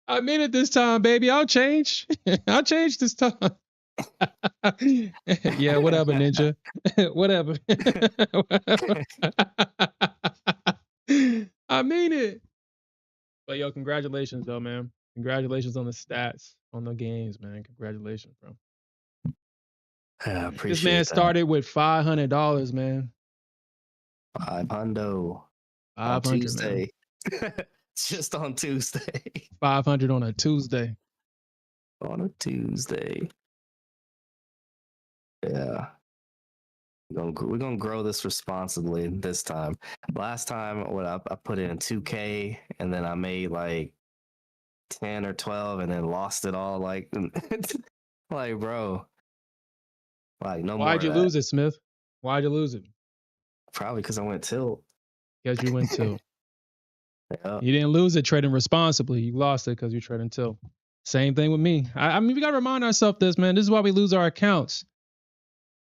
Speaker 1: I mean it this time, baby. I'll change. I'll change this time. Yeah, whatever, ninja. Whatever. I mean it. But yo, congratulations though, man. Congratulations on the stats, on the games, man. Congratulations, bro.
Speaker 2: I appreciate
Speaker 1: This man
Speaker 2: that.
Speaker 1: started with $500, man.
Speaker 2: 500 on
Speaker 1: 500,
Speaker 2: Tuesday. Just on Tuesday.
Speaker 1: 500 on a Tuesday.
Speaker 2: On a Tuesday. Yeah. We're gonna grow this responsibly this time. Last time, what I put in 2K and then I made like 10 or 12 and then lost it all. Like, like, bro, like no more.
Speaker 1: Why'd you lose it, Smith? Why'd you lose it?
Speaker 2: Probably because I went tilt.
Speaker 1: Because you went tilt.
Speaker 2: Yeah.
Speaker 1: You didn't lose it trading responsibly. You lost it because you trading tilt. Same thing with me. I mean, we gotta remind ourselves this, man. This is why we lose our accounts.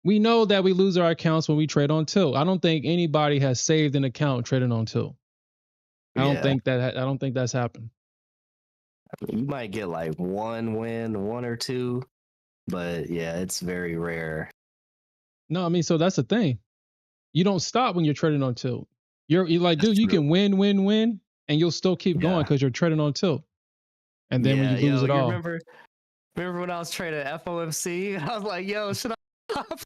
Speaker 1: We know that we lose our accounts when we trade on tilt. I don't think anybody has saved an account trading on tilt. I don't think that's happened.
Speaker 2: You might get like one win, one or two, but yeah, it's very rare.
Speaker 1: No, I mean, so that's the thing. You don't stop when you're trading on tilt. You're like,
Speaker 2: That's
Speaker 1: dude, you
Speaker 2: true.
Speaker 1: can win, and you'll still keep going because you're trading on tilt. And then when you lose it all.
Speaker 2: Remember when I was trading FOMC? I was like, yo, should I stop?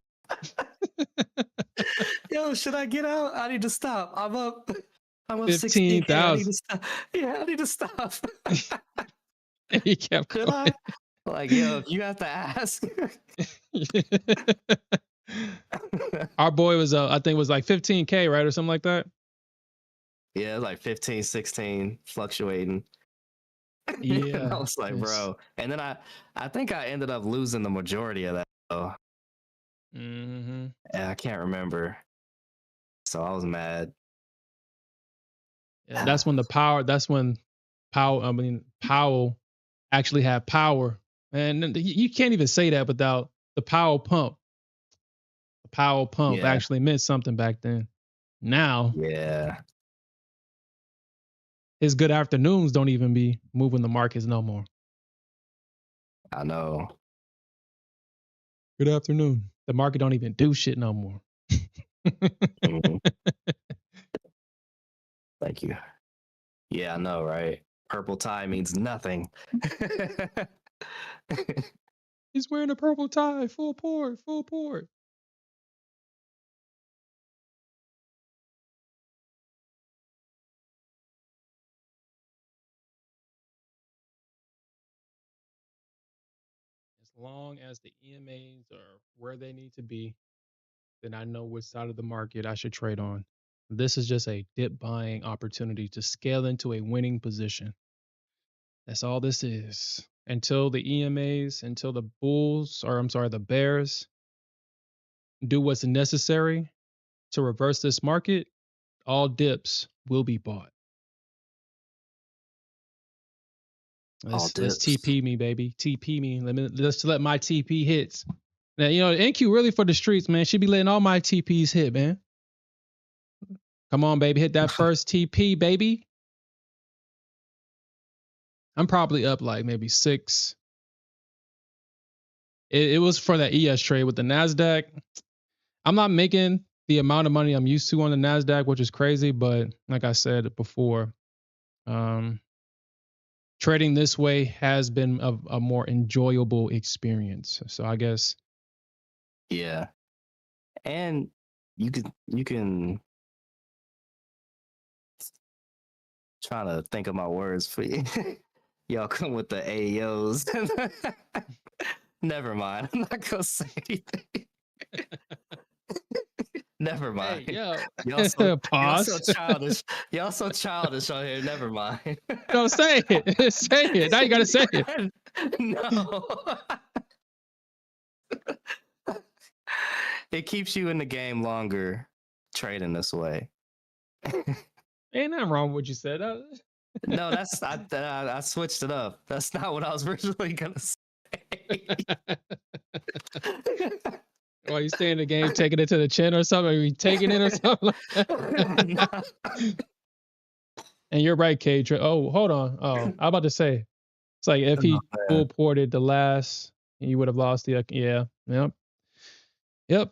Speaker 2: Yo, should I get out? I need to stop. I'm up 16,000. I need to stop. Yeah, I need to stop.
Speaker 1: He kept
Speaker 2: Could
Speaker 1: going.
Speaker 2: I? Like, yo, you have to ask.
Speaker 1: Our boy was, I think it was like 15K, right? Or something like that.
Speaker 2: Yeah, like 15, 16, fluctuating.
Speaker 1: Yeah.
Speaker 2: I was like, bro. And then I think I ended up losing the majority of that. So.
Speaker 1: Mm-hmm.
Speaker 2: Yeah, I can't remember. So I was mad.
Speaker 1: Yeah, that's when Powell actually had power. And you can't even say that without the Powell pump. The Powell pump actually meant something back then. Now, his good afternoons don't even be moving the markets no more.
Speaker 2: I know.
Speaker 1: Good afternoon. The market don't even do shit no more.
Speaker 2: Mm-hmm. Thank you. Yeah, I know, right? Purple tie means nothing.
Speaker 1: He's wearing a purple tie, full port. As long as the EMAs are where they need to be, then I know which side of the market I should trade on. This is just a dip buying opportunity to scale into a winning position. That's all this is. Until the EMAs, until the the bears do what's necessary to reverse this market, all dips will be bought. Let's TP me, baby. TP me. Let's let my TP hits. Now, NQ really for the streets, man. She be letting all my TPs hit, man. Come on, baby. Hit that first TP, baby. I'm probably up like maybe 6. It was for that ES trade with the Nasdaq. I'm not making the amount of money I'm used to on the Nasdaq, which is crazy. But like I said before, trading this way has been a more enjoyable experience. So I guess.
Speaker 2: Yeah. And you can try to think of my words for you. Y'all come with the AOs. Never mind. I'm not gonna say anything. Never mind.
Speaker 1: Hey,
Speaker 2: y'all so
Speaker 1: childish.
Speaker 2: Y'all so childish on here. Never mind.
Speaker 1: No, say it. Say it. Now you gotta say it.
Speaker 2: No. It keeps you in the game longer trading this way.
Speaker 1: Ain't nothing wrong with what you said.
Speaker 2: No, I switched it up. That's not what I was originally gonna say.
Speaker 1: While you stay in the game, taking it to the chin or something, are you taking it or something like that? And you're right, K. Oh, hold on. Oh, I'm about to say, it's like if he full ported the last, you would have lost the. Yeah. Yep.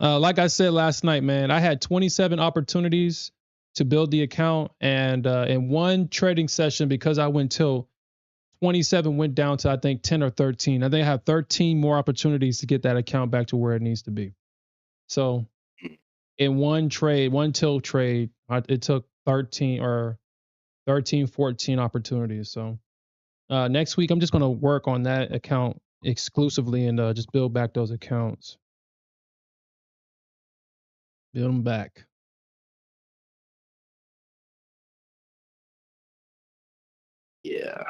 Speaker 1: Like I said last night, man, I had 27 opportunities to build the account, and in one trading session, because I went till 27 went down to I think 10 or 13. I think I have 13 more opportunities to get that account back to where it needs to be. So in one trade, one tilt trade, it took 13 or 13, 14 opportunities. So next week, I'm just going to work on that account exclusively and just build back those accounts. Build them back.
Speaker 2: Yeah.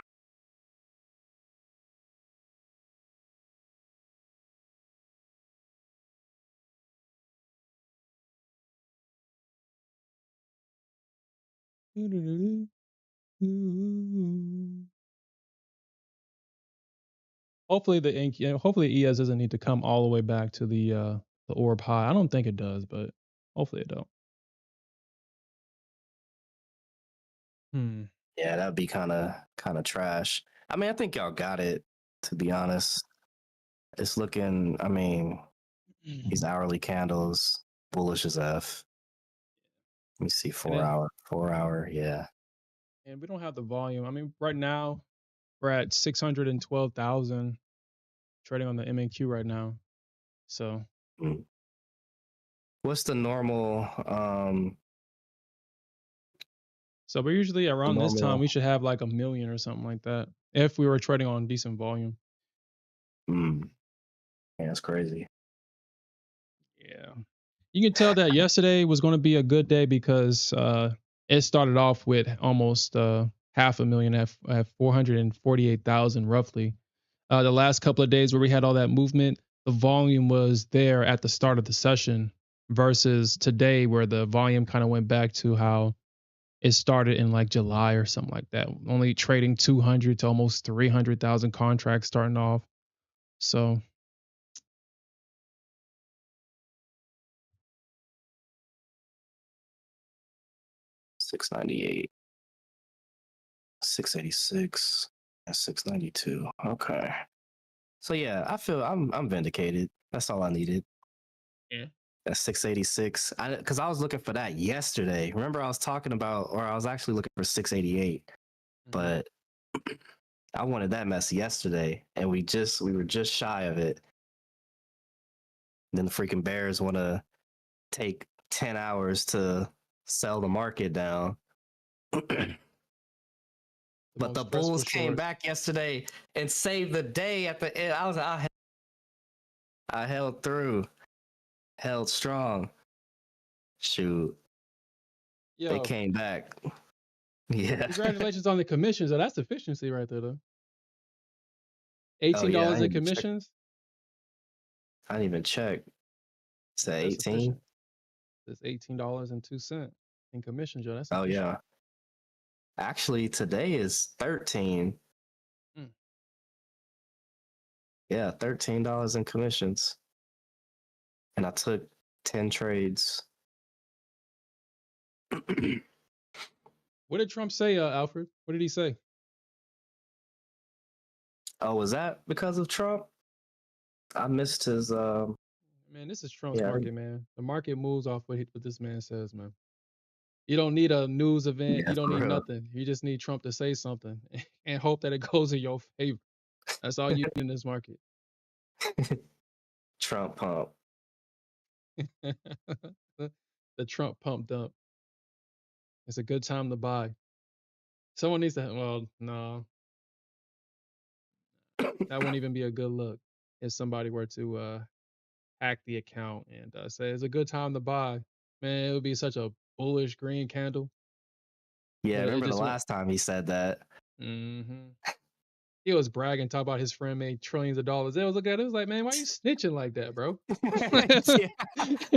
Speaker 1: Hopefully hopefully ES doesn't need to come all the way back to the orb high. I don't think it does, but hopefully it don't.
Speaker 2: Yeah, that'd be kind of trash. I mean, I think y'all got it, to be honest. It's looking, I mean, these hourly candles, bullish as F. Let me see, 4 hour, yeah.
Speaker 1: And we don't have the volume. I mean, right now we're at 612,000 trading on the MNQ right now. So
Speaker 2: what's the normal
Speaker 1: so we're usually around this time we should have like 1 million or something like that if we were trading on decent volume.
Speaker 2: Yeah, that's crazy.
Speaker 1: Yeah. You can tell that yesterday was going to be a good day because it started off with almost 500,000 at 448,000 roughly. The last couple of days where we had all that movement, the volume was there at the start of the session versus today where the volume kind of went back to how it started in like July or something like that. Only trading 200 to almost 300,000 contracts starting off. So
Speaker 2: 698, 686, and 692. Okay. So yeah, I feel I'm vindicated. That's all I needed.
Speaker 1: yeah.
Speaker 2: That's 686. Because I was looking for that yesterday. Remember, I was talking about, or I was actually looking for 688, but I wanted that mess yesterday, and we were just shy of it. And then the freaking Bears want to take 10 hours to sell the market down. But the Bulls came back yesterday and saved the day at the end. I held through, held strong. Shoot. Yo, they came back. Yeah.
Speaker 1: Congratulations on the commissions. Oh, that's efficiency right there, though. $18 in commissions.
Speaker 2: I didn't even check. Is that 18?
Speaker 1: It's $18.02 in commissions, Joe. That's
Speaker 2: efficient. Yeah. Actually, today is 13. Yeah, $13 in commissions. And I took 10 trades.
Speaker 1: What did Trump say, Alfred? What did he say?
Speaker 2: Oh, was that because of Trump? I missed his
Speaker 1: Man, this is Trump's market, man. The market moves off what this man says, man. You don't need a news event. You don't need nothing. You just need Trump to say something and hope that it goes in your favor. That's all you need in this market.
Speaker 2: Trump pump.
Speaker 1: The Trump pump dump. It's a good time to buy. Someone needs to, well, no. That wouldn't even be a good look if somebody were to hack the account and say it's a good time to buy. Man, it would be such a bullish green candle.
Speaker 2: Yeah, remember the last time he said that?
Speaker 1: Mm-hmm. He was bragging, talking about his friend made trillions of dollars. They was looking at it, it was like, man, why you snitching like that, bro?
Speaker 2: Yeah.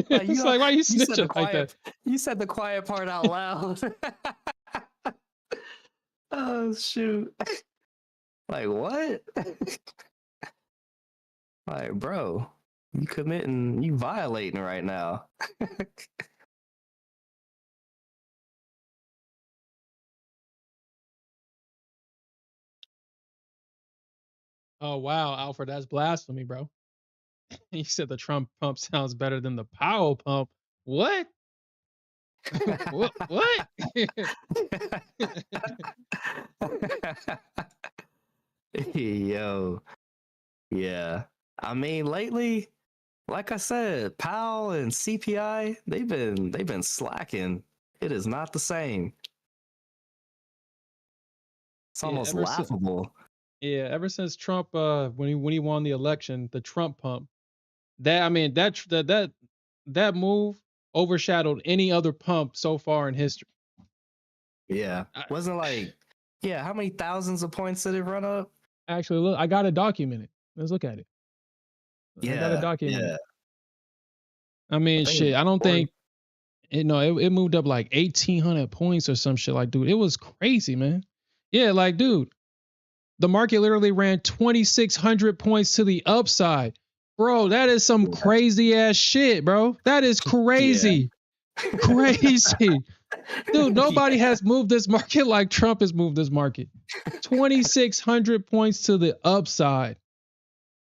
Speaker 2: Like,
Speaker 1: It's like, why you
Speaker 2: you said the
Speaker 1: snitching like that?
Speaker 2: quiet. You said the quiet part out loud. Oh shoot! Like what? Like, bro, you violating right now.
Speaker 1: Oh wow, Alfred, that's blasphemy, bro. He said the Trump pump sounds better than the Powell pump. What? What?
Speaker 2: Yo, yeah. I mean, lately, like I said, Powell and CPI, they've been slacking. It is not the same. It's
Speaker 1: Yeah,
Speaker 2: almost laughable.
Speaker 1: ever since Trump when he won the election, the Trump pump, that I mean that move overshadowed any other pump so far in history.
Speaker 2: Yeah.
Speaker 1: I,
Speaker 2: Wasn't like, yeah, how many thousands of points did it run up?
Speaker 1: actually, look, I got it documented. Let's look at it. I got it
Speaker 2: Yeah.
Speaker 1: documented.
Speaker 2: Yeah.
Speaker 1: I mean,
Speaker 2: I think
Speaker 1: shit.
Speaker 2: it's
Speaker 1: I don't
Speaker 2: 40.
Speaker 1: think it moved up like 1,800 points or some shit. Like, dude, it was crazy, man. Yeah, like, dude, the market literally ran 2,600 points to the upside, bro. That is some crazy ass shit, bro. That is crazy, crazy, dude. Nobody has moved this market like Trump has moved this market. 2,600 points to the upside.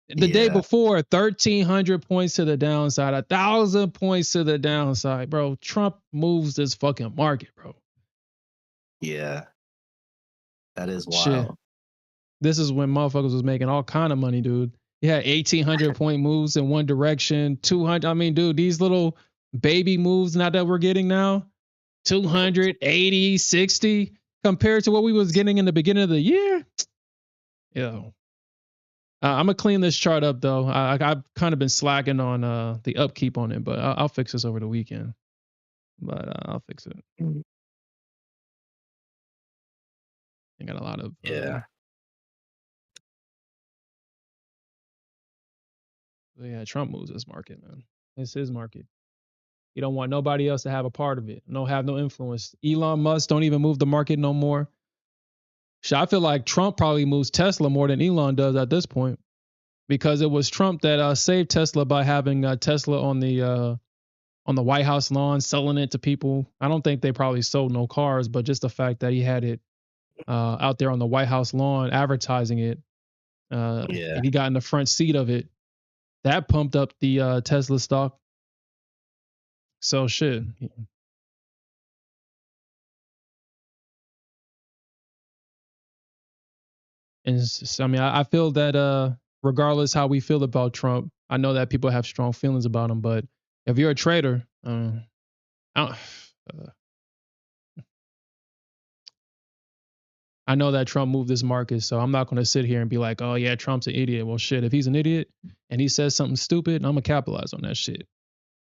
Speaker 1: The day
Speaker 2: Yeah.
Speaker 1: before, 1,300 points to the downside, 1,000 points to the downside, bro. Trump moves this fucking market, bro.
Speaker 2: Yeah. That is
Speaker 1: Shit.
Speaker 2: wild.
Speaker 1: This is when motherfuckers was making all kind of money, dude. You had 1,800 point moves in one direction, 200. I mean, dude, these little baby moves now that we're getting now, 280, 60, compared to what we was getting in the beginning of the year. Yo. I'm gonna clean this chart up though. I've kind of been slacking on the upkeep on it, but I'll fix this over the weekend. But I'll fix it. I got a lot of
Speaker 2: Yeah.
Speaker 1: yeah. Trump moves this market, man. It's his market. You don't want nobody else to have a part of it. Have no influence. Elon Musk don't even move the market no more. Shit, I feel like Trump probably moves Tesla more than Elon does at this point, because it was Trump that saved Tesla by having Tesla on the White House lawn, selling it to people. I don't think they probably sold no cars, but just the fact that he had it out there on the White House lawn advertising it,
Speaker 2: Yeah.
Speaker 1: and he got in the front seat of it, that pumped up the Tesla stock. So shit. And I mean, I feel that regardless how we feel about Trump, I know that people have strong feelings about him. But if you're a trader, I know that Trump moved this market, so I'm not going to sit here and be like, oh yeah, Trump's an idiot. Well, shit, if he's an idiot and he says something stupid, I'm gonna capitalize on that shit.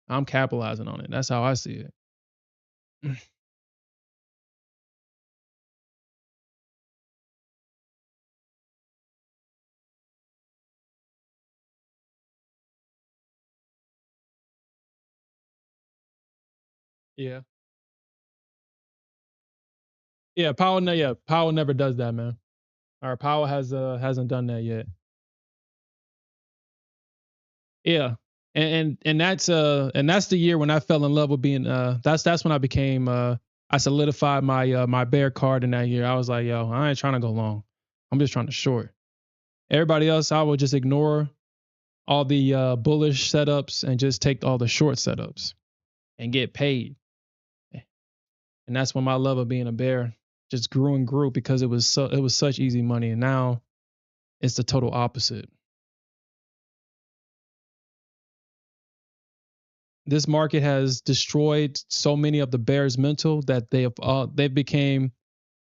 Speaker 1: I'm capitalizing on it. That's how I see it. Yeah. Yeah, Powell never does that, man. Or Powell hasn't done that yet. Yeah. And that's the year when I fell in love with being that's when I became I solidified my bear card in that year. I was like, yo, I ain't trying to go long. I'm just trying to short. Everybody else, I would just ignore all the bullish setups and just take all the short setups and get paid. And that's when my love of being a bear just grew and grew, because it was such easy money. And now it's the total opposite. This market has destroyed so many of the bears' mental that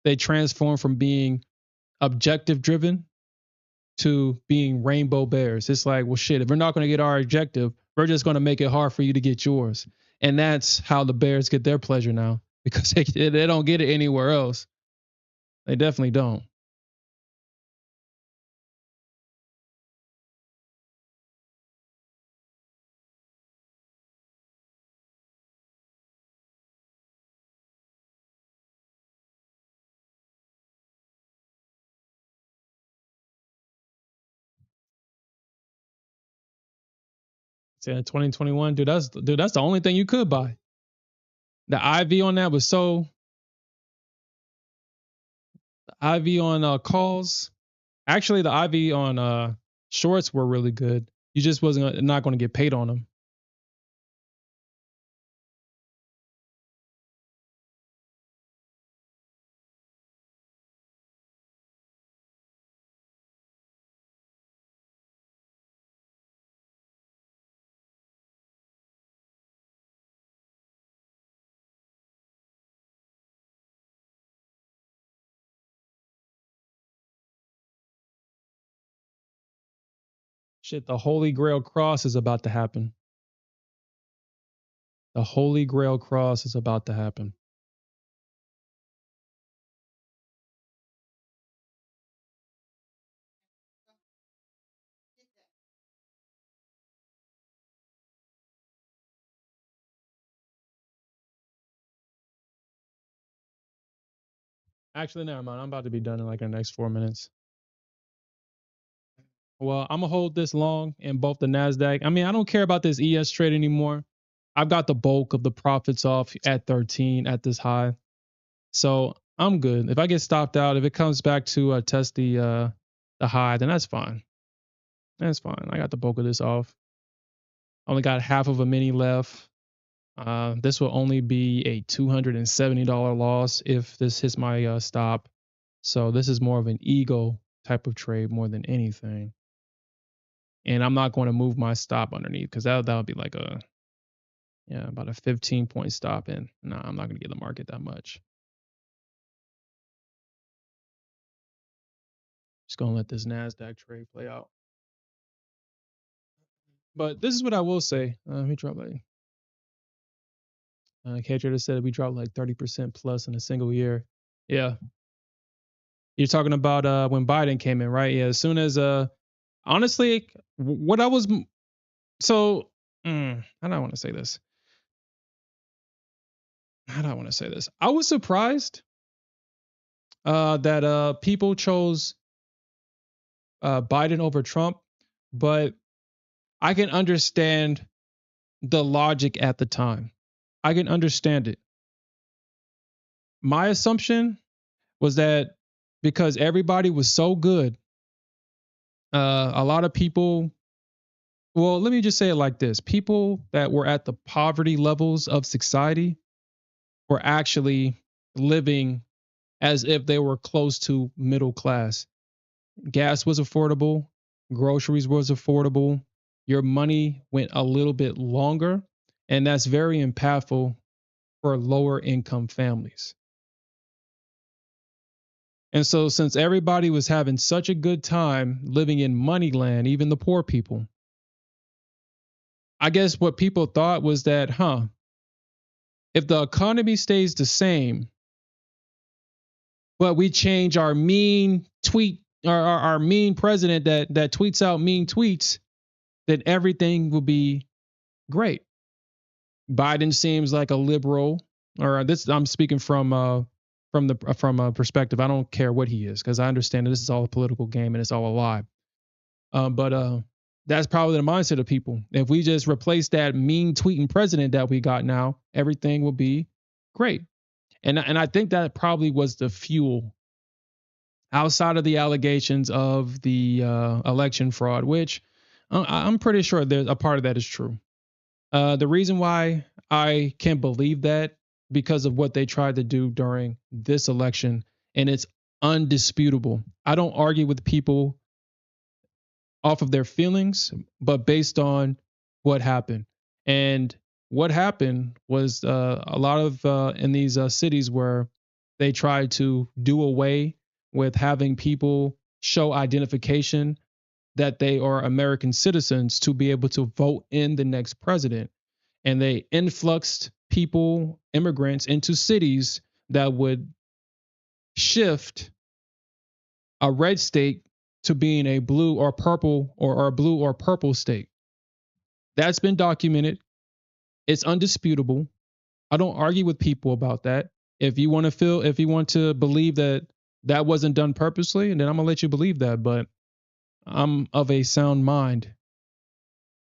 Speaker 1: they transformed from being objective driven to being rainbow bears. It's like, well, shit, if we're not going to get our objective, we're just going to make it hard for you to get yours. And that's how the bears get their pleasure now, because they don't get it anywhere else. They definitely don't. Yeah, 2021, dude. That's the only thing you could buy. The IV on that was so. The IV on calls. Actually, the IV on shorts were really good. You just wasn't not going to get paid on them. Shit, the Holy Grail cross is about to happen. The Holy Grail cross is about to happen. Actually, never mind. I'm about to be done in like the next 4 minutes. Well, I'm gonna hold this long in both the Nasdaq. I mean, I don't care about this ES trade anymore. I've got the bulk of the profits off at 13 at this high, so I'm good. If I get stopped out, if it comes back to test the high, then that's fine. That's fine. I got the bulk of this off. Only got half of a mini left. This will only be a $270 loss if this hits my stop. So this is more of an ego type of trade more than anything. And I'm not going to move my stop underneath because that would be like about a 15-point stop. And no, I'm not going to give the market that much. Just going to let this Nasdaq trade play out. But this is what I will say. Let me drop like. K-Trader said we dropped like 30% plus in a single year. Yeah. You're talking about when Biden came in, right? Yeah. As soon as honestly, what I was so how do I want to say this? How do I want to say this? I was surprised that people chose Biden over Trump, but I can understand the logic at the time. I can understand it. My assumption was that because everybody was so good, a lot of people, well, let me just say it like this. People that were at the poverty levels of society were actually living as if they were close to middle class. Gas was affordable, groceries was affordable, your money went a little bit longer, and that's very impactful for lower income families. And so since everybody was having such a good time living in money land, even the poor people, I guess what people thought was that, if the economy stays the same, but we change our mean tweet, our mean president that tweets out mean tweets, then everything will be great. Biden seems like a liberal, or this I'm speaking from a perspective. I don't care what he is because I understand that this is all a political game and it's all a lie. But that's probably the mindset of people. If we just replace that mean tweeting president that we got now, everything will be great. And I think that probably was the fuel outside of the allegations of the election fraud, which I'm pretty sure there's a part of that is true. The reason why I can't believe that because of what they tried to do during this election, and it's undisputable. I don't argue with people off of their feelings, but based on what happened. And what happened was a lot of in these cities where they tried to do away with having people show identification that they are American citizens to be able to vote in the next president. And they influxed people, immigrants, into cities that would shift a red state to being a blue or purple or a blue or purple state. That's been documented. It's undisputable. I don't argue with people about that. If you want to believe that that wasn't done purposely, then I'm gonna let you believe that. But I'm of a sound mind,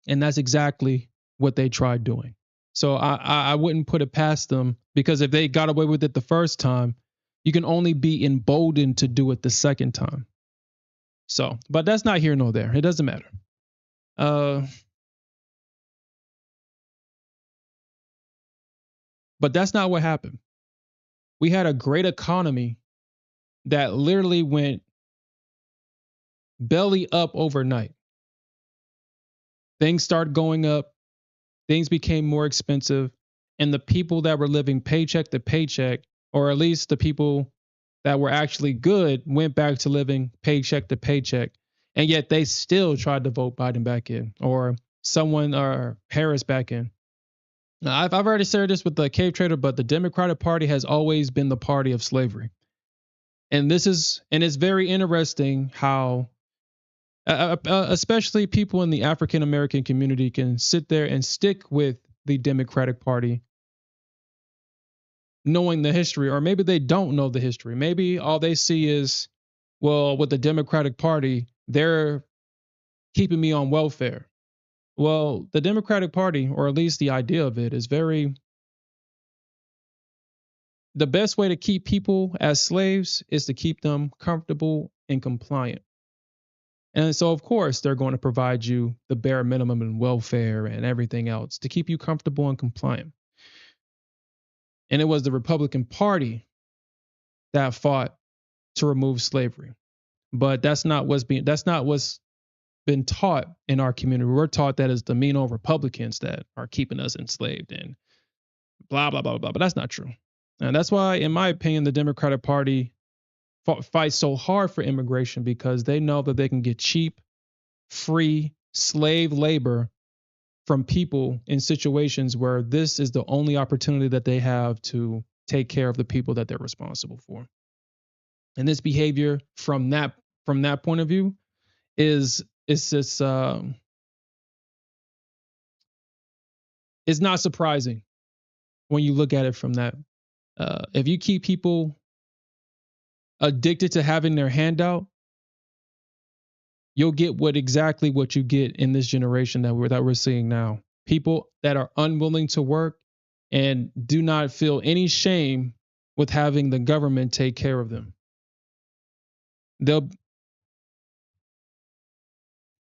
Speaker 1: and that's exactly what they tried doing. So I wouldn't put it past them, because if they got away with it the first time, you can only be emboldened to do it the second time. So, but that's not here nor there. It doesn't matter. But that's not what happened. We had a great economy that literally went belly up overnight. Things started going up, things became more expensive, and the people that were living paycheck to paycheck, or at least the people that were actually good, went back to living paycheck to paycheck. And yet they still tried to vote Biden back in, or someone, or Harris back in. Now, I've already shared this with the cave trader, but the Democratic Party has always been the party of slavery. And it's very interesting how especially people in the African American community can sit there and stick with the Democratic Party, knowing the history, or maybe they don't know the history. Maybe all they see is, well, with the Democratic Party, they're keeping me on welfare. Well, the Democratic Party, or at least the idea of it, is the best way to keep people as slaves is to keep them comfortable and compliant. And so, of course, they're going to provide you the bare minimum in welfare and everything else to keep you comfortable and compliant. And it was the Republican Party that fought to remove slavery. But that's not what's been taught in our community. We're taught that it's the mean old Republicans that are keeping us enslaved and blah, blah, blah, blah. But that's not true. And that's why, in my opinion, the Democratic Party fights so hard for immigration, because they know that they can get cheap, free slave labor from people in situations where this is the only opportunity that they have to take care of the people that they're responsible for. And this behavior from that point of view is not surprising when you look at it from that. If you keep people addicted to having their handout, you'll get exactly what you get in this generation that we're seeing now. People that are unwilling to work and do not feel any shame with having the government take care of them.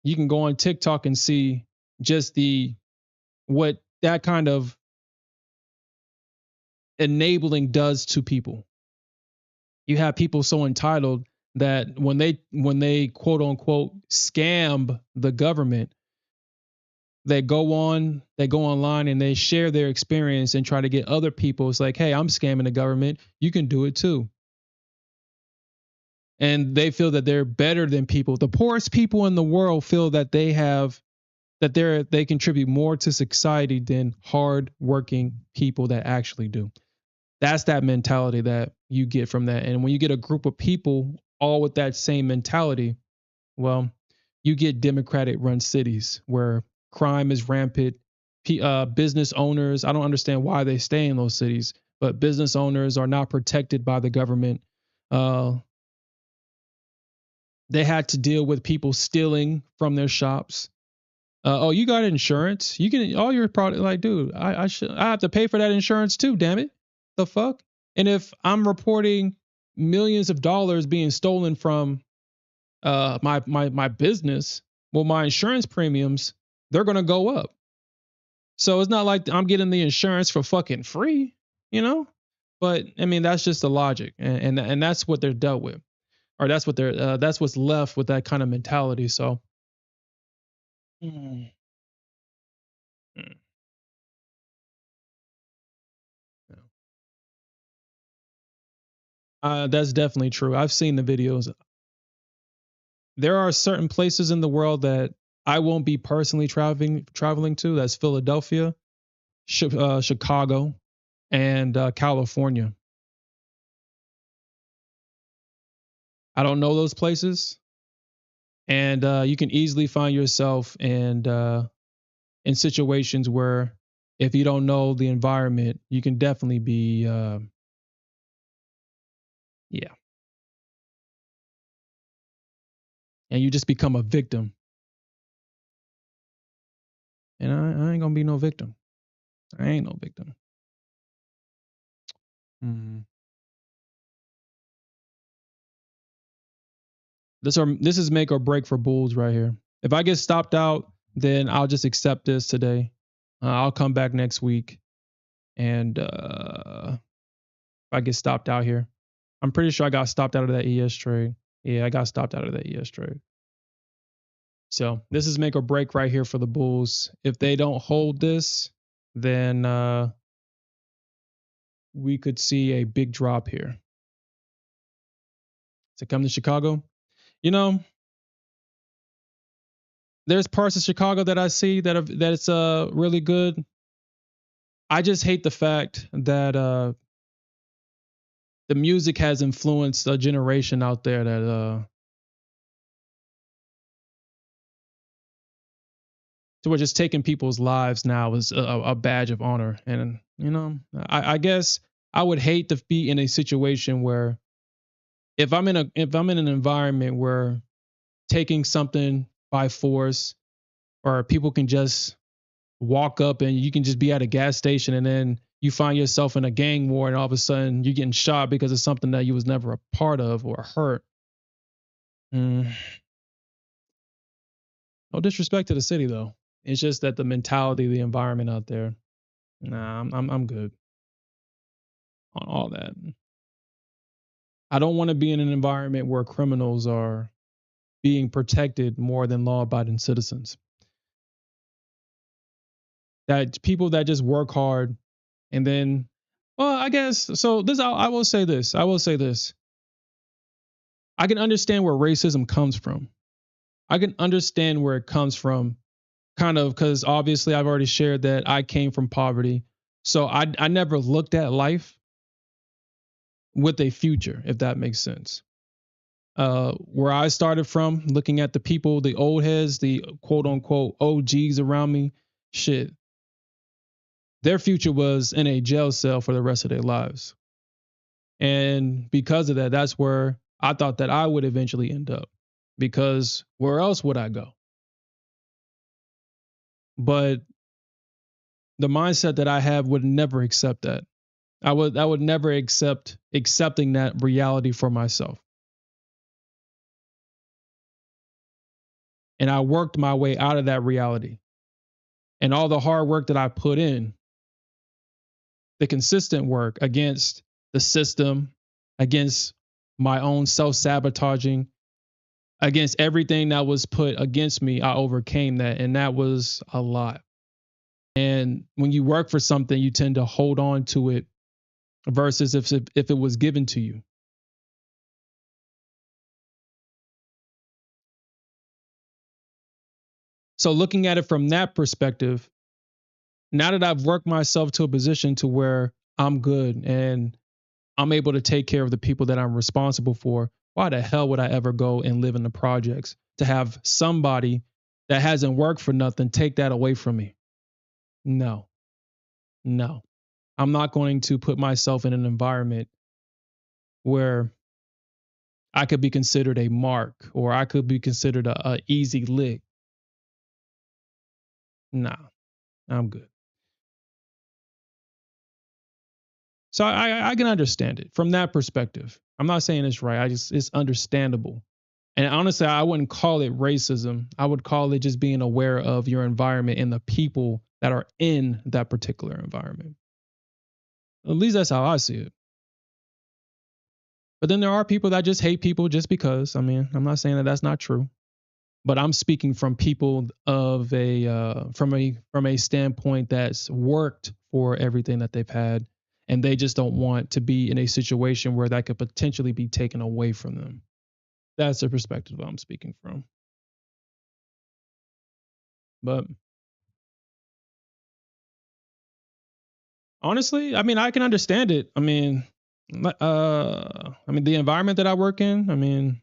Speaker 1: You can go on TikTok and see just what that kind of enabling does to people. You have people so entitled that when they quote unquote scam the government, they go online and they share their experience and try to get other people. It's like, hey, I'm scamming the government. You can do it too. And they feel that they're better than people. The poorest people in the world feel that they contribute more to society than hard-working people that actually do. That's that mentality that you get from that. And when you get a group of people all with that same mentality, well, you get Democratic-run cities where crime is rampant. Business owners, I don't understand why they stay in those cities, but business owners are not protected by the government. They had to deal with people stealing from their shops. Oh, you got insurance? You can all your product. Like, dude, I have to pay for that insurance too. Damn it, the fuck. And if I'm reporting millions of dollars being stolen from my business, well, my insurance premiums, they're gonna go up. So it's not like I'm getting the insurance for fucking free, you know. But I mean, that's just the logic, and that's what they're dealt with, or that's what's left with that kind of mentality. So. Mm. Mm. That's definitely true. I've seen the videos. There are certain places in the world that I won't be personally traveling to. That's Philadelphia, Chicago, and California. I don't know those places, and you can easily find yourself in situations where, if you don't know the environment, you can definitely be yeah, and you just become a victim. And I ain't gonna be no victim. I ain't no victim. This is make or break for bulls right here. If I get stopped out, then I'll just accept this today. I'll come back next week, and if I get stopped out here, I'm pretty sure I got stopped out of that ES trade. Yeah, I got stopped out of that ES trade. So this is make or break right here for the bulls. If they don't hold this, then we could see a big drop here. To come to Chicago, you know, there's parts of Chicago that I see that's really good. I just hate the fact that the music has influenced a generation out there that to where just taking people's lives now is a badge of honor. And you know, I guess I would hate to be in a situation where if I'm in an environment where taking something by force, or people can just walk up and you can just be at a gas station and then you find yourself in a gang war and all of a sudden you're getting shot because of something that you was never a part of or hurt. No disrespect to the city though. It's just that the mentality, the environment out there. Nah, I'm good on all that. I don't want to be in an environment where criminals are being protected more than law-abiding citizens. That people that just work hard and then, well, I guess so. I will say this. I can understand where racism comes from. I can understand where it comes from, kind of, because obviously I've already shared that I came from poverty. So I never looked at life with a future, if that makes sense. Where I started from, looking at the people, the old heads, the quote unquote OGs around me, shit, their future was in a jail cell for the rest of their lives. And because of that, that's where I thought that I would eventually end up, because where else would I go? But the mindset that I have would never accept that. I would never accepting that reality for myself. And I worked my way out of that reality. And all the hard work that I put in, the consistent work against the system, against my own self-sabotaging, against everything that was put against me, I overcame that. And that was a lot. And when you work for something, you tend to hold on to it versus if it was given to you. So looking at it from that perspective, now that I've worked myself to a position to where I'm good and I'm able to take care of the people that I'm responsible for, why the hell would I ever go and live in the projects to have somebody that hasn't worked for nothing take that away from me? No. I'm not going to put myself in an environment where I could be considered a mark or I could be considered a easy lick. Nah, I'm good. So I can understand it from that perspective. I'm not saying it's right. It's understandable. And honestly, I wouldn't call it racism. I would call it just being aware of your environment and the people that are in that particular environment. At least that's how I see it. But then there are people that just hate people just because. I mean, I'm not saying that that's not true, but I'm speaking from people of from a standpoint that's worked for everything that they've had, and they just don't want to be in a situation where that could potentially be taken away from them. That's the perspective I'm speaking from. But honestly, I mean, I can understand it. I mean, the environment that I work in, I mean,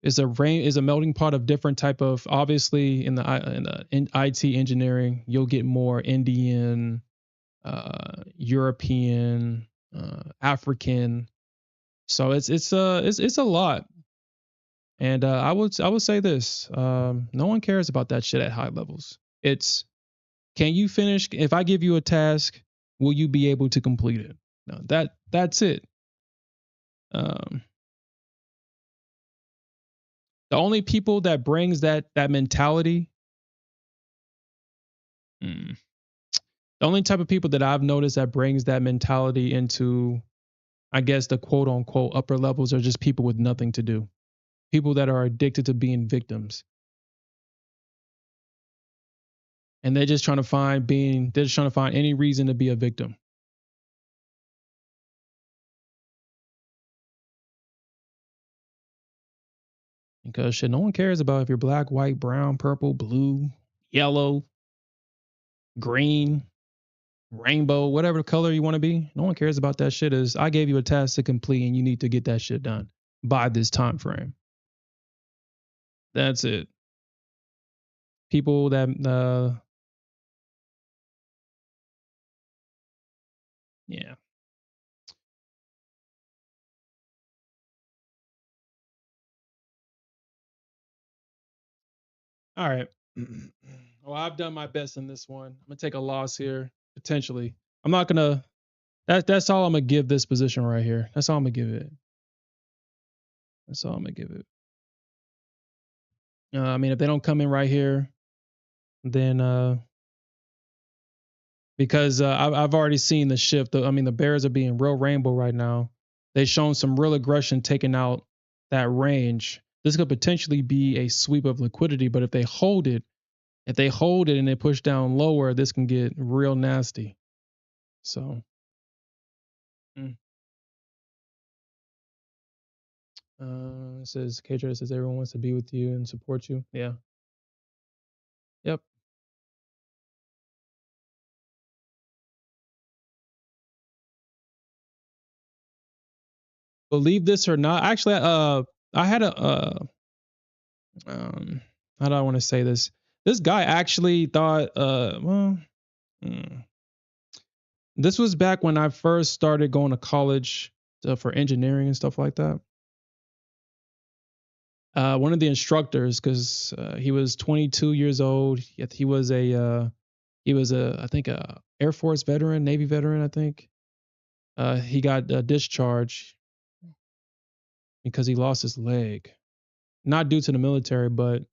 Speaker 1: is a melting pot of different type of, obviously in IT engineering, you'll get more Indian, European, African. So it's a lot. And I would say this, no one cares about that shit at high levels. It's Can you finish? If I give you a task, will you be able to complete it? No, that's it. Um, the only people that brings that mentality, the only type of people that I've noticed that brings that mentality into, I guess, the quote unquote upper levels are just people with nothing to do. People that are addicted to being victims. And they're just trying to find any reason to be a victim. Because shit, no one cares about if you're black, white, brown, purple, blue, yellow, green, rainbow, whatever color you want to be. No one cares about that shit. Is I gave you a task to complete and you need to get that shit done by this time frame. That's it. People that yeah. All right. Well, I've done my best in this one. I'm gonna take a loss here, potentially. I'm not gonna. That's all I'm gonna give this position right here. That's all I'm gonna give it. That's all I'm gonna give it. I mean, if they don't come in right here, then because I've already seen the shift. I mean, the Bears are being real rainbow right now. They've shown some real aggression taking out that range. This could potentially be a sweep of liquidity, but if they hold it and they push down lower, this can get real nasty. So, it says KJ says everyone wants to be with you and support you. Yeah. Yep. Believe this or not, actually, I had a how do I want to say this? This guy actually thought, this was back when I first started going to college for engineering and stuff like that. One of the instructors, because he was 22 years old, he was a I think a Air Force veteran, Navy veteran, I think. He got discharged because he lost his leg, not due to the military, but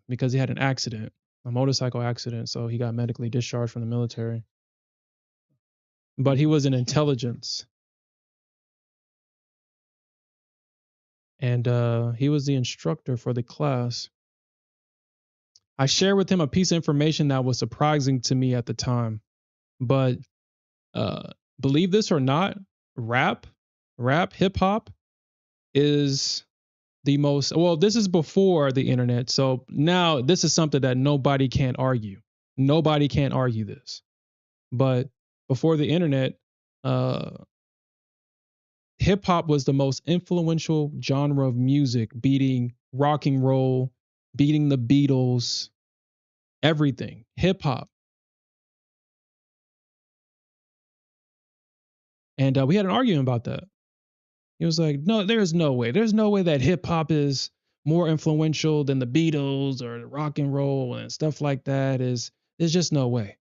Speaker 1: because he had an accident, a motorcycle accident. So he got medically discharged from the military. But he was in intelligence. And he was the instructor for the class. I shared with him a piece of information that was surprising to me at the time. But believe this or not, rap, hip hop is the most, well, this is before the internet. So now this is something that nobody can argue. Nobody can argue this. But before the internet, hip hop was the most influential genre of music, beating rock and roll, beating the Beatles, everything. Hip hop. And we had an argument about that. He was like, no, there's no way. There's no way that hip hop is more influential than the Beatles or rock and roll and stuff like that. There's just no way.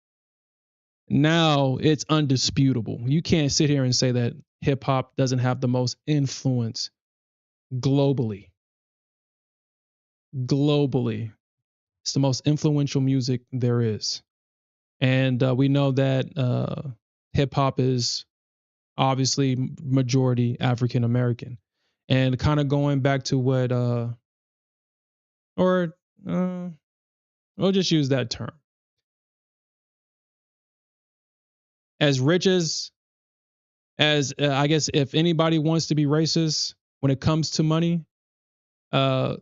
Speaker 1: Now it's undisputable. You can't sit here and say that hip hop doesn't have the most influence globally. Globally, it's the most influential music there is. And we know that hip hop is obviously majority African American. And kind of going back to what, we'll just use that term. As rich as I guess if anybody wants to be racist when it comes to money, hip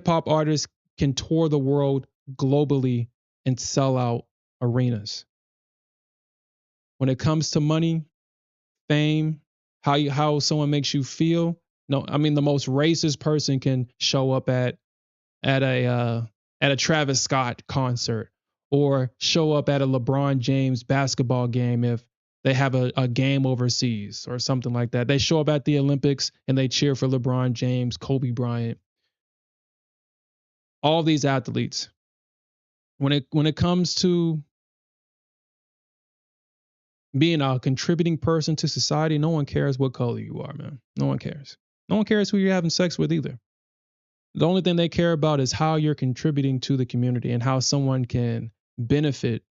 Speaker 1: hop artists can tour the world globally and sell out arenas. When it comes to money, fame, how someone makes you feel. No, I mean the most racist person can show up at a Travis Scott concert or show up at a LeBron James basketball game if they have a game overseas or something like that. They show up at the Olympics and they cheer for LeBron James, Kobe Bryant. All these athletes when it comes to being a contributing person to society, no one cares what color you are, man. No one cares. No one cares who you're having sex with either. The only thing they care about is how you're contributing to the community and how someone can benefit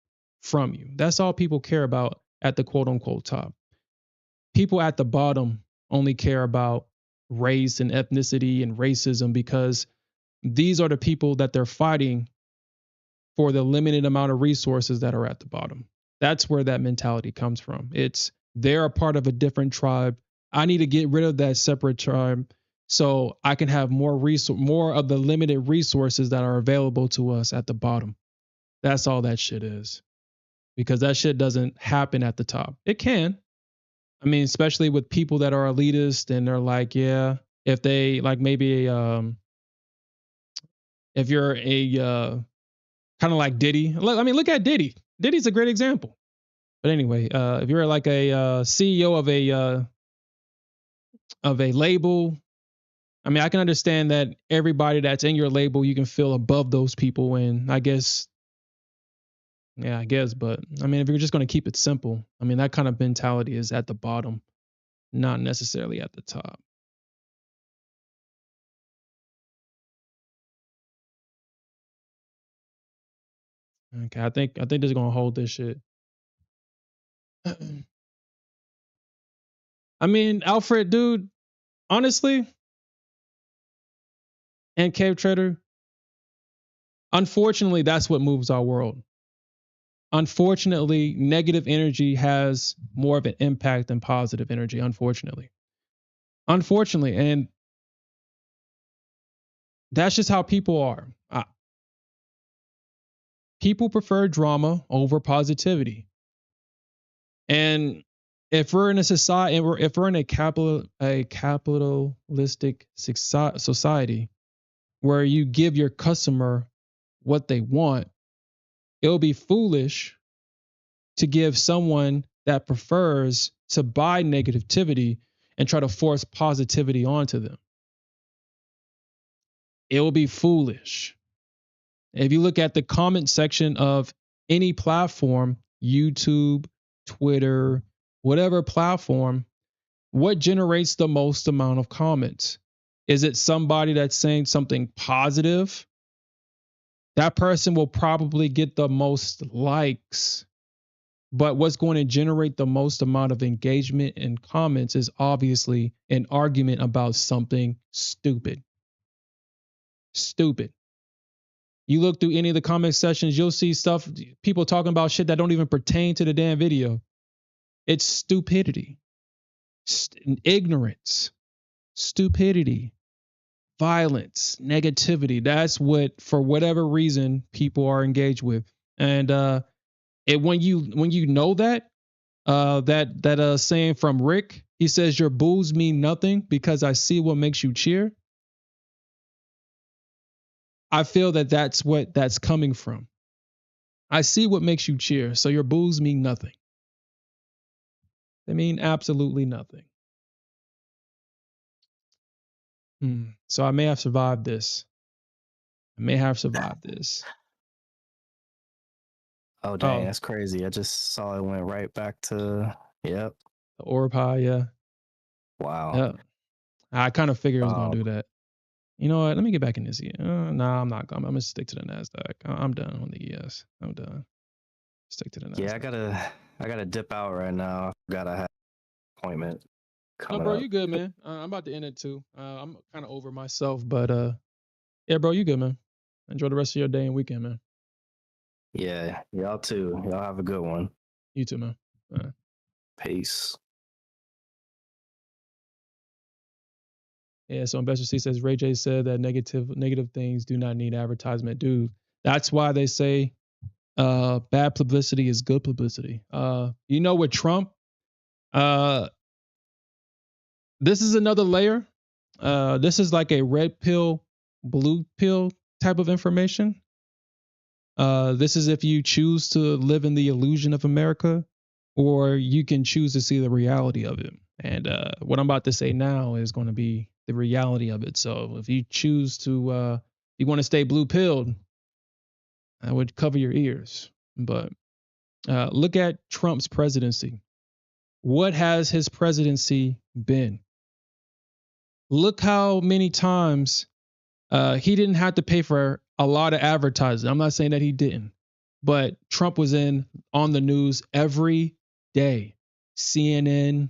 Speaker 1: from you. That's all people care about at the quote unquote top. People at the bottom only care about race and ethnicity and racism because these are the people that they're fighting for the limited amount of resources that are at the bottom. That's where that mentality comes from. It's they're a part of a different tribe. I need to get rid of that separate tribe so I can have more of the limited resources that are available to us at the bottom. That's all that shit is. Because that shit doesn't happen at the top. It can. I mean, especially with people that are elitist and they're like, yeah, if they like maybe if you're a kind of like Diddy. I mean, look at Diddy. Diddy's a great example. But anyway, if you're like a CEO of a label, I mean, I can understand that everybody that's in your label, you can feel above those people. And I guess, yeah, I guess. But I mean, if you're just going to keep it simple, I mean, that kind of mentality is at the bottom, not necessarily at the top. Okay, I think this is gonna hold this shit. I mean, Alfred, dude, honestly, and Cave Trader, unfortunately, that's what moves our world. Unfortunately, negative energy has more of an impact than positive energy, unfortunately. And that's just how people are. People prefer drama over positivity. And if we're in a society, if we're in a capitalistic society where you give your customer what they want, it'll be foolish to give someone that prefers to buy negativity and try to force positivity onto them. It will be foolish. If you look at the comment section of any platform, YouTube, Twitter, whatever platform, what generates the most amount of comments? Is it somebody that's saying something positive? That person will probably get the most likes. But what's going to generate the most amount of engagement and comments is obviously an argument about something stupid. Stupid. You look through any of the comment sections, you'll see stuff, people talking about shit that don't even pertain to the damn video. It's stupidity, ignorance, stupidity, violence, negativity. That's what, for whatever reason, people are engaged with. And when you know that, that saying from Rick, he says your boos mean nothing because I see what makes you cheer. I feel that that's what that's coming from. I see what makes you cheer, so your boos mean nothing. They mean absolutely nothing. So I may have survived this.
Speaker 2: Oh dang, that's crazy. I just saw it went right back to
Speaker 1: the orb high, yeah.
Speaker 2: Wow.
Speaker 1: Yeah. I kind of figured it was gonna do that. You know what? Let me get back in this. Nah, I'm not. I'm gonna stick to the Nasdaq. I'm done on the ES. I'm done. Stick to the Nasdaq.
Speaker 2: Yeah, I gotta dip out right now. I forgot I had an appointment coming
Speaker 1: No, bro,
Speaker 2: up.
Speaker 1: you good, man. I'm about to end it too. I'm kind of over myself, but yeah, bro, you good, man. Enjoy the rest of your day and weekend, man.
Speaker 2: Yeah, y'all too. Y'all have a good one.
Speaker 1: You too, man.
Speaker 2: Peace.
Speaker 1: Yeah, so Investor C says Ray J said that negative things do not need advertisement. Dude, that's why they say bad publicity is good publicity. You know, with Trump, this is another layer. This is like a red pill, blue pill type of information. This is if you choose to live in the illusion of America, or you can choose to see the reality of it. And what I'm about to say now is going to be the reality of it. So if you choose to, you want to stay blue pilled, I would cover your ears. But look at Trump's presidency. What has his presidency been? Look how many times he didn't have to pay for a lot of advertising. I'm not saying that he didn't, but Trump was on the news every day. CNN,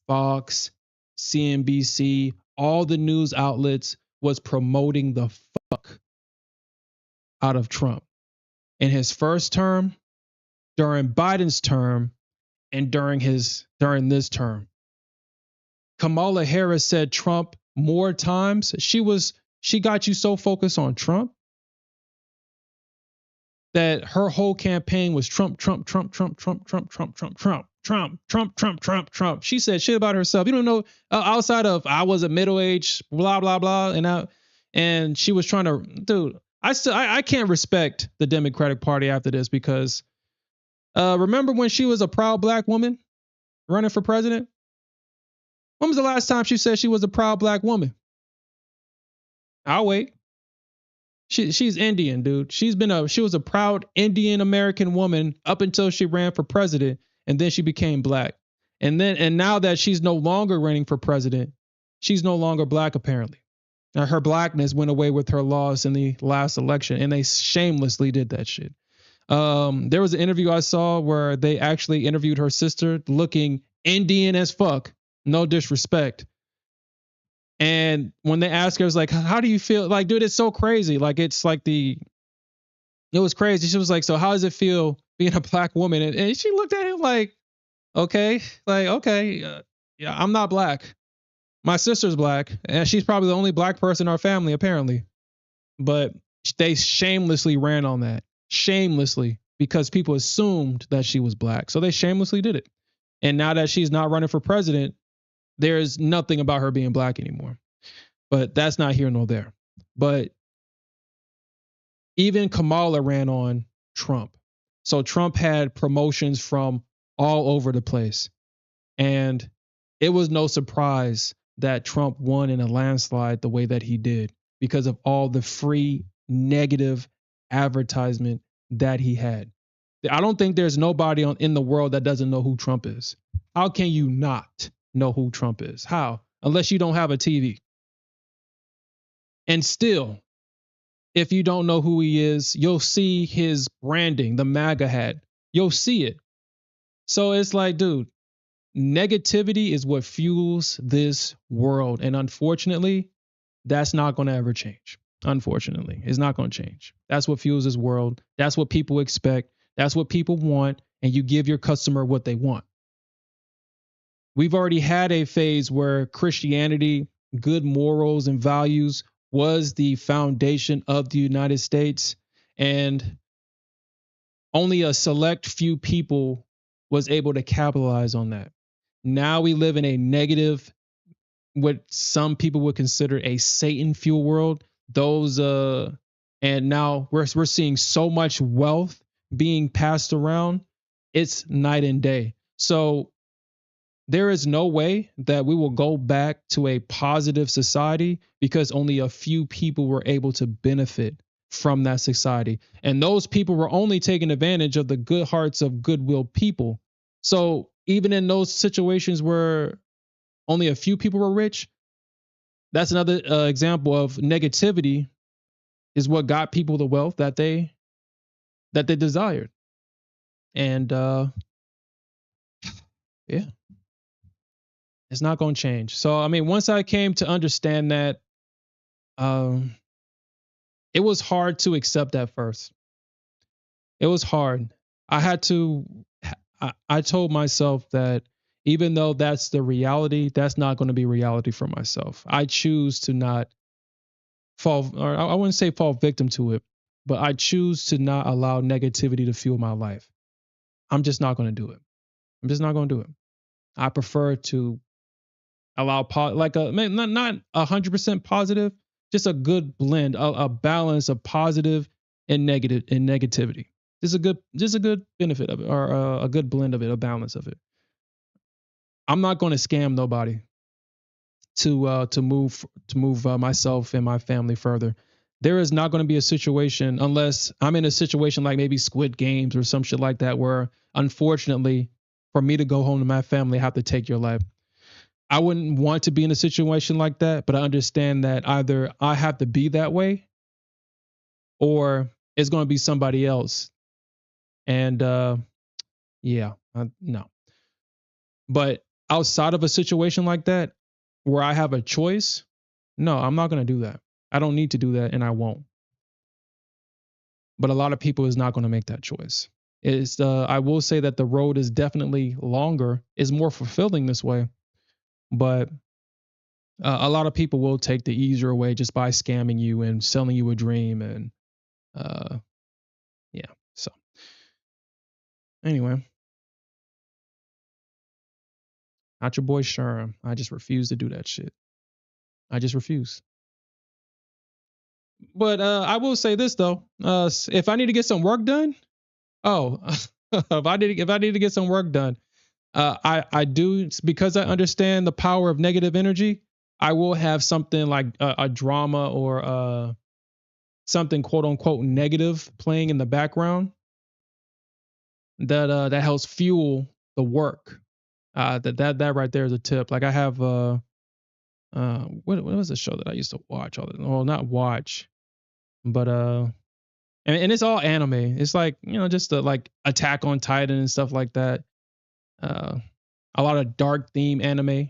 Speaker 1: Fox, CNBC, all the news outlets was promoting the fuck out of Trump in his first term, during Biden's term, and during this term. Kamala Harris said Trump more times. She got you so focused on Trump that her whole campaign was Trump, Trump, Trump, Trump, Trump, Trump, Trump, Trump, Trump, Trump, Trump, Trump, Trump, Trump. She said shit about herself. You don't know outside of I was a middle-aged blah blah blah, and she was trying to, dude. I can't respect the Democratic Party after this because remember when she was a proud black woman running for president? When was the last time she said she was a proud black woman? I'll wait. She's Indian, dude. She was a proud Indian American woman up until she ran for president, and then she became black. And now that she's no longer running for president, she's no longer black apparently. Now, her blackness went away with her loss in the last election, and they shamelessly did that shit. There was an interview I saw where they actually interviewed her sister looking Indian as fuck. No disrespect. And when they asked her, it was like, how do you feel? Like, dude, it's so crazy. Like, it was crazy. She was like, so how does it feel being a black woman? And she looked at him like, okay, yeah, I'm not black. My sister's black, and she's probably the only black person in our family, apparently. But they shamelessly ran on that. Shamelessly, because people assumed that she was black. So they shamelessly did it. And now that she's not running for president, there's nothing about her being black anymore. But that's not here nor there. But even Kamala ran on Trump. So Trump had promotions from all over the place. And it was no surprise that Trump won in a landslide the way that he did because of all the free negative advertisement that he had. I don't think there's nobody in the world that doesn't know who Trump is. How can you not know who Trump is? How? Unless you don't have a TV. And still, if you don't know who he is, you'll see his branding, the MAGA hat. You'll see it. So it's like, dude, negativity is what fuels this world. And unfortunately, that's not going to ever change. Unfortunately, it's not going to change. That's what fuels this world. That's what people expect. That's what people want. And you give your customer what they want. We've already had a phase where Christianity, good morals and values was the foundation of the United States. And only a select few people was able to capitalize on that. Now we live in a negative, what some people would consider a Satan fuel world. And now we're seeing so much wealth being passed around. It's night and day. So there is no way that we will go back to a positive society because only a few people were able to benefit from that society. And those people were only taking advantage of the good hearts of goodwill people. So even in those situations where only a few people were rich, that's another example of negativity is what got people the wealth that they desired. And yeah. It's not going to change. So, I mean, once I came to understand that, it was hard to accept at first. It was hard. I told myself that even though that's the reality, that's not going to be reality for myself. I choose to not fall, or I wouldn't say fall victim to it, but I choose to not allow negativity to fuel my life. I'm just not going to do it. I'm just not going to do it. I prefer to allow not 100% positive, just a good blend, a balance of positive and negativity. Just a good benefit of it, or a good blend of it, a balance of it. I'm not going to scam nobody to move myself and my family further. there is not going to be a situation, unless I'm in a situation like maybe Squid Games or some shit like that, where unfortunately for me to go home to my family, I have to take your life. I wouldn't want to be in a situation like that, but I understand that either I have to be that way or it's going to be somebody else. And yeah, no. But outside of a situation like that where I have a choice, no, I'm not going to do that. I don't need to do that and I won't. But a lot of people is not going to make that choice. It's I will say that the road is definitely longer, is more fulfilling this way, but a lot of people will take the easier way just by scamming you and selling you a dream and uh yeah. So anyway, not your boy Sherm. I just refuse to do that shit. I just refuse. But I will say this though. If I need to get some work done, oh, if I need to get some work done, I do, because I understand the power of negative energy. I will have something like a drama or something quote unquote negative playing in the background that helps fuel the work. That right there is a tip. Like I have what was the show that I used to watch all the, well, not watch, but and it's all anime. It's like, just like Attack on Titan and stuff like that. Uh a lot of dark theme anime.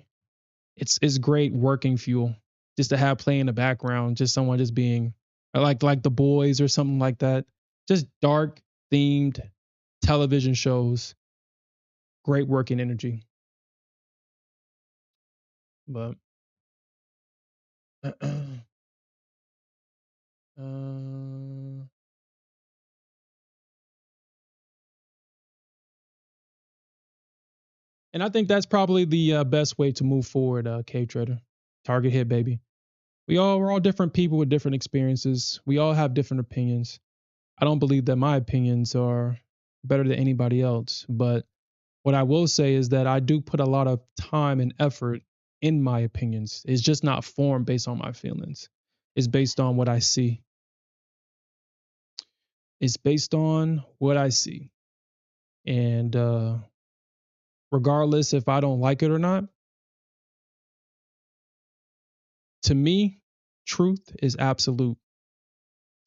Speaker 1: It's great working fuel just to have play in the background, just someone just being like The Boys or something like that. Just dark themed television shows. Great working energy. But uh, and I think that's probably the best way to move forward, Cave Trader. Target hit, baby. We're all different people with different experiences. We all have different opinions. I don't believe that my opinions are better than anybody else, but what I will say is that I do put a lot of time and effort in my opinions. It's just not formed based on my feelings. It's based on what I see. It's based on what I see. And regardless if I don't like it or not, to me, truth is absolute.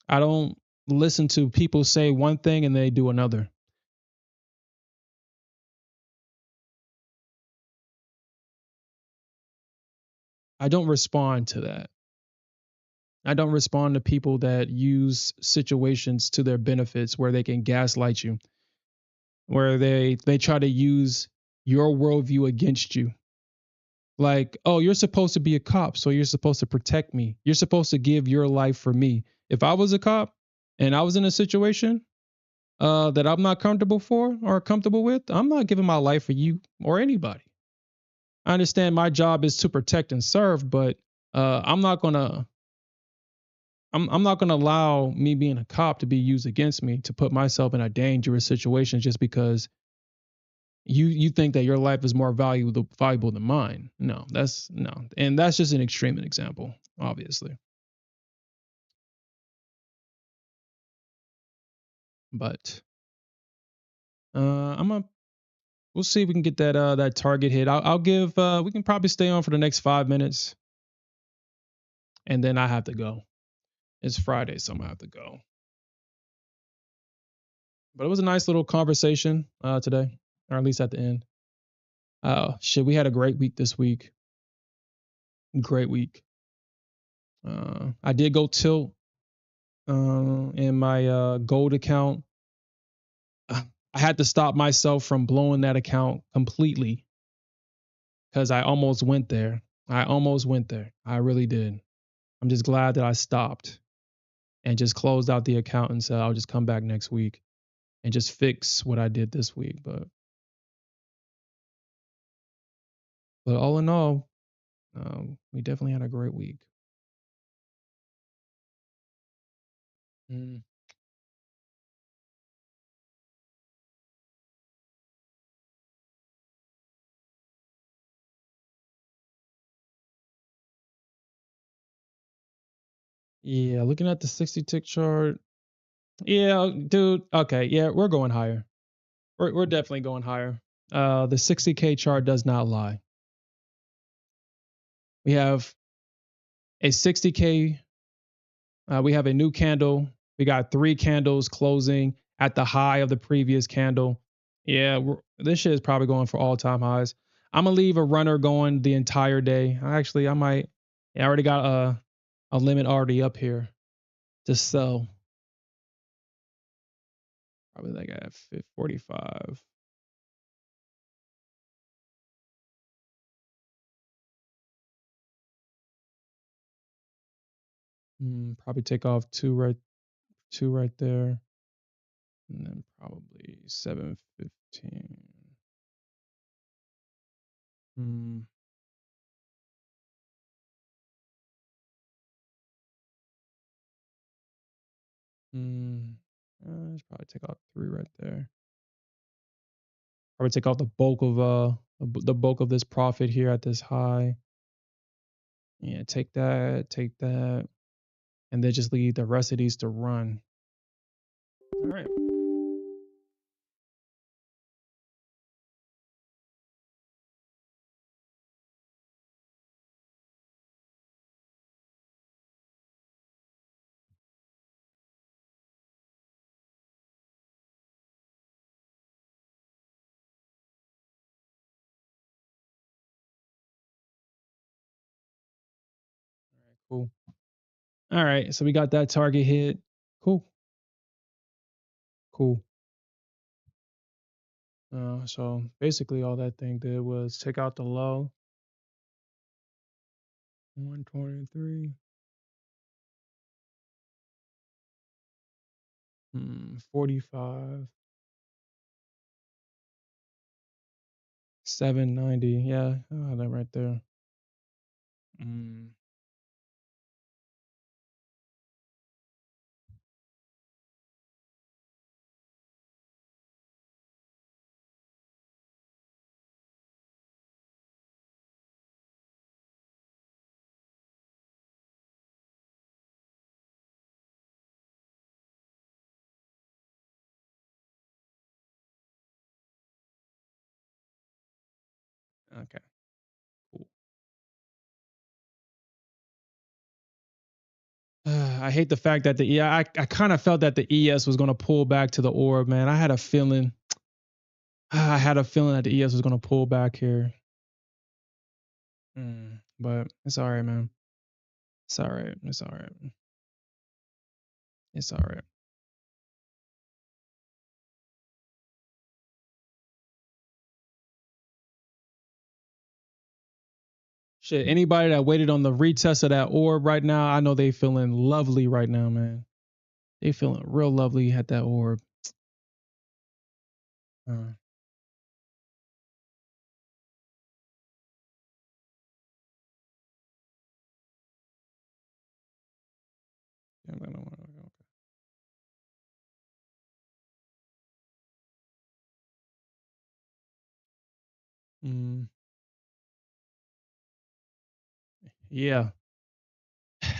Speaker 1: I don't listen to people say one thing and they do another. I don't respond to that. I don't respond to people that use situations to their benefits where they can gaslight you, where they try to use your worldview against you. Like, oh, you're supposed to be a cop, so you're supposed to protect me. You're supposed to give your life for me. If I was a cop and I was in a situation that I'm not comfortable for or comfortable with, I'm not giving my life for you or anybody. I understand my job is to protect and serve, but I'm not gonna I'm not gonna allow me being a cop to be used against me to put myself in a dangerous situation just because you think that your life is more valuable than mine. No, that's no. And that's just an extreme example, obviously. But I'm gonna we'll see if we can get that target hit. I'll give we can probably stay on for the next 5 minutes and then I have to go. It's Friday, so I'm gonna have to go. But it was a nice little conversation today, or at least at the end. Shit, we had a great week this week. Great week. I did go tilt in my gold account. I had to stop myself from blowing that account completely because I almost went there. I almost went there. I really did. I'm just glad that I stopped and just closed out the account and said I'll just come back next week and just fix what I did this week. But all in all, we definitely had a great week. Mm. Yeah, looking at the 60 tick chart. Yeah, dude. Okay, yeah, we're going higher. We're definitely going higher. The 60K chart does not lie. We have a 60K. We have a new candle. We got 3 candles closing at the high of the previous candle. Yeah, this shit is probably going for all-time highs. I'm gonna leave a runner going the entire day. Actually, I might. Yeah, I already got a limit already up here to sell. Probably like at 45. Probably take off two right there, and then probably 715. Hmm. Let's probably take off 3 right there. Probably take off the bulk of the bulk of this profit here at this high. Yeah, take that, and then just leave the rest of these to run. All right. Cool. All right, so we got that target hit. Cool. Cool. So basically all that thing did was take out the low. 123. 45. 790. Yeah, I have that right there. Okay. Cool. I hate the fact that I kind of felt that the ES was going to pull back to the orb, man. I had a feeling. I had a feeling that the ES was going to pull back here. But it's all right, man. It's all right. It's all right. It's all right. Shit, anybody that waited on the retest of that orb right now, I know they feeling lovely right now, man. They feeling real lovely at that orb. Uh, yeah, I don't wanna- okay. Yeah.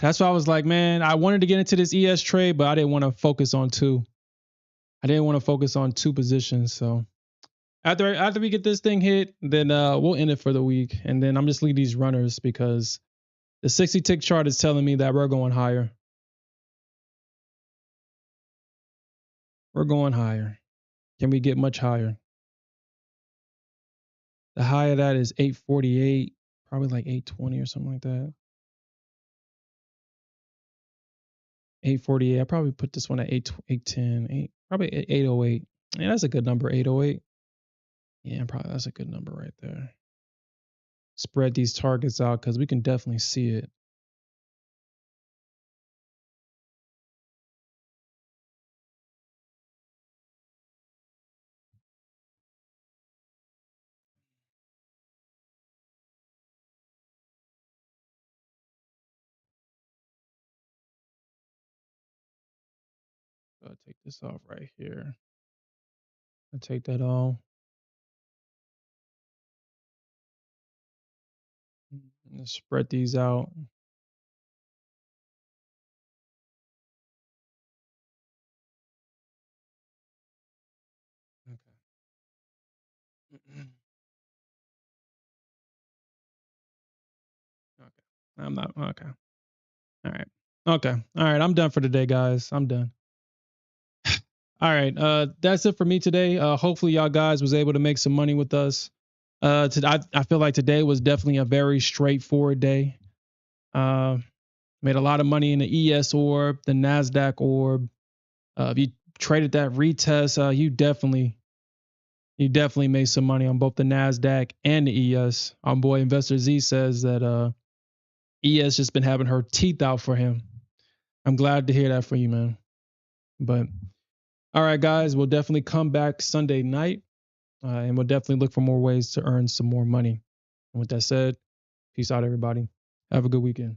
Speaker 1: That's why I was like, man, I wanted to get into this ES trade, but I didn't want to focus on two. I didn't want to focus on two positions. So after we get this thing hit, then we'll end it for the week. And then I'm just leaving these runners because the 60 tick chart is telling me that we're going higher. We're going higher. Can we get much higher? The high of that is 848, probably like 820 or something like that. 848. I probably put this one at 810, probably 808. Yeah, that's a good number, 808. Yeah, probably that's a good number right there. Spread these targets out because we can definitely see it. So I'll take this off right here. I'll take that off. And spread these out. I'm not. Okay. All right. Okay. All right. I'm done for today, guys. I'm done. All right. That's it for me today. Hopefully y'all guys was able to make some money with us. I feel like today was definitely a very straightforward day. Made a lot of money in the ES orb, the Nasdaq orb. If you traded that retest, you definitely made some money on both the Nasdaq and the ES. Our boy Investor Z says that ES just been having her teeth out for him. I'm glad to hear that for you, man. But all right, guys, we'll definitely come back Sunday night, and we'll definitely look for more ways to earn some more money. And with that said, peace out, everybody. Have a good weekend.